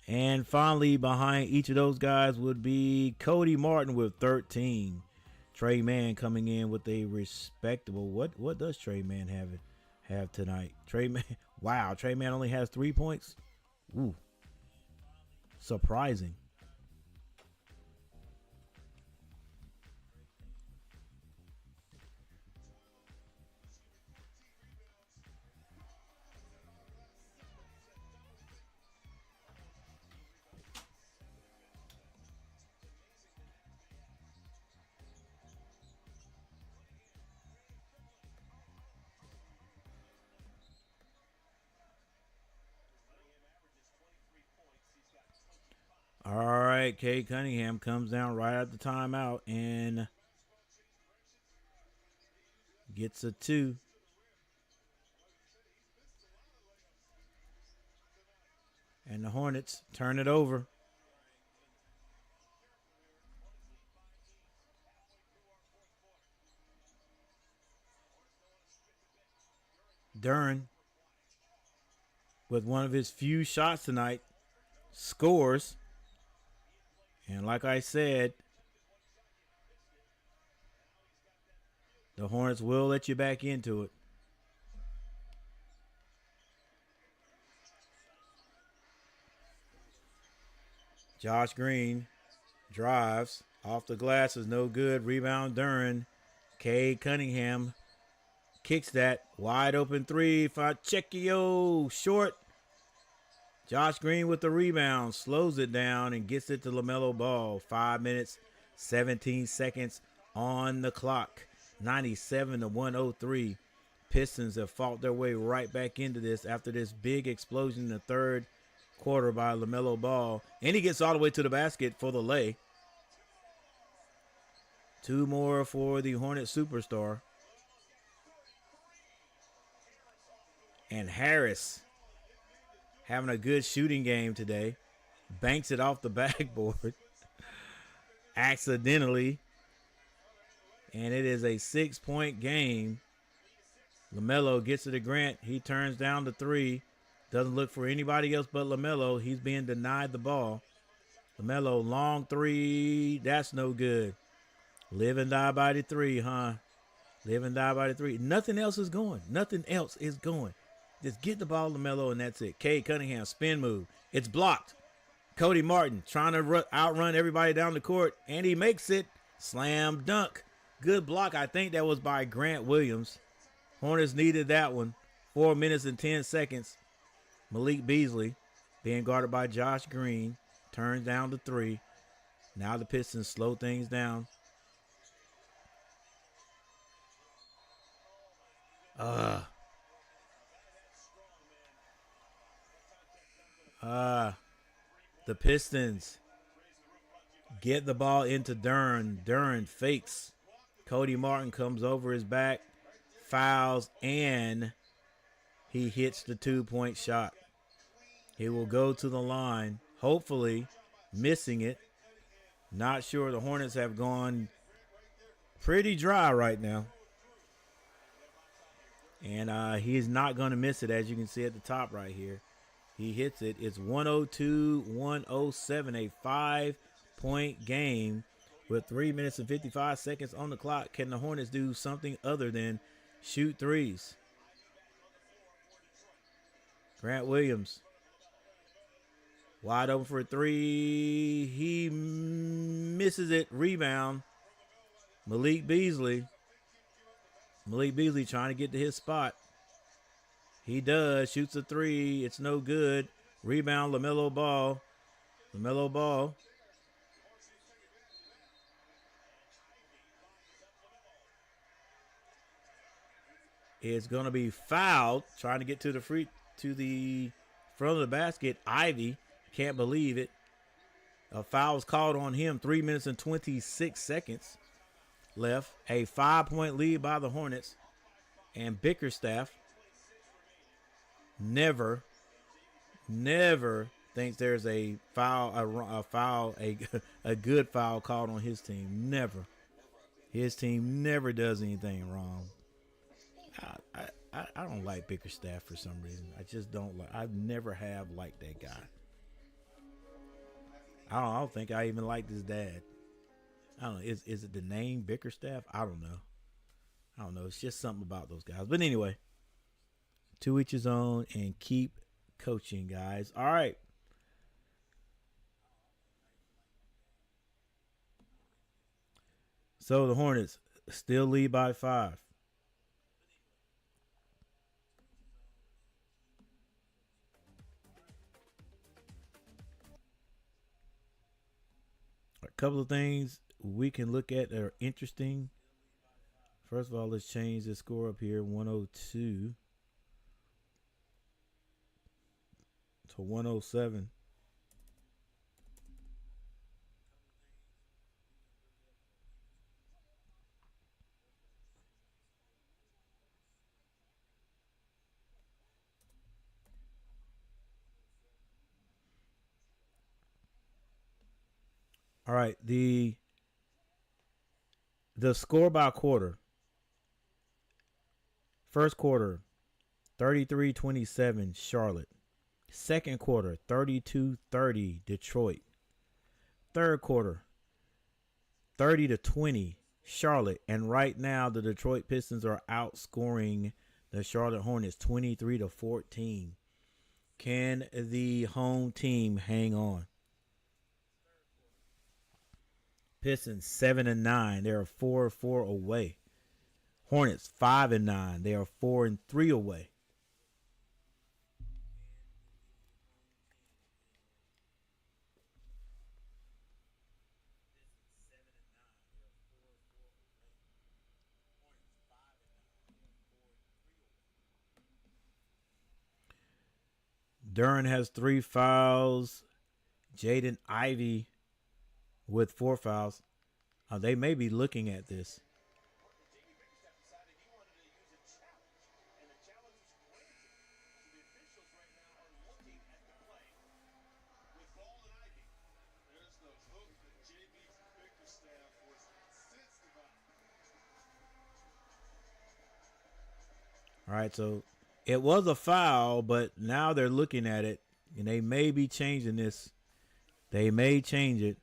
And finally, behind each of those guys would be Cody Martin with 13. Tre Mann coming in with a respectable. What does Tre Mann have tonight? Tre Mann Wow, Tre Mann only has 3 points. Ooh, surprising. All right, Cade Cunningham comes down right at the timeout and gets a 2. And the Hornets turn it over. Duren, with one of his few shots tonight, scores. And like I said, the Hornets will let you back into it. Josh Green drives off the glass, is no good. Rebound Duren. Cade Cunningham kicks that wide open 3. Facecchio short. Josh Green with the rebound, slows it down and gets it to Lamelo Ball. 5 minutes, 17 seconds on the clock. 97-103. Pistons have fought their way right back into this after this big explosion in the third quarter by Lamelo Ball. And he gets all the way to the basket for the lay. 2 more for the Hornet superstar. And Harris having a good shooting game today. Banks it off the backboard. Accidentally. And it is a 6-point game. Lamelo gets it to Grant. He turns down the 3. Doesn't look for anybody else but Lamelo. He's being denied the ball. Lamelo, long 3. That's no good. Live and die by the 3, huh? Live and die by the 3. Nothing else is going. Nothing else is going. Just get the ball to Lamelo and that's it. Cade Cunningham, spin move. It's blocked. Cody Martin trying to outrun everybody down the court, and he makes it. Slam dunk. Good block. I think that was by Grant Williams. Hornets needed that one. 4 minutes and 10 seconds. Malik Beasley being guarded by Josh Green. Turns down the 3. Now the Pistons slow things down. The Pistons get the ball into Duren. Duren fakes. Cody Martin comes over his back, fouls, and he hits the 2-point shot. He will go to the line, hopefully missing it. Not sure. The Hornets have gone pretty dry right now. And he's not going to miss it, as you can see at the top right here. He hits it. It's 102-107, a 5-point game with 3 minutes and 55 seconds on the clock. Can the Hornets do something other than shoot threes? Grant Williams, wide open for a 3. He misses it. Rebound. Malik Beasley. Malik Beasley trying to get to his spot. He does. Shoots a 3. It's no good. Rebound, Lamelo Ball. Lamelo Ball. Is going to be fouled. Trying to get to the front of the basket. Ivy. Can't believe it. A foul was called on him. 3 minutes and 26 seconds left. A 5-point lead by the Hornets. And Bickerstaff never thinks there's a foul, a good foul called on his team. Never. His team never does anything wrong. I don't like Bickerstaff for some reason. I just don't like. I never have liked that guy. I don't think I even liked his dad. I don't know. Is it the name Bickerstaff? I don't know. It's just something about those guys. But anyway, To each his own, and keep coaching, guys. All right. So the Hornets still lead by 5. A couple of things we can look at that are interesting. First of all, let's change the score up here, 102 to 107. All right, the score by quarter. First quarter, 33-27 Charlotte. Second quarter, 32-30 Detroit. Third quarter, 30-20 Charlotte. And right now, the Detroit Pistons are outscoring the Charlotte Hornets 23-14. Can the home team hang on? Pistons 7-9. They are 4-4 away. Hornets 5-9. They are 4-3 away. Duren has 3 fouls. Jaden Ivey with 4 fouls. They may be looking at this. All right, so it was a foul, but now they're looking at it, and they may be changing this. They may change it.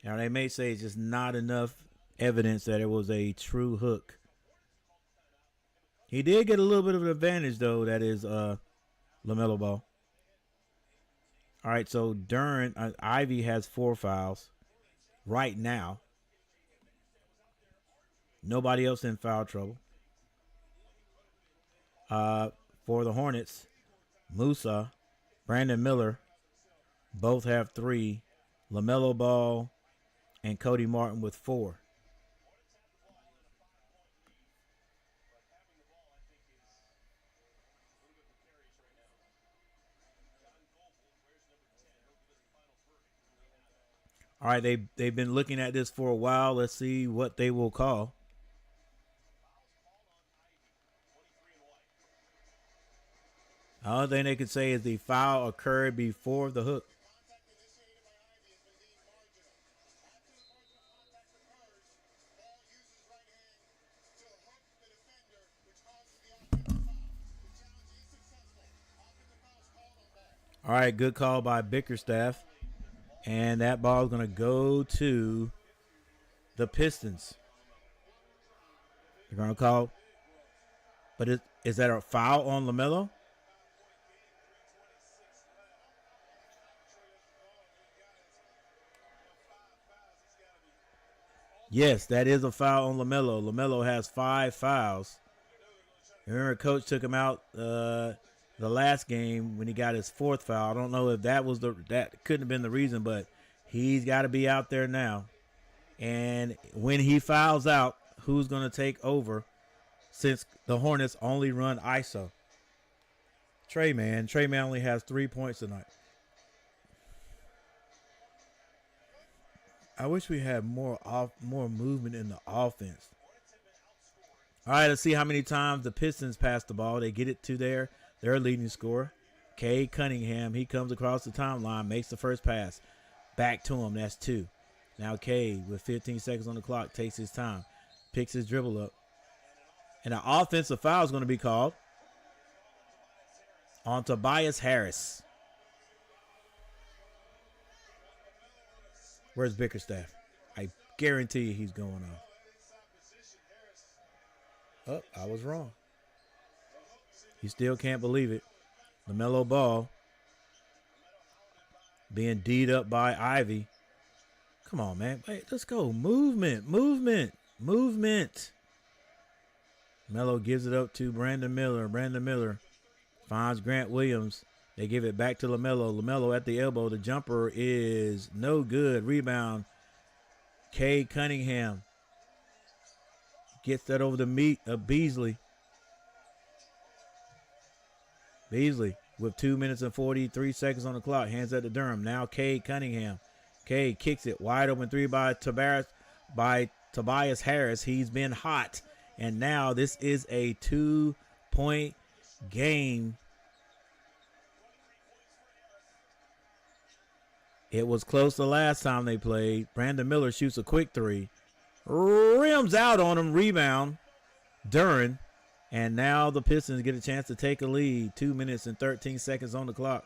Or they may say it's just not enough evidence that it was a true hook. He did get a little bit of an advantage, though. That is Lamelo Ball. All right, so Duren, Ivy has 4 fouls right now. Nobody else in foul trouble. For the Hornets, Musa, Brandon Miller, both have 3. Lamelo Ball and Cody Martin with 4. All right, they've been looking at this for a while. Let's see what they will call. The only thing they could say is the foul occurred before the hook. All right, good call by Bickerstaff. And that ball is going to go to the Pistons. They're going to call. But is that a foul on Lamelo? Yes, that is a foul on Lamelo. Lamelo has 5 fouls. Remember, Coach took him out the last game when he got his 4th foul. I don't know if that couldn't have been the reason, but he's got to be out there now. And when he fouls out, who's going to take over since the Hornets only run ISO? Tre Mann. Tre Mann only has 3 points tonight. I wish we had more movement in the offense. All right, let's see how many times the Pistons pass the ball. They get it to their leading scorer, Cade Cunningham. He comes across the timeline, makes the first pass. Back to him, that's 2. Now Cade, with 15 seconds on the clock, takes his time, picks his dribble up. And an offensive foul is going to be called on Tobias Harris. Where's Bickerstaff? I guarantee you he's going off. Oh, I was wrong. He still can't believe it. Lamelo Ball being D'd up by Ivy. Come on, man. Wait, let's go. Movement. Melo gives it up to Brandon Miller. Brandon Miller finds Grant Williams. They give it back to Lamelo. Lamelo at the elbow. The jumper is no good. Rebound. Cade Cunningham gets that over the meat of Beasley. Beasley with 2 minutes and 43 seconds on the clock. Hands at the Durham. Now Cade Cunningham. Cade kicks it. Wide open three by Tobias Harris. He's been hot. And now this is a 2-point game. It was close the last time they played. Brandon Miller shoots a quick three. Rims out on him. Rebound. Duren. And now the Pistons get a chance to take a lead. 2 minutes and 13 seconds on the clock.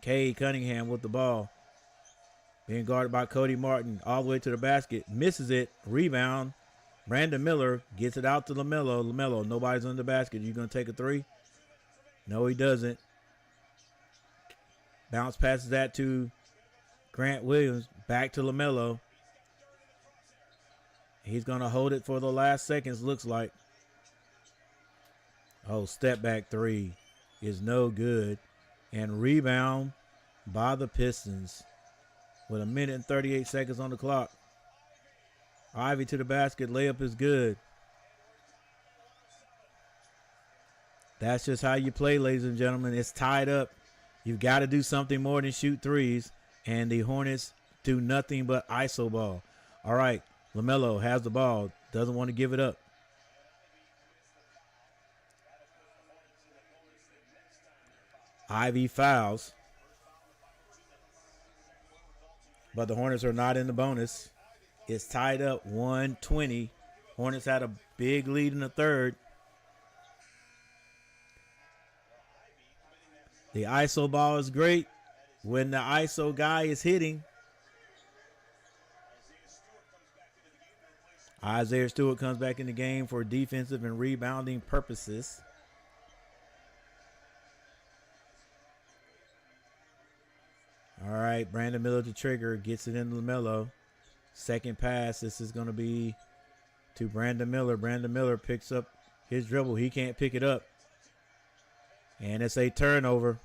Cade Cunningham with the ball. Being guarded by Cody Martin. All the way to the basket. Misses it. Rebound. Brandon Miller gets it out to Lamelo. Lamelo, nobody's on the basket. You going to take a three? No, he doesn't. Bounce passes that to Grant Williams. Back to Lamelo. He's going to hold it for the last seconds, looks like. Oh, step back three is no good. And rebound by the Pistons with 1 minute and 38 seconds on the clock. Ivy to the basket. Layup is good. That's just how you play, ladies and gentlemen. It's tied up. You've got to do something more than shoot threes. And the Hornets do nothing but ISO ball. All right. Lamelo has the ball. Doesn't want to give it up. Ivy fouls. But the Hornets are not in the bonus. It's tied up 120. Hornets had a big lead in the third. The ISO ball is great when the ISO guy is hitting. Isaiah Stewart comes back in the game for defensive and rebounding purposes. All right, Brandon Miller to trigger, gets it into Lamelo. Second pass, this is going to be to Brandon Miller. Brandon Miller picks up his dribble. He can't pick it up. And it's a turnover.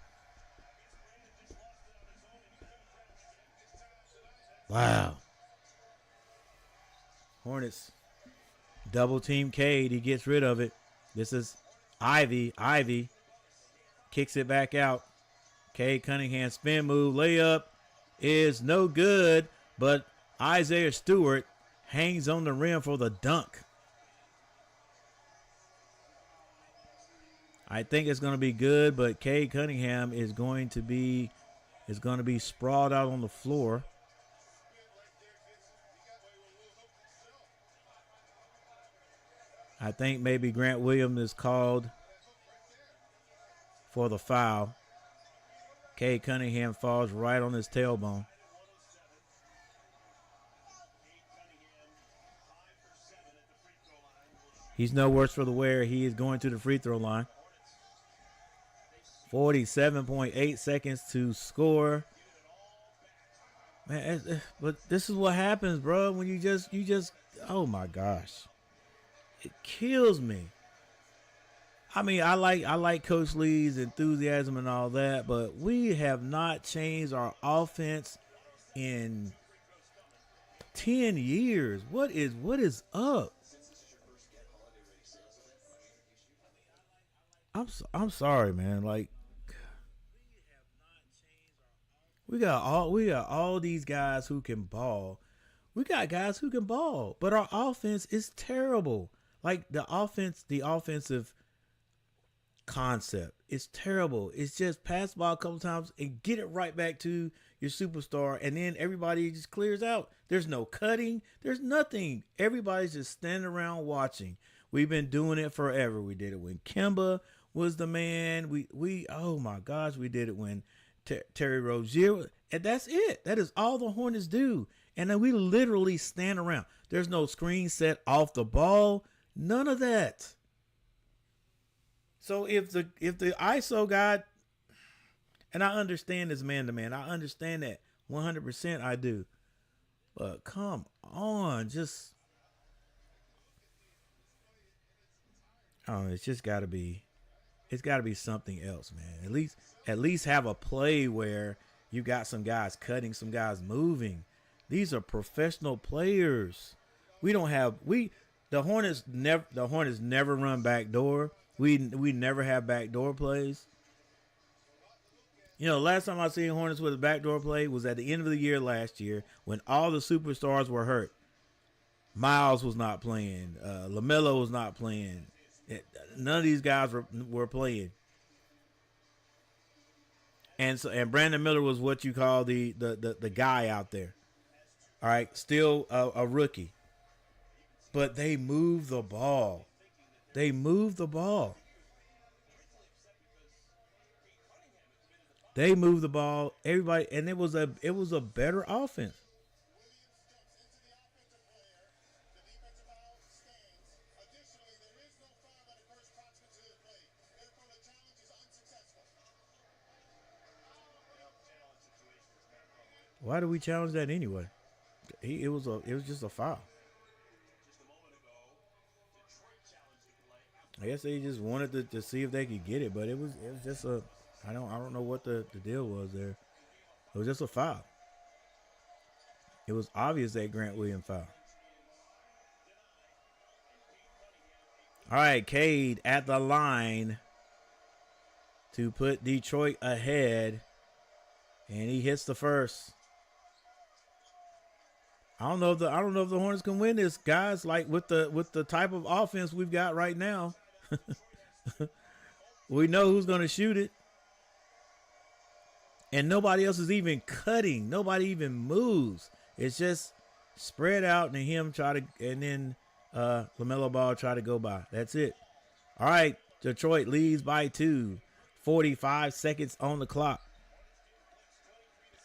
Wow. Hornets double team Cade. He gets rid of it. This is Ivy. Ivy kicks it back out. Cade Cunningham spin move. Layup is no good, but Isaiah Stewart hangs on the rim for the dunk. I think it's going to be good, but Cade Cunningham is going to be sprawled out on the floor. I think maybe Grant Williams is called for the foul. Cade Cunningham falls right on his tailbone. He's no worse for the wear. He is going to the free throw line. 47.8 seconds to score. Man, but this is what happens, bro, when you just, oh my gosh. It kills me. I mean, I like Coach Lee's enthusiasm and all that, but we have not changed our offense in 10 years. What is up? I'm sorry, man. Like, we got all these guys who can ball. We got guys who can ball, but our offense is terrible. Like the offensive concept is terrible. It's just pass the ball a couple times and get it right back to your superstar, and then everybody just clears out. There's no cutting. There's nothing. Everybody's just standing around watching. We've been doing it forever. We did it when Kemba was the man. We oh my gosh, we did it when Terry Rozier, and that's it. That is all the Hornets do. And then we literally stand around. There's no screen set off the ball. None of that. So if the ISO got, and I understand this man to man, I understand that 100%. I do, but come on, just I don't know. It's just got to be. It's got to be something else, man. At least have a play where you got some guys cutting, some guys moving. These are professional players. We don't have the Hornets never run backdoor. We never have backdoor plays. You know, last time I seen Hornets with a backdoor play was at the end of the year last year when all the superstars were hurt. Miles was not playing. Lamelo was not playing. None of these guys were playing. And Brandon Miller was what you call the guy out there. All right, still a rookie. But they move the ball. They move the ball. They move the ball. Everybody, and it was a better offense. Why do we challenge that anyway? It was just a foul. I guess they just wanted to see if they could get it, but it was just a I don't know what the deal was there. It was just a foul. It was obvious that Grant Williams foul. All right, Cade at the line to put Detroit ahead, and he hits the first. I don't know if the Hornets can win this, guys. Like with the type of offense we've got right now, we know who's going to shoot it, and nobody else is even cutting. Nobody even moves. It's just spread out, and him and then Lamelo Ball try to go by. That's it. All right, Detroit leads by 2. 45 seconds on the clock.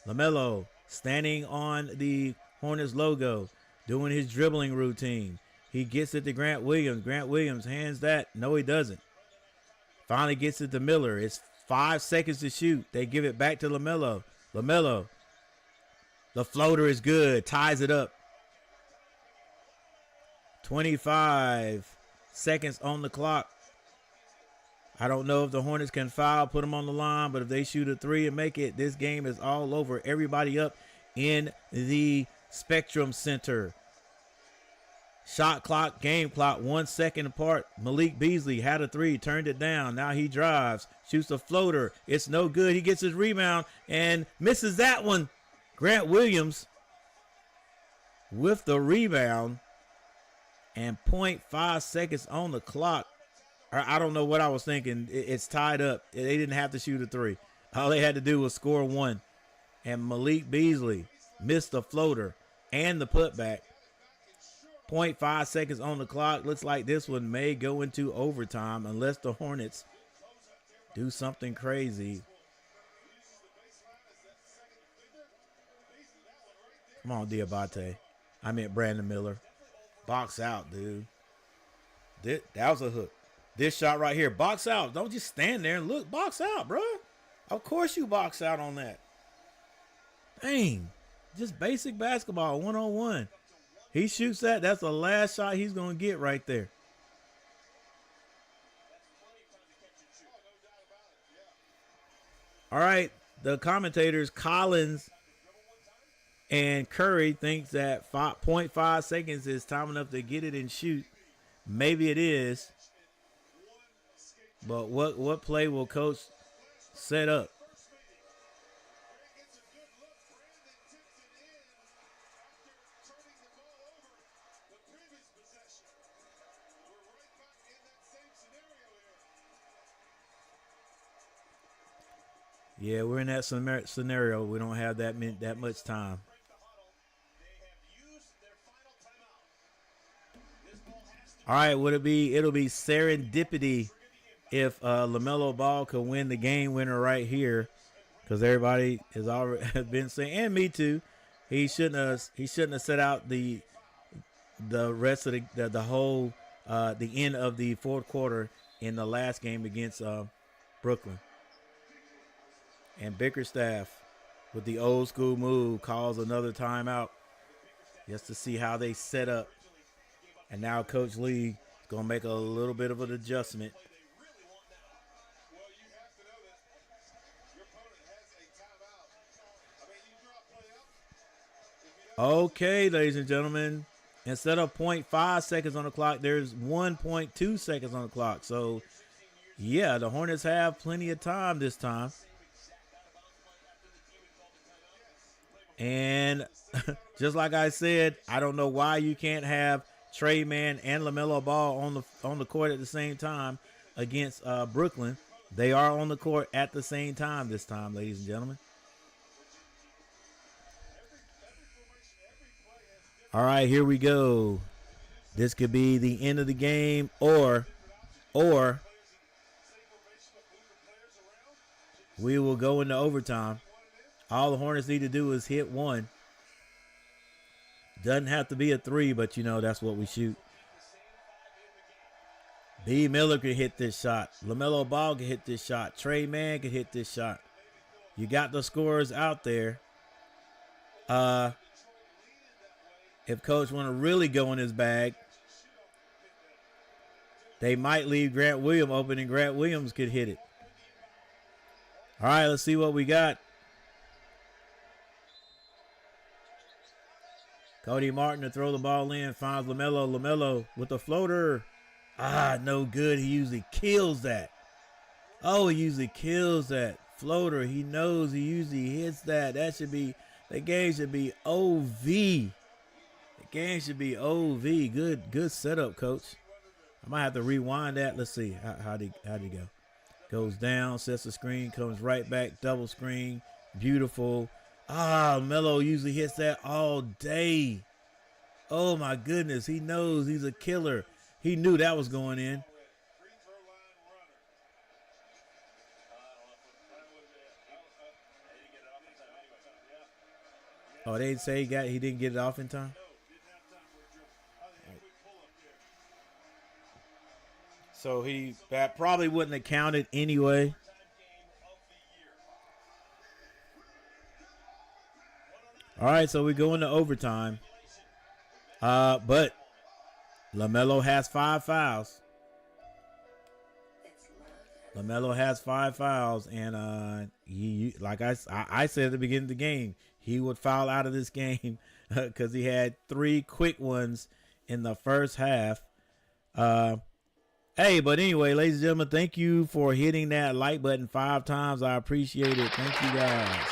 Lamelo standing on the Hornets logo, doing his dribbling routine. He gets it to Grant Williams. Grant Williams hands that. No, he doesn't. Finally gets it to Miller. It's 5 seconds to shoot. They give it back to Lamelo. Lamelo. The floater is good. Ties it up. 25 seconds on the clock. I don't know if the Hornets can foul, put them on the line, but if they shoot a 3 and make it, this game is all over. Everybody up in the Spectrum Center. Shot clock, game clock, 1 second apart. Malik Beasley had a 3, turned it down. Now he drives, shoots a floater. It's no good. He gets his rebound and misses that one. Grant Williams with the rebound and 0.5 seconds on the clock. I don't know what I was thinking. It's tied up. They didn't have to shoot a 3. All they had to do was score 1. And Malik Beasley missed the floater and the putback. 0.5 seconds on the clock. Looks like this one may go into overtime unless the Hornets do something crazy. Come on, Diabate. I meant Brandon Miller. Box out, dude. That was a hook. This shot right here. Box out. Don't just stand there and look. Box out, bro. Of course you box out on that. Dang. Just basic basketball, 1-on-1. He shoots that. That's the last shot he's going to get right there. All right. The commentators, Collins and Curry, thinks that 0.5 seconds is time enough to get it and shoot. Maybe it is. But what play will Coach set up? Yeah, we're in that scenario. We don't have that much time. All right, it'll be serendipity if Lamelo Ball could win the game winner right here, because everybody has already been saying, and me too, he shouldn't have set out the rest of the whole the end of the fourth quarter in the last game against Brooklyn. And Bickerstaff, with the old school move, calls another timeout just to see how they set up. And now Coach Lee is going to make a little bit of an adjustment. Well, you have to know that your opponent has a timeout. I mean, you drop play up. If you don't, Okay, ladies and gentlemen, instead of 0.5 seconds on the clock, there's 1.2 seconds on the clock. So, yeah, the Hornets have plenty of time this time. And just like I said, I don't know why you can't have Tre Mann and Lamelo Ball on the court at the same time against Brooklyn. They are on the court at the same time this time, ladies and gentlemen. All right, here we go. This could be the end of the game, or we will go into overtime. All the Hornets need to do is hit one. Doesn't have to be a three, but you know that's what we shoot. B. Miller could hit this shot. Lamelo Ball could hit this shot. Tre Mann could hit this shot. You got the scorers out there. If Coach want to really go in his bag, they might leave Grant Williams open, and Grant Williams could hit it. All right, let's see what we got. Cody Martin to throw the ball in, finds LaMelo. LaMelo with the floater. No good. He usually kills that. Oh, he usually kills that floater. He knows he usually hits that. The game should be OV. The game should be OV. Good setup, Coach. I might have to rewind that. Let's see. How'd he go? Goes down, sets the screen, comes right back, double screen. Beautiful. Melo usually hits that all day. Oh, my goodness. He knows he's a killer. He knew that was going in. free throw line runner. Oh, they say he didn't get it off in time? So that probably wouldn't have counted anyway. All right, so we go into overtime. But LaMelo has 5 fouls. LaMelo has 5 fouls, and he like I said at the beginning of the game, he would foul out of this game because he had 3 quick ones in the first half. Hey, but anyway, ladies and gentlemen, thank you for hitting that like button 5 times. I appreciate it. Thank you, guys.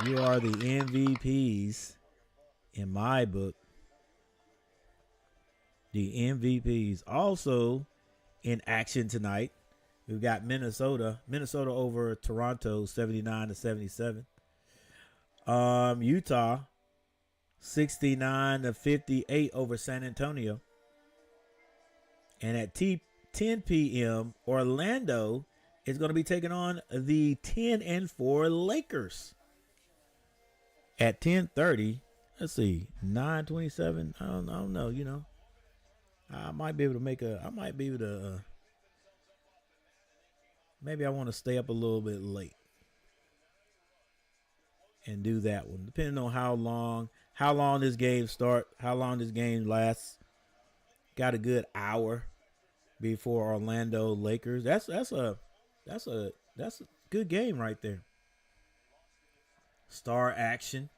You are the MVPs in my book. The MVPs. Also in action tonight, we've got Minnesota over Toronto 79-77. Utah 69-58 over San Antonio. And at 10 p.m., Orlando is going to be taking on the 10-4 Lakers. At 10:30, let's see, 9:27. I don't know. You know, I might be able to maybe I want to stay up a little bit late and do that one, depending on how long this game starts, how long this game lasts. Got a good hour before Orlando Lakers. That's a good game right there. Star action.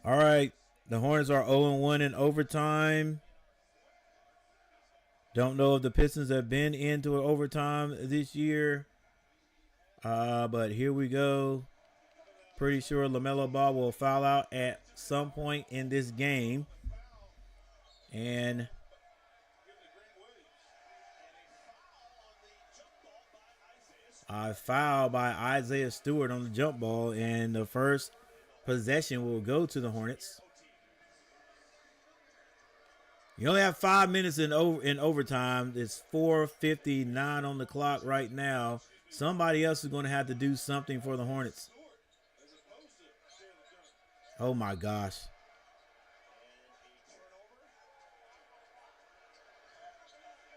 All right, the Hornets are 0-1 in overtime. Don't know if the Pistons have been into an overtime this year. But here we go. Pretty sure LaMelo Ball will foul out at some point in this game. And a foul by Isaiah Stewart on the jump ball. And the first possession will go to the Hornets. You only have 5 minutes in overtime. It's 4:59 on the clock right now. Somebody else is going to have to do something for the Hornets. Oh my gosh.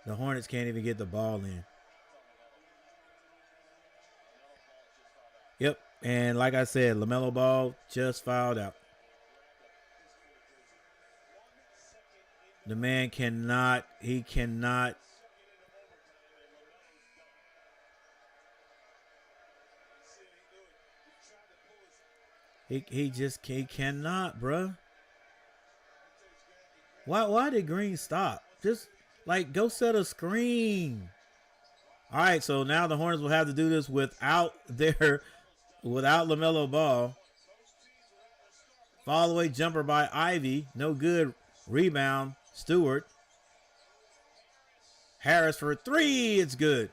The Hornets can't even get the ball in. Yep. And like I said, Lamelo Ball just fouled out. The man cannot, he cannot. He cannot, bruh. Why did Green stop? Just like go set a screen. All right, so now the Hornets will have to do this without Lamelo Ball. Fall away jumper by Ivy, no good. Rebound, Stewart. Harris for 3, it's good.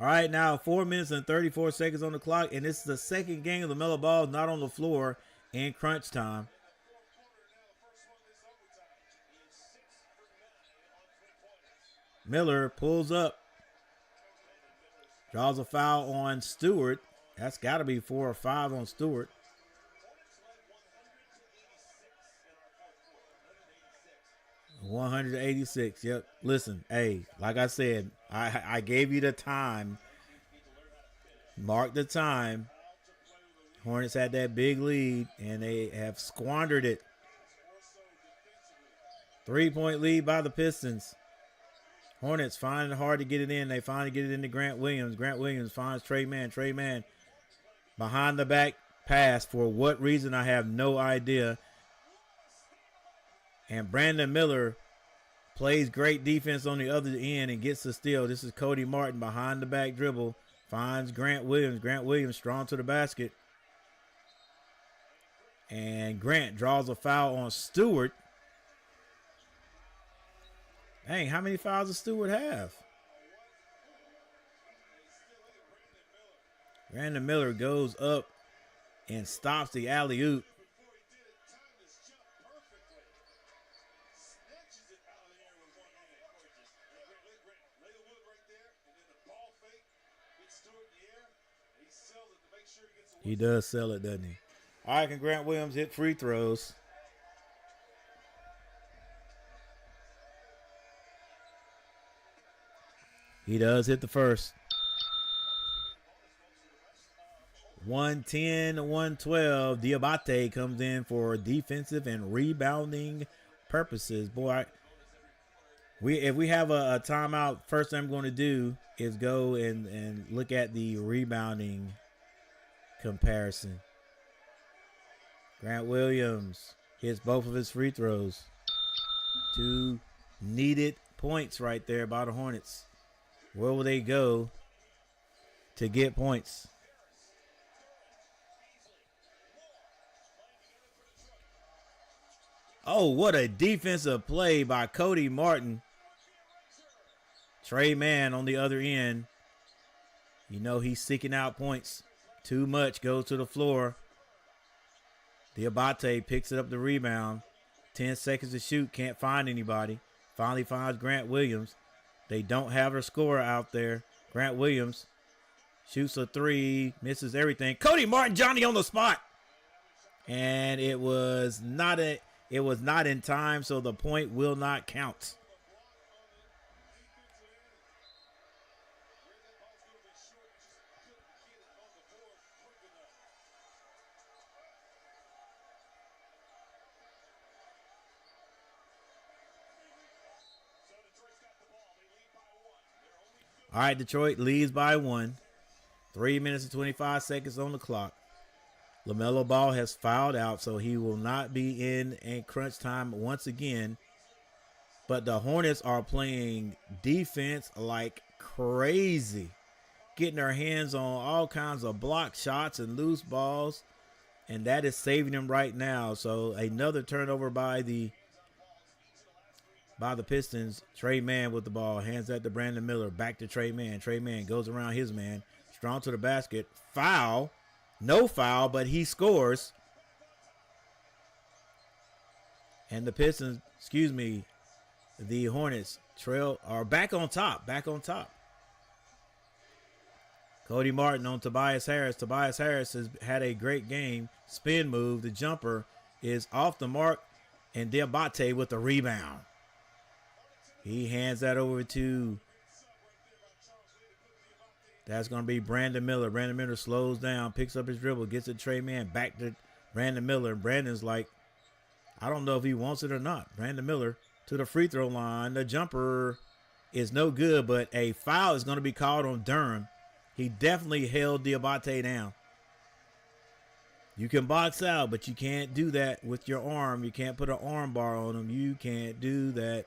All right, now 4 minutes and 34 seconds on the clock, and this is the second game of Lamelo Ball not on the floor in crunch time. Miller pulls up, draws a foul on Stewart. That's got to be 4 or 5 on Stewart. $186. Yep. Listen, hey, like I said, I gave you the time. Mark the time. Hornets had that big lead, and they have squandered it. 3-point lead by the Pistons. Hornets finding it hard to get it in. They finally get it into Grant Williams. Grant Williams finds Tre Mann. Tre Mann behind the back pass. For what reason, I have no idea. And Brandon Miller plays great defense on the other end and gets the steal. This is Cody Martin behind the back dribble. Finds Grant Williams. Grant Williams strong to the basket. And Grant draws a foul on Stewart. Dang, how many fouls does Stewart have? Brandon Miller goes up and stops the alley-oop. He does sell it, doesn't he? All right, can Grant Williams hit free throws? He does hit the first. 110-112. Diabate comes in for defensive and rebounding purposes. Boy, if we have a timeout, first thing I'm going to do is go and look at the rebounding comparison. Grant Williams hits both of his free throws. 2 needed points right there by the Hornets. Where will they go to get points? Oh, what a defensive play by Cody Martin. Tre Mann on the other end. You know he's seeking out points. Too much, goes to the floor. Diabate picks it up the rebound. 10 seconds to shoot, can't find anybody. Finally finds Grant Williams. They don't have a scorer out there. Grant Williams shoots a 3, misses everything. Cody Martin, Johnny on the spot. And it was not in time, so the point will not count. All right, Detroit leads by 1. 3 minutes and 25 seconds on the clock. Lamelo Ball has fouled out, so he will not be in crunch time once again. But the Hornets are playing defense like crazy, getting their hands on all kinds of block shots and loose balls, and that is saving them right now. So another turnover by the Pistons. Tre Mann with the ball, hands that to Brandon Miller, back to Tre Mann. Tre Mann goes around his man, strong to the basket, foul. No foul, but he scores. And the Pistons, the Hornets are back on top. Cody Martin on Tobias Harris. Tobias Harris has had a great game. Spin move. The jumper is off the mark. And Diabate with the rebound. He hands that over to... That's going to be Brandon Miller. Brandon Miller slows down, picks up his dribble, gets it to Tre Mann, back to Brandon Miller. Brandon's like, I don't know if he wants it or not. Brandon Miller to the free throw line. The jumper is no good, but a foul is going to be called on Durham. He definitely held Diabate down. You can box out, but you can't do that with your arm. You can't put an arm bar on him. You can't do that.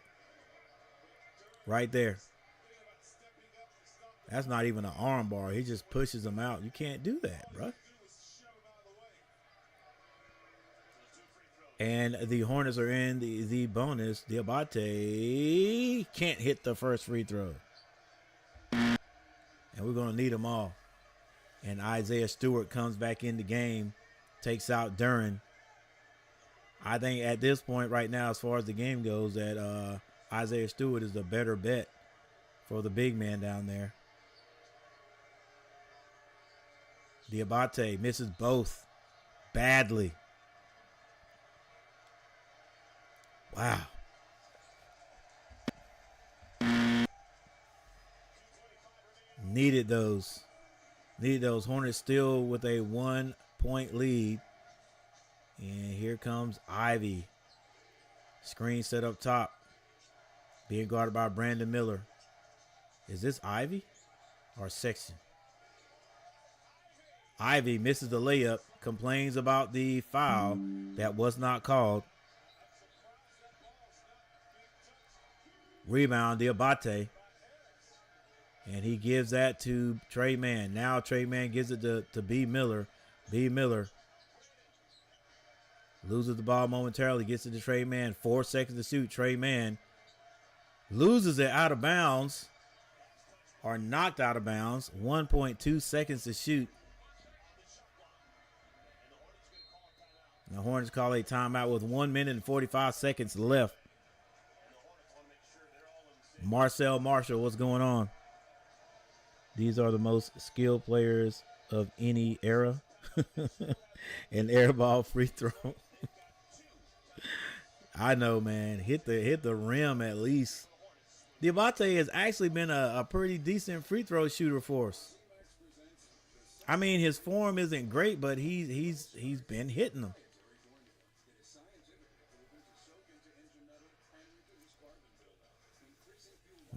Right there. That's not even an arm bar. He just pushes him out. You can't do that, bro. And the Hornets are in the bonus. Diabate can't hit the first free throw. And we're going to need them all. And Isaiah Stewart comes back in the game, takes out Duren. I think at this point right now, as far as the game goes, that Isaiah Stewart is the better bet for the big man down there. Diabate misses both badly. Wow. Needed those. Hornets still with a 1-point lead. And here comes Ivy. Screen set up top. Being guarded by Brandon Miller. Is this Ivy or Sexton? Ivy misses the layup. Complains about the foul that was not called. Rebound, Diabate. And he gives that to Tre Mann. Now Tre Mann gives it to B. Miller. B. Miller loses the ball momentarily. Gets it to Tre Mann. 4 seconds to shoot. Tre Mann loses it out of bounds. Or knocked out of bounds. 1.2 seconds to shoot. The Hornets call a timeout with 1 minute and 45 seconds left. Marcel Marshall, what's going on? These are the most skilled players of any era. An air ball free throw. I know, man. Hit the rim at least. Diabate has actually been a pretty decent free throw shooter for us. I mean, his form isn't great, but he's been hitting them.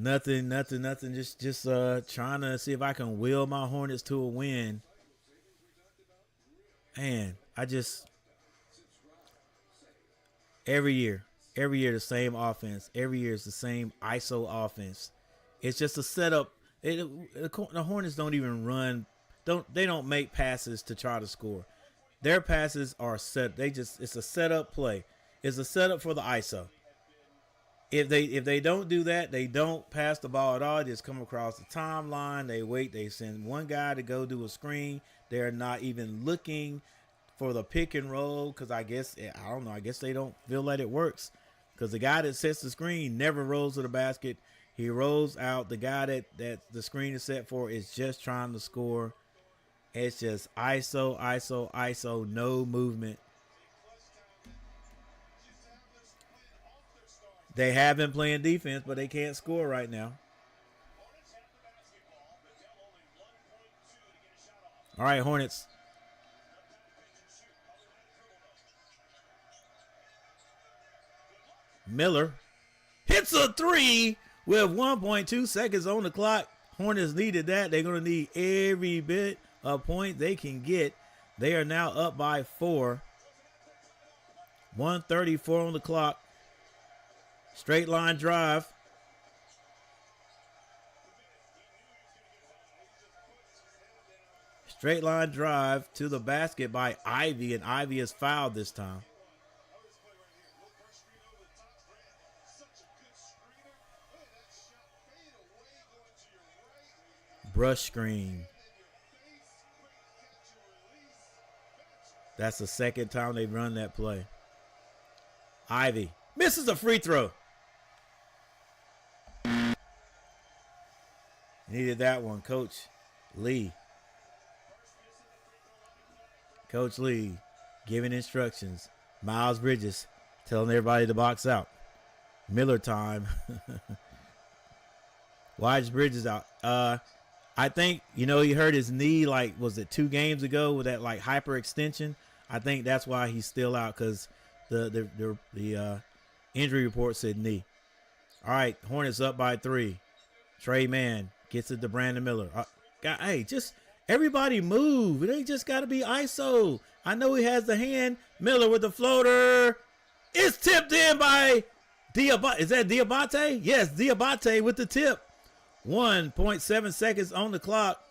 Nothing. Just trying to see if I can will my Hornets to a win. Man, every year the same offense. Every year it's the same ISO offense. It's just a setup. The Hornets don't even run. They don't make passes to try to score. Their passes are set. It's a setup play. It's a setup for the ISO. If they don't do that, they don't pass the ball at all. They just come across the timeline. They wait. They send one guy to go do a screen. They're not even looking for the pick and roll because I guess they don't feel like it works because the guy that sets the screen never rolls to the basket. He rolls out. The guy that the screen is set for is just trying to score. It's just ISO, no movement. They have been playing defense, but they can't score right now. All right, Hornets. Miller hits a three with 1.2 seconds on the clock. Hornets needed that. They're going to need every bit of point they can get. They are now up by 4. 1:34 on the clock. Straight line drive. Straight line drive to the basket by Ivy, and Ivy is fouled this time. Brush screen. That's the second time they've run that play. Ivy misses a free throw. Needed that one, Coach Lee. Coach Lee giving instructions. Miles Bridges telling everybody to box out. Miller time. Why is Bridges out? I think, you hurt his knee, like, was it 2 games ago with that, like, hyperextension? I think that's why he's still out, because the injury report said knee. All right, Hornets up by 3. Tre Mann gets it to Brandon Miller. Hey, just everybody move. It ain't just got to be ISO. I know he has the hand. Miller with the floater. It's tipped in by Diabate. Is that Diabate? Yes, Diabate with the tip. 1.7 seconds on the clock.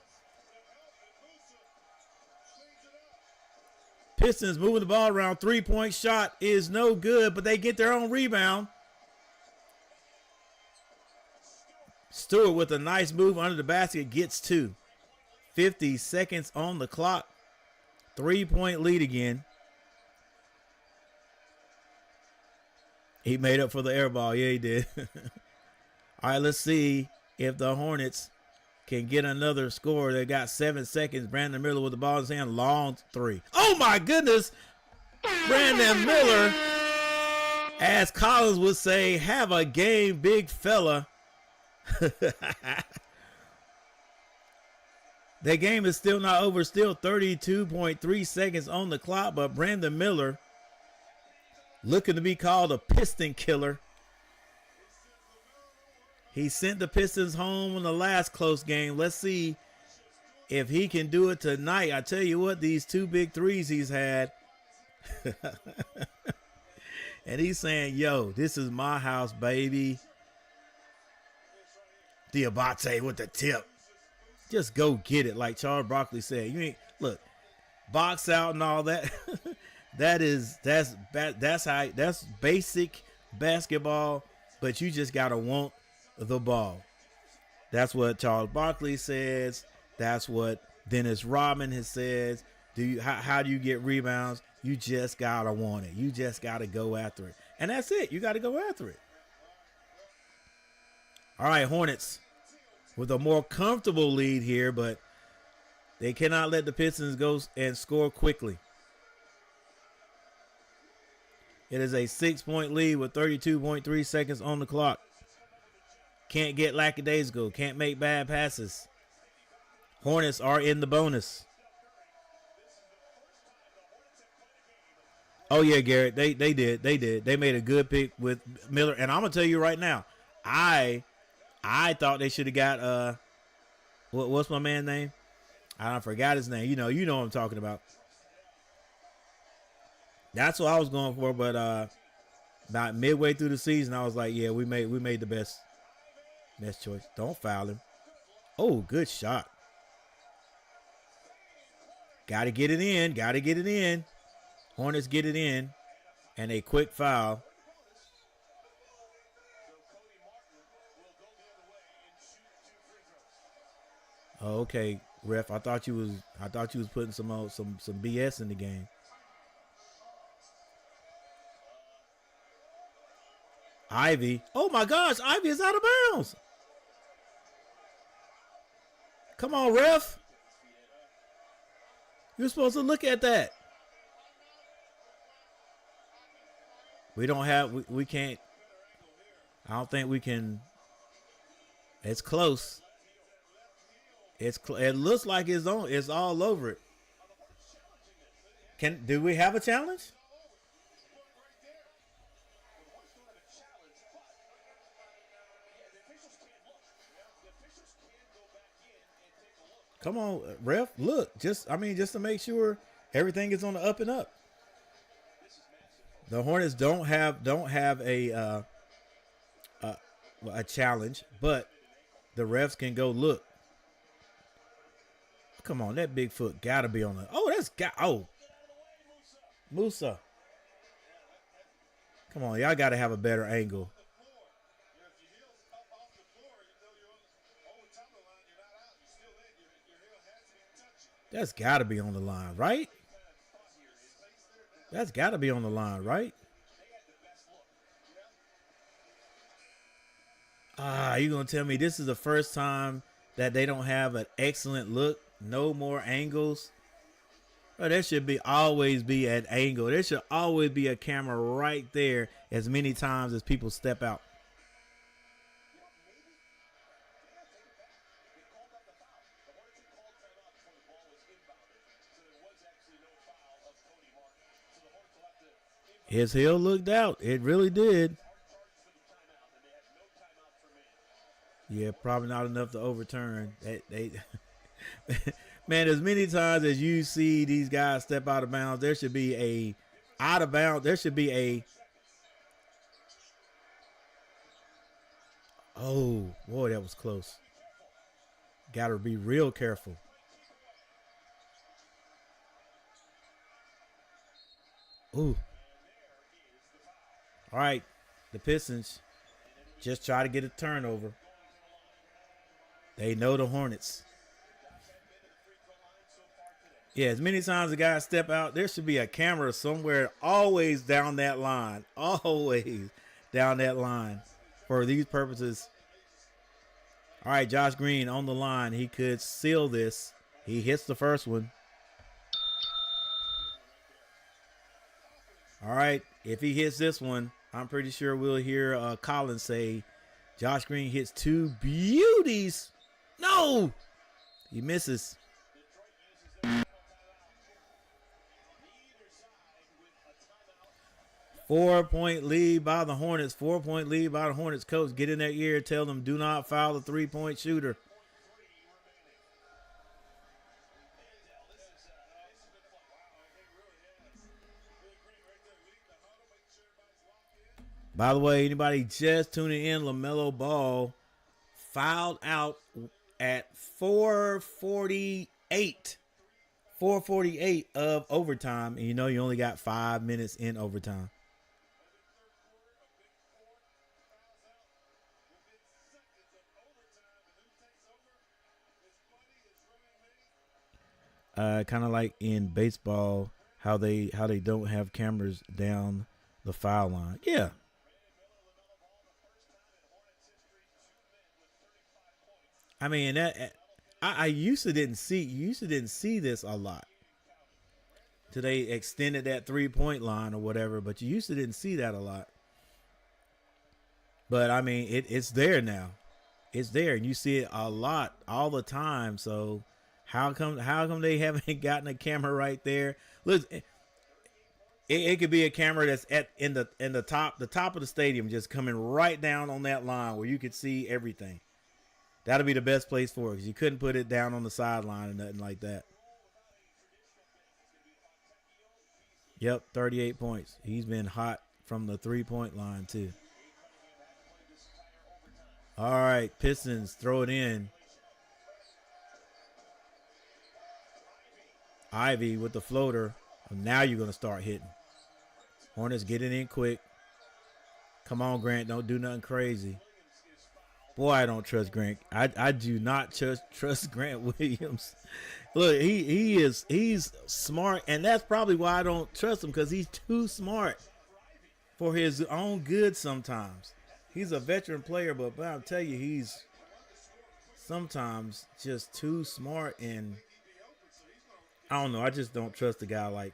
Pistons moving the ball around. 3-point shot is no good, but they get their own rebound. Stewart with a nice move under the basket gets 2. 50 seconds on the clock. 3-point lead again. He made up for the air ball. Yeah, he did. All right, let's see if the Hornets can get another score. They got 7 seconds. Brandon Miller with the ball in his hand. Long 3. Oh, my goodness. Brandon Miller, as Collins would say, have a game, big fella. That game is still not over. Still 32.3 seconds on the clock, but Brandon Miller looking to be called a Piston killer. He sent the Pistons home in the last close game. Let's see if he can do it tonight. I tell you what, these 2 big threes he's had. And he's saying, yo, this is my house, baby. Diabate with the tip. Just go get it, like Charles Barkley said. You ain't look, box out and all that. That's basic basketball, but you just gotta want the ball. That's what Charles Barkley says. That's what Dennis Rodman has said. How do you get rebounds? You just gotta want it. You just gotta go after it, and that's it. You gotta go after it. All right, Hornets with a more comfortable lead here, but they cannot let the Pistons go and score quickly. It is a 6-point lead with 32.3 seconds on the clock. Can't get lackadaisical. Can't make bad passes. Hornets are in the bonus. Oh, yeah, Garrett. They did. They made a good pick with Miller. And I'm going to tell you right now, I thought they should have got what's my man's name? I forgot his name. You know what I'm talking about. That's what I was going for, but about midway through the season, I was like, yeah, we made the best choice. Don't foul him. Oh, good shot. Gotta get it in. Hornets get it in. And a quick foul. Oh, okay, ref. I thought you was putting some BS in the game. Ivy. Oh my gosh, Ivy is out of bounds. Come on, ref. You're supposed to look at that. We can't. I don't think we can. It's close. It looks like it's on. It's all over it. Do we have a challenge? Come on, ref. Look, just to make sure everything is on the up and up. The Hornets don't have a challenge, but the refs can go look. Come on, that big foot gotta be on the. Oh, Musa. Come on, y'all gotta have a better angle. That's gotta be on the line, right? That's got to be on the line, right? You going to tell me this is the first time that they don't have an excellent look? No more angles? Oh, there should be always be an angle. There should always be a camera right there as many times as people step out. His heel looked out. It really did. Yeah, probably not enough to overturn. They man, as many times as you see these guys step out of bounds, there should be a out of bounds. There should be a. Oh, boy, that was close. Got to be real careful. Ooh. All right, the Pistons just try to get a turnover. They know the Hornets. Yeah, as many times the guys step out, there should be a camera somewhere always down that line. Always down that line for these purposes. All right, Josh Green on the line. He could seal this. He hits the first one. All right, if he hits this one, I'm pretty sure we'll hear Collins say, Josh Green hits two beauties. No! He misses. 4-point lead by the Hornets. 4-point lead by the Hornets. Coach, get in their ear. Tell them do not foul the three-point shooter. By the way, anybody just tuning in, Lamelo Ball fouled out at 4:48. 4:48 of overtime. And you know you only got 5 minutes in overtime. Kind of like in baseball, how they don't have cameras down the foul line. Yeah. I mean that I used to didn't see this a lot. Today extended that 3-point line or whatever, but you used to didn't see that a lot. But I mean it's there now. It's there and you see it a lot all the time. So how come they haven't gotten a camera right there? Look, it could be a camera that's in the top of the stadium, just coming right down on that line where you could see everything. That'll be the best place for it because you couldn't put it down on the sideline or nothing like that. Yep, 38 points. He's been hot from the 3-point line too. All right, Pistons throw it in. Ivy with the floater. Now you're going to start hitting. Hornets get it in quick. Come on, Grant. Don't do nothing crazy. Boy, I don't trust Grant. I do not trust Grant Williams. Look, he's smart, and that's probably why I don't trust him, because he's too smart for his own good sometimes. He's a veteran player, but I'll tell you, he's sometimes just too smart, and I don't know. I just don't trust a guy like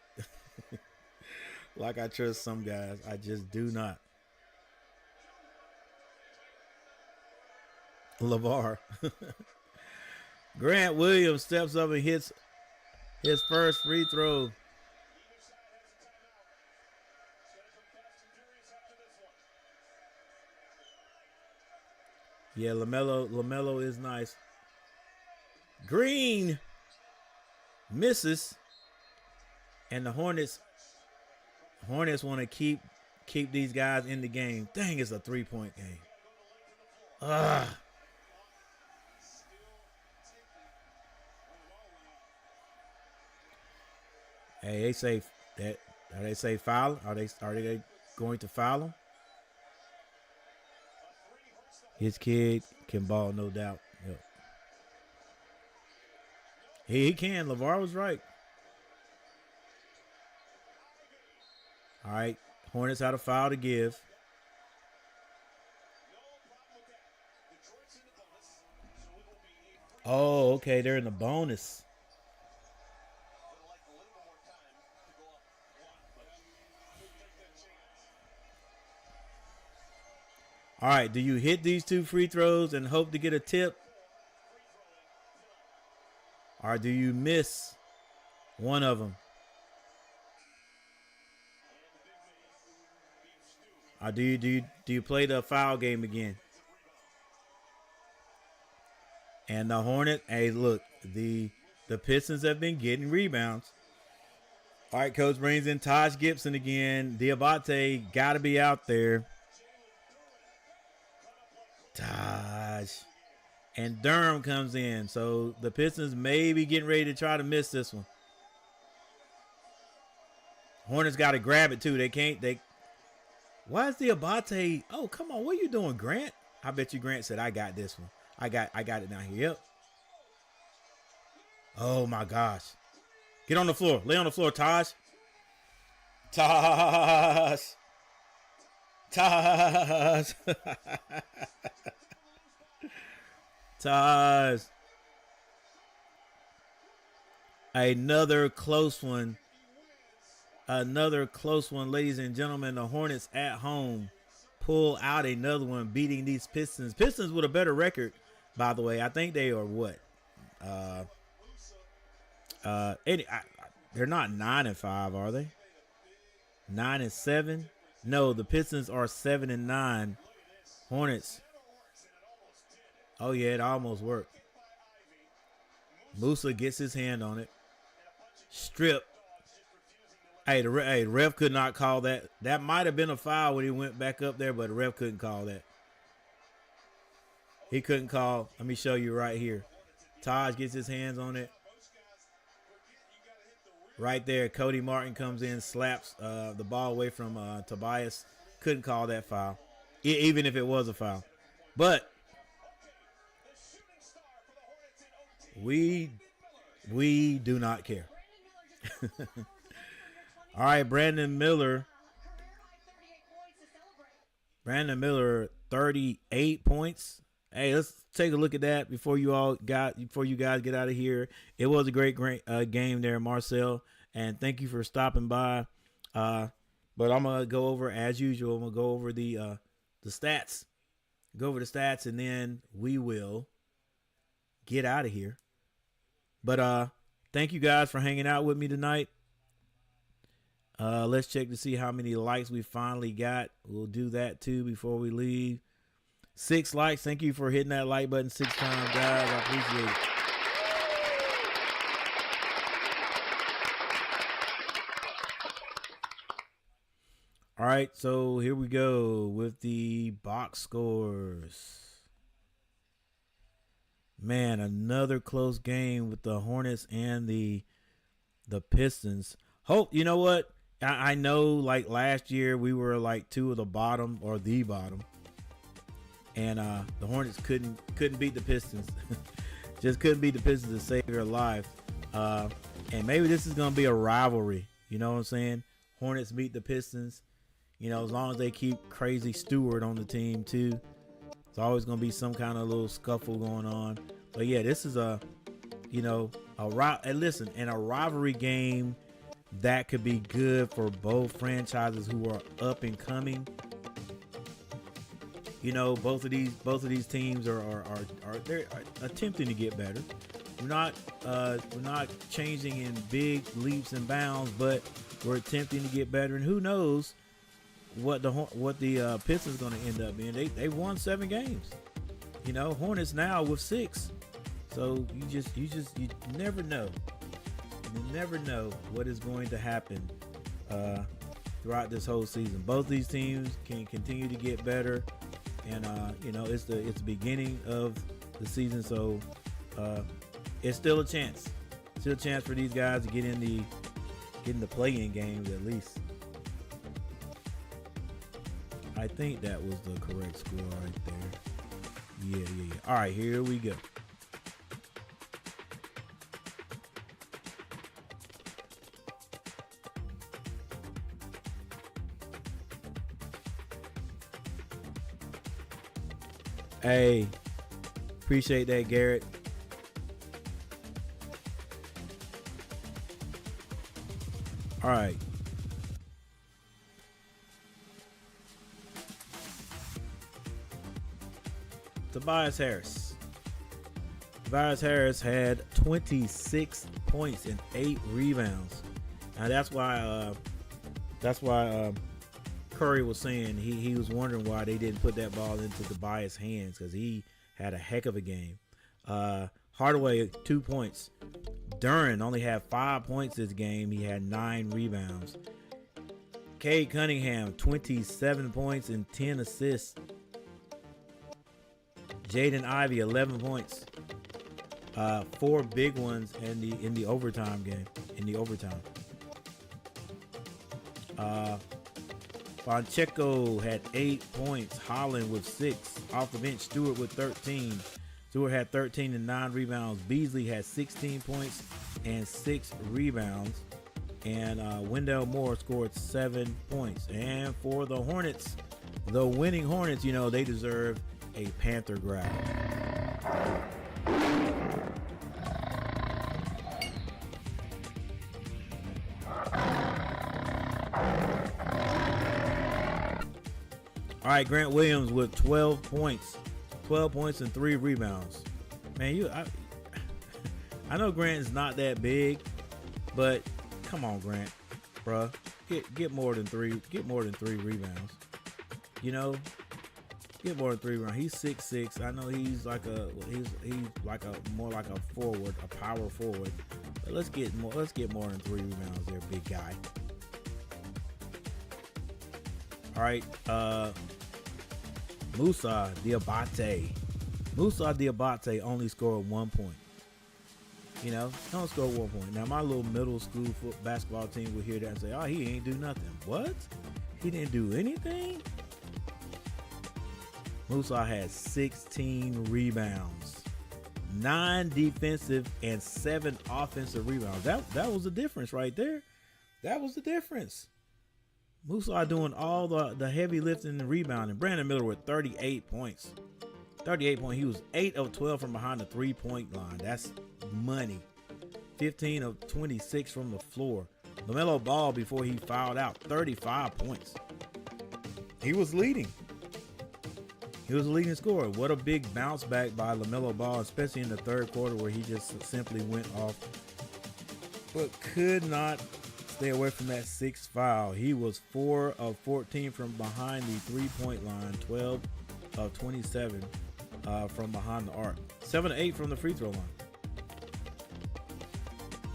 like I trust some guys. I just do not. LeVar. Grant Williams steps up and hits his first free throw. Yeah, LaMelo is nice. Green misses, and the Hornets want to keep these guys in the game. Dang, it's a 3-point game. Ugh. Hey, they say that. Are they say foul? Are they going to foul him? His kid can ball, no doubt. Yep. He can. LeVar was right. All right, Hornets had a foul to give. Oh, okay, they're in the bonus. All right, do you hit these 2 free throws and hope to get a tip? Or do you miss one of them? Or do you play the foul game again? And the Hornet, hey, look, the Pistons have been getting rebounds. All right, coach brings in Taj Gibson again. Diabate got to be out there. Taj. And Durham comes in. So the Pistons may be getting ready to try to miss this one. Hornets got to grab it, too. Why is Diabate? Oh, come on. What are you doing, Grant? I bet you Grant said, I got this one. I got it down here. Yep. Oh, my gosh. Get on the floor. Lay on the floor, Taj. Taj. Taj. Taj. Another close one. Another close one, ladies and gentlemen. The Hornets at home pull out another one, beating these Pistons. Pistons with a better record, by the way. I think they are what? They're not 9-5, are they? 9-7? No, the Pistons are 7-9. Hornets. Oh yeah, it almost worked. Musa gets his hand on it. Strip. Hey, the ref could not call that. That might have been a foul when he went back up there, but the ref couldn't call that. He couldn't call. Let me show you right here. Taj gets his hands on it. Right there, Cody Martin comes in, slaps the ball away from Tobias. Couldn't call that foul, even if it was a foul. But we do not care. All right, Brandon Miller. 38 points. Hey, let's take a look at that before you guys get out of here. It was a great game there, Marcel, and thank you for stopping by. But I'm gonna go over, as usual. I'm gonna go over the stats. Go over the stats, and then we will get out of here. But thank you guys for hanging out with me tonight. Let's check to see how many likes we finally got. We'll do that too before we leave. 6 likes. Thank you for hitting that like button 6 times, guys. I appreciate it. All right, so here we go with the box scores. Man, another close game with the Hornets and the Pistons. Hope, you know what? I know, like last year, we were like 2 of the bottom or the bottom, and the Hornets couldn't beat the Pistons. Just couldn't beat the Pistons to save their life. And maybe this is gonna be a rivalry. You know what I'm saying? Hornets beat the Pistons. You know, as long as they keep Crazy Stewart on the team too, it's always gonna be some kind of little scuffle going on. But yeah, this is a rivalry game that could be good for both franchises who are up and coming. You know, both of these teams are they're attempting to get better. We're not changing in big leaps and bounds, but we're attempting to get better. And who knows what the Pistons going to end up being? They won 7 games. You know, Hornets now with 6. So you never know. You never know what is going to happen throughout this whole season. Both these teams can continue to get better, and it's the beginning of the season, so it's still a chance. Still a chance for these guys to get in the play-in games at least. I think that was the correct score right there. Yeah. All right, here we go. Hey, appreciate that, Garrett. All right. Tobias Harris. Tobias Harris had 26 points and 8 rebounds. Now that's why Curry was saying he was wondering why they didn't put that ball into Tobias' hands, because he had a heck of a game. Hardaway 2 points. Duren only had 5 points this game. He had 9 rebounds. Cade Cunningham 27 points and 10 assists. Jaden Ivey 11 points. 4 big ones in the overtime game. Pacheco had 8 points. Holland with 6. Off the bench, Stewart with 13. Stewart had 13 and 9 rebounds. Beasley had 16 points and 6 rebounds. And Wendell Moore scored 7 points. And for the Hornets, the winning Hornets, they deserve a Panther growl. All right, Grant Williams with 12 points. 12 points and 3 rebounds. Man, I know Grant's not that big, but come on, Grant, bruh. Get more than 3 rebounds. Get more than 3 rebounds. He's 6'6". I know he's like more like a forward, a power forward. But let's get more than 3 rebounds there, big guy. All right, Musa Diabate only scored 1 point. Don't score 1 point. Now, my little middle school basketball team will hear that and say, oh, he ain't do nothing. What? He didn't do anything? Musa had 16 rebounds, 9 defensive and 7 offensive rebounds. That was the difference right there. That was the difference. Musa doing all the heavy lifting and rebounding. Brandon Miller with 38 points. 38 points. He was 8 of 12 from behind the 3-point line. That's money. 15 of 26 from the floor. Lamelo Ball, before he fouled out, 35 points. He was leading. He was the leading scorer. What a big bounce back by Lamelo Ball, especially in the third quarter where he just simply went off, but could not stay away from that 6th foul. He was 4 of 14 from behind the 3-point line, 12 of 27 from behind the arc, 7 of 8 from the free throw line.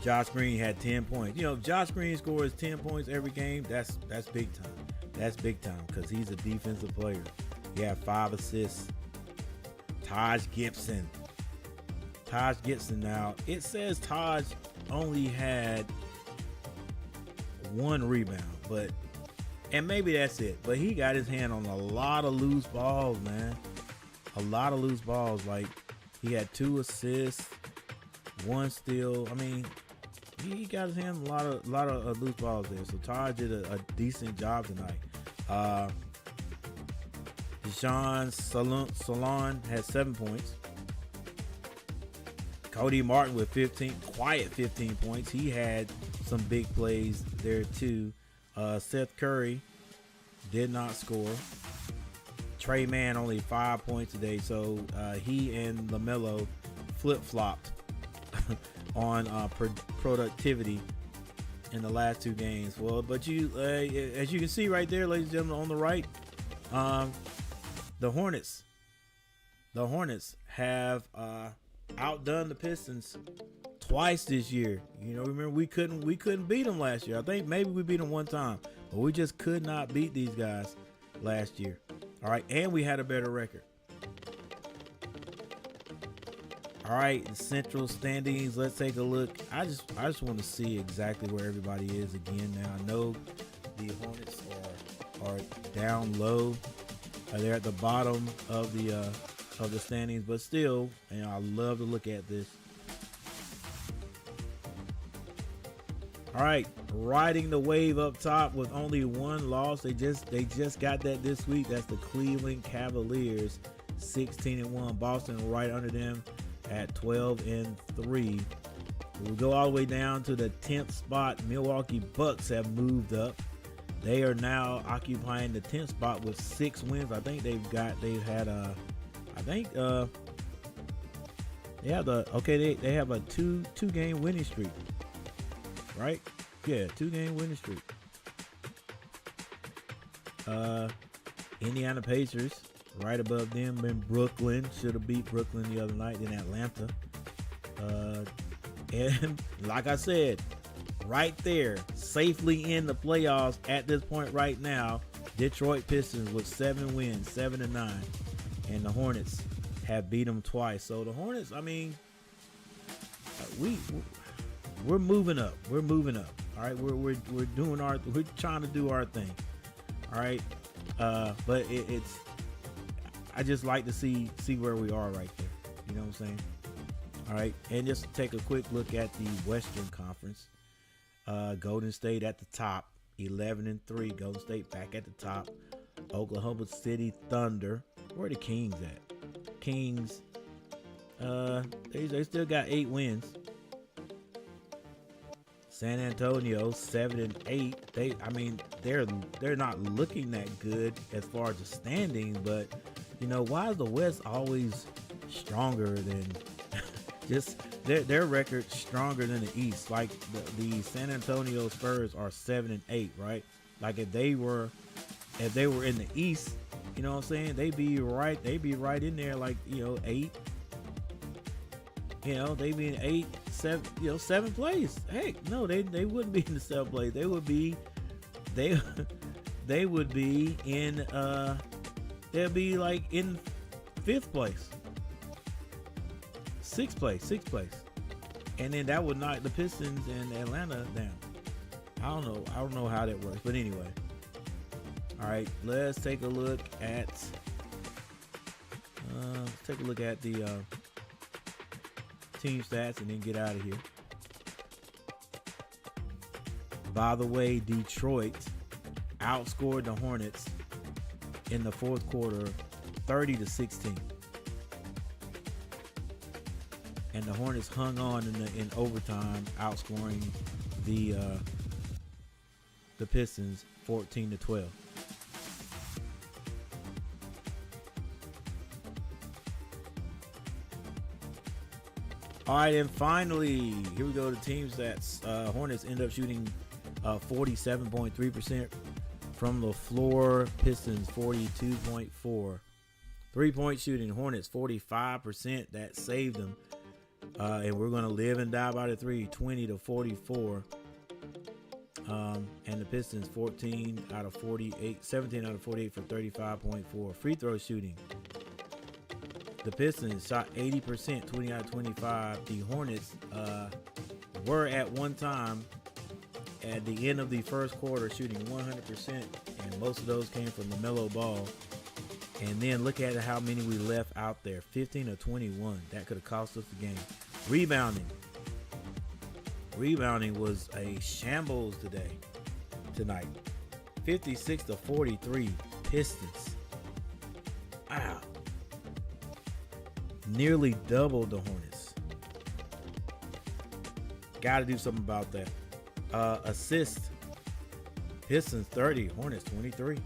Josh Green had 10 points. Josh Green scores 10 points every game. That's big time. That's big time because he's a defensive player. He had 5 assists. Taj Gibson. Now, it says Taj only had 1 rebound, and maybe that's it. But he got his hand on a lot of loose balls, man. A lot of loose balls. Like, he had 2 assists, 1 steal. I mean, he got his hand on a lot of loose balls there. So Taj did a decent job tonight. Deshaun Salon had 7 points. Cody Martin with 15 points. He had some big plays there too. Seth Curry did not score. Tre Mann only 5 points today, so he and LaMelo flip-flopped on productivity in the last 2 games. Well, but as you can see right there, ladies and gentlemen, on the right, the Hornets have outdone the Pistons twice this year. Remember we couldn't beat them last year. I think maybe we beat them one time, but we just could not beat these guys last year. All right, and we had a better record. All right, the Central standings. Let's take a look. I just want to see exactly where everybody is again. Now I know the Hornets are down low. They're at the bottom of the standings, but still, I love to look at this. All right, riding the wave up top with only 1 loss. They just got that this week. That's the Cleveland Cavaliers. 16-1. Boston right under them at 12-3. We'll go all the way down to the 10th spot. Milwaukee Bucks have moved up. They are now occupying the 10th spot with 6 wins. I think they have a two-game winning streak. Right? Yeah, 2-game winning streak. Indiana Pacers right above them. In Brooklyn, should have beat Brooklyn the other night. Then Atlanta. And like I said, right there, safely in the playoffs at this point right now, Detroit Pistons with 7 wins, 7-9, and the Hornets have beat them twice. So the Hornets, I mean, we're moving up. We're moving up. All right, we're trying to do our thing. All right, but it's I just like to see where we are right there. You know what I'm saying? All right, and just take a quick look at the Western Conference. Golden State at the top, 11-3. Golden State back at the top. Oklahoma City Thunder. Where are the Kings at? Kings, they still got 8 wins. San Antonio 7-8. They're not looking that good as far as the standing, but you know, why is the West always stronger than just their record stronger than the East? Like the San Antonio Spurs are 7-8, right? Like if they were in the East, you know what I'm saying? They'd be right in there, like, you know, 8. You know, they'd be in 8, 7, you know, 7th place. Heck, no, they wouldn't be in the 7th place. They would be in they'll be like in 5th place. 6th place. And then that would knock the Pistons and Atlanta down. I don't know how that works, but anyway. All right, let's take a look at the team stats and then get out of here. By the way, Detroit outscored the Hornets in the 4th quarter 30-16. And the Hornets hung on in overtime, outscoring the Pistons 14-12. All right, and finally, here we go to teams that Hornets end up shooting 47.3% from the floor. Pistons 42.4%. 3-point shooting, Hornets 45%. That saved them. And we're going to live and die by the 3, 20-44. And the Pistons 17 out of 48 for 35.4. Free throw shooting. The Pistons shot 80%, 20 out of 25. The Hornets were at one time at the end of the 1st quarter shooting 100%, and most of those came from Lamelo Ball. And then look at how many we left out there, 15 of 21. That could have cost us the game. Rebounding was a shambles tonight. 56-43 Pistons. Wow. Nearly doubled the Hornets. Got to do something about that. Assist. Pistons 30, Hornets 23.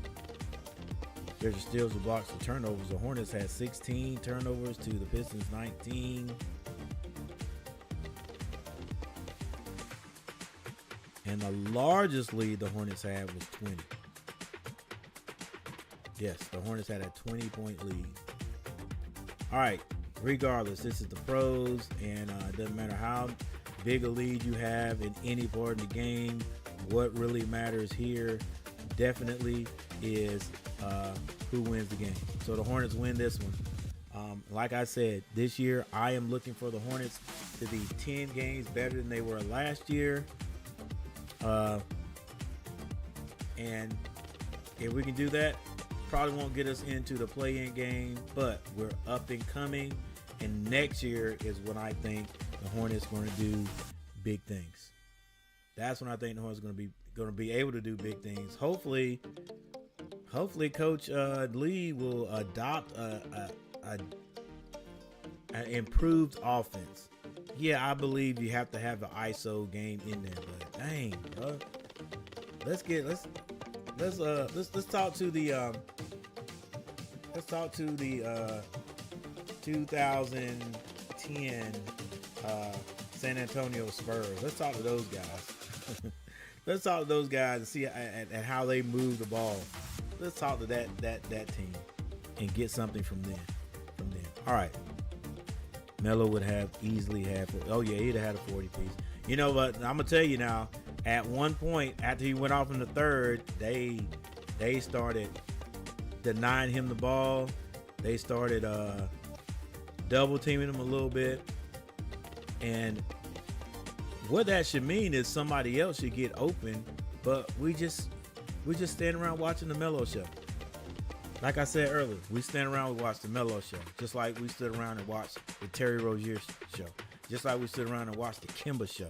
There's your steals, and blocks, and turnovers. The Hornets had 16 turnovers to the Pistons 19. And the largest lead the Hornets had was 20. Yes, the Hornets had a 20-point lead. All right, regardless, this is the pros, and it doesn't matter how big a lead you have in any part of the game. What really matters here definitely is who wins the game. So the Hornets win this one. Like I said, this year I am looking for the Hornets to be 10 games better than they were last year. And if we can do that, probably won't get us into the play-in game, but we're up and coming. And next year is when I think the Hornets are going to do big things. That's when I think the Hornets are going to be able to do big things. Hopefully Coach Lee will adopt an improved offense. Yeah, I believe you have to have an ISO game in there, but dang, bro. Let's talk to the 2010 San Antonio Spurs. Let's talk to those guys. Let's talk to those guys and see at how they move the ball. Let's talk to that team and get something from them. All right. Melo would have easily had. Oh yeah, he'd have had a 40 piece. You know, but I'm gonna tell you now. At one point, after he went off in the third, they started denying him the ball. They started double teaming him a little bit, and what that should mean is somebody else should get open. But we just stand around watching the Melo show. Like I said earlier, we stand around and watch the Melo show, just like we stood around and watched the Terry Rozier show, just like we stood around and watched the Kemba show.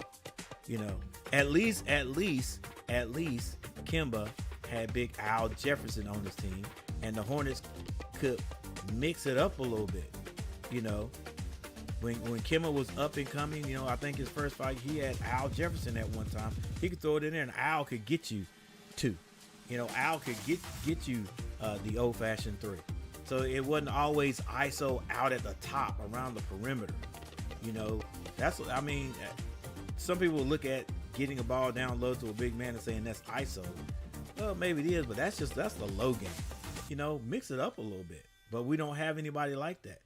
You know, at least Kemba had big Al Jefferson on his team, and the Hornets could mix it up a little bit. You know, when Kemba was up and coming, you know, I think his first fight he had Al Jefferson at one time. He could throw it in there, and Al could get you two. You know, Al could get you the old-fashioned three. So it wasn't always ISO out at the top around the perimeter. You know, that's what I mean. Some people look at getting a ball down low to a big man and saying that's ISO. Well, maybe it is, but that's the low game. You know, mix it up a little bit. But we don't have anybody like that.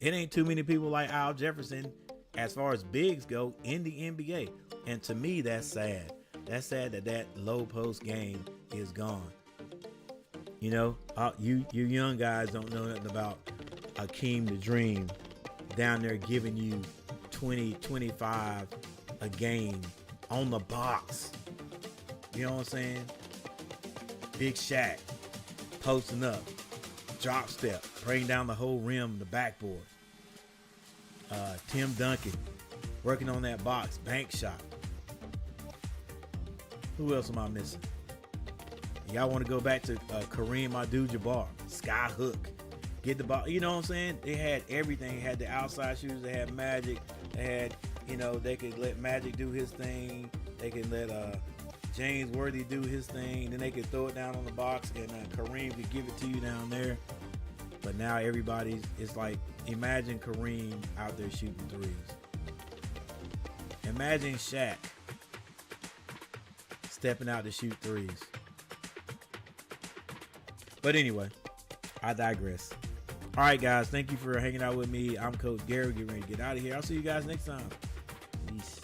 It ain't too many people like Al Jefferson as far as bigs go in the NBA. And to me, that's sad. That's sad that low post game is gone. You know, you young guys don't know nothing about Akeem the Dream down there giving you 20, 25 a game on the box. You know what I'm saying? Big Shaq posting up, drop step, bring down the whole rim, the backboard. Tim Duncan working on that box, bank shot. Who else am I missing? Y'all want to go back to Kareem Abdul-Jabbar, sky hook, get the ball. You know what I'm saying? They had everything. They had the outside shooters. They had Magic. They had, you know, they could let Magic do his thing. They could let James Worthy do his thing. Then they could throw it down on the box, and Kareem could give it to you down there. But now everybody's, it's like, imagine Kareem out there shooting threes. Imagine Shaq stepping out to shoot threes. But anyway, I digress. All right, guys. Thank you for hanging out with me. I'm Coach Gary. Getting ready to get out of here. I'll see you guys next time. Peace.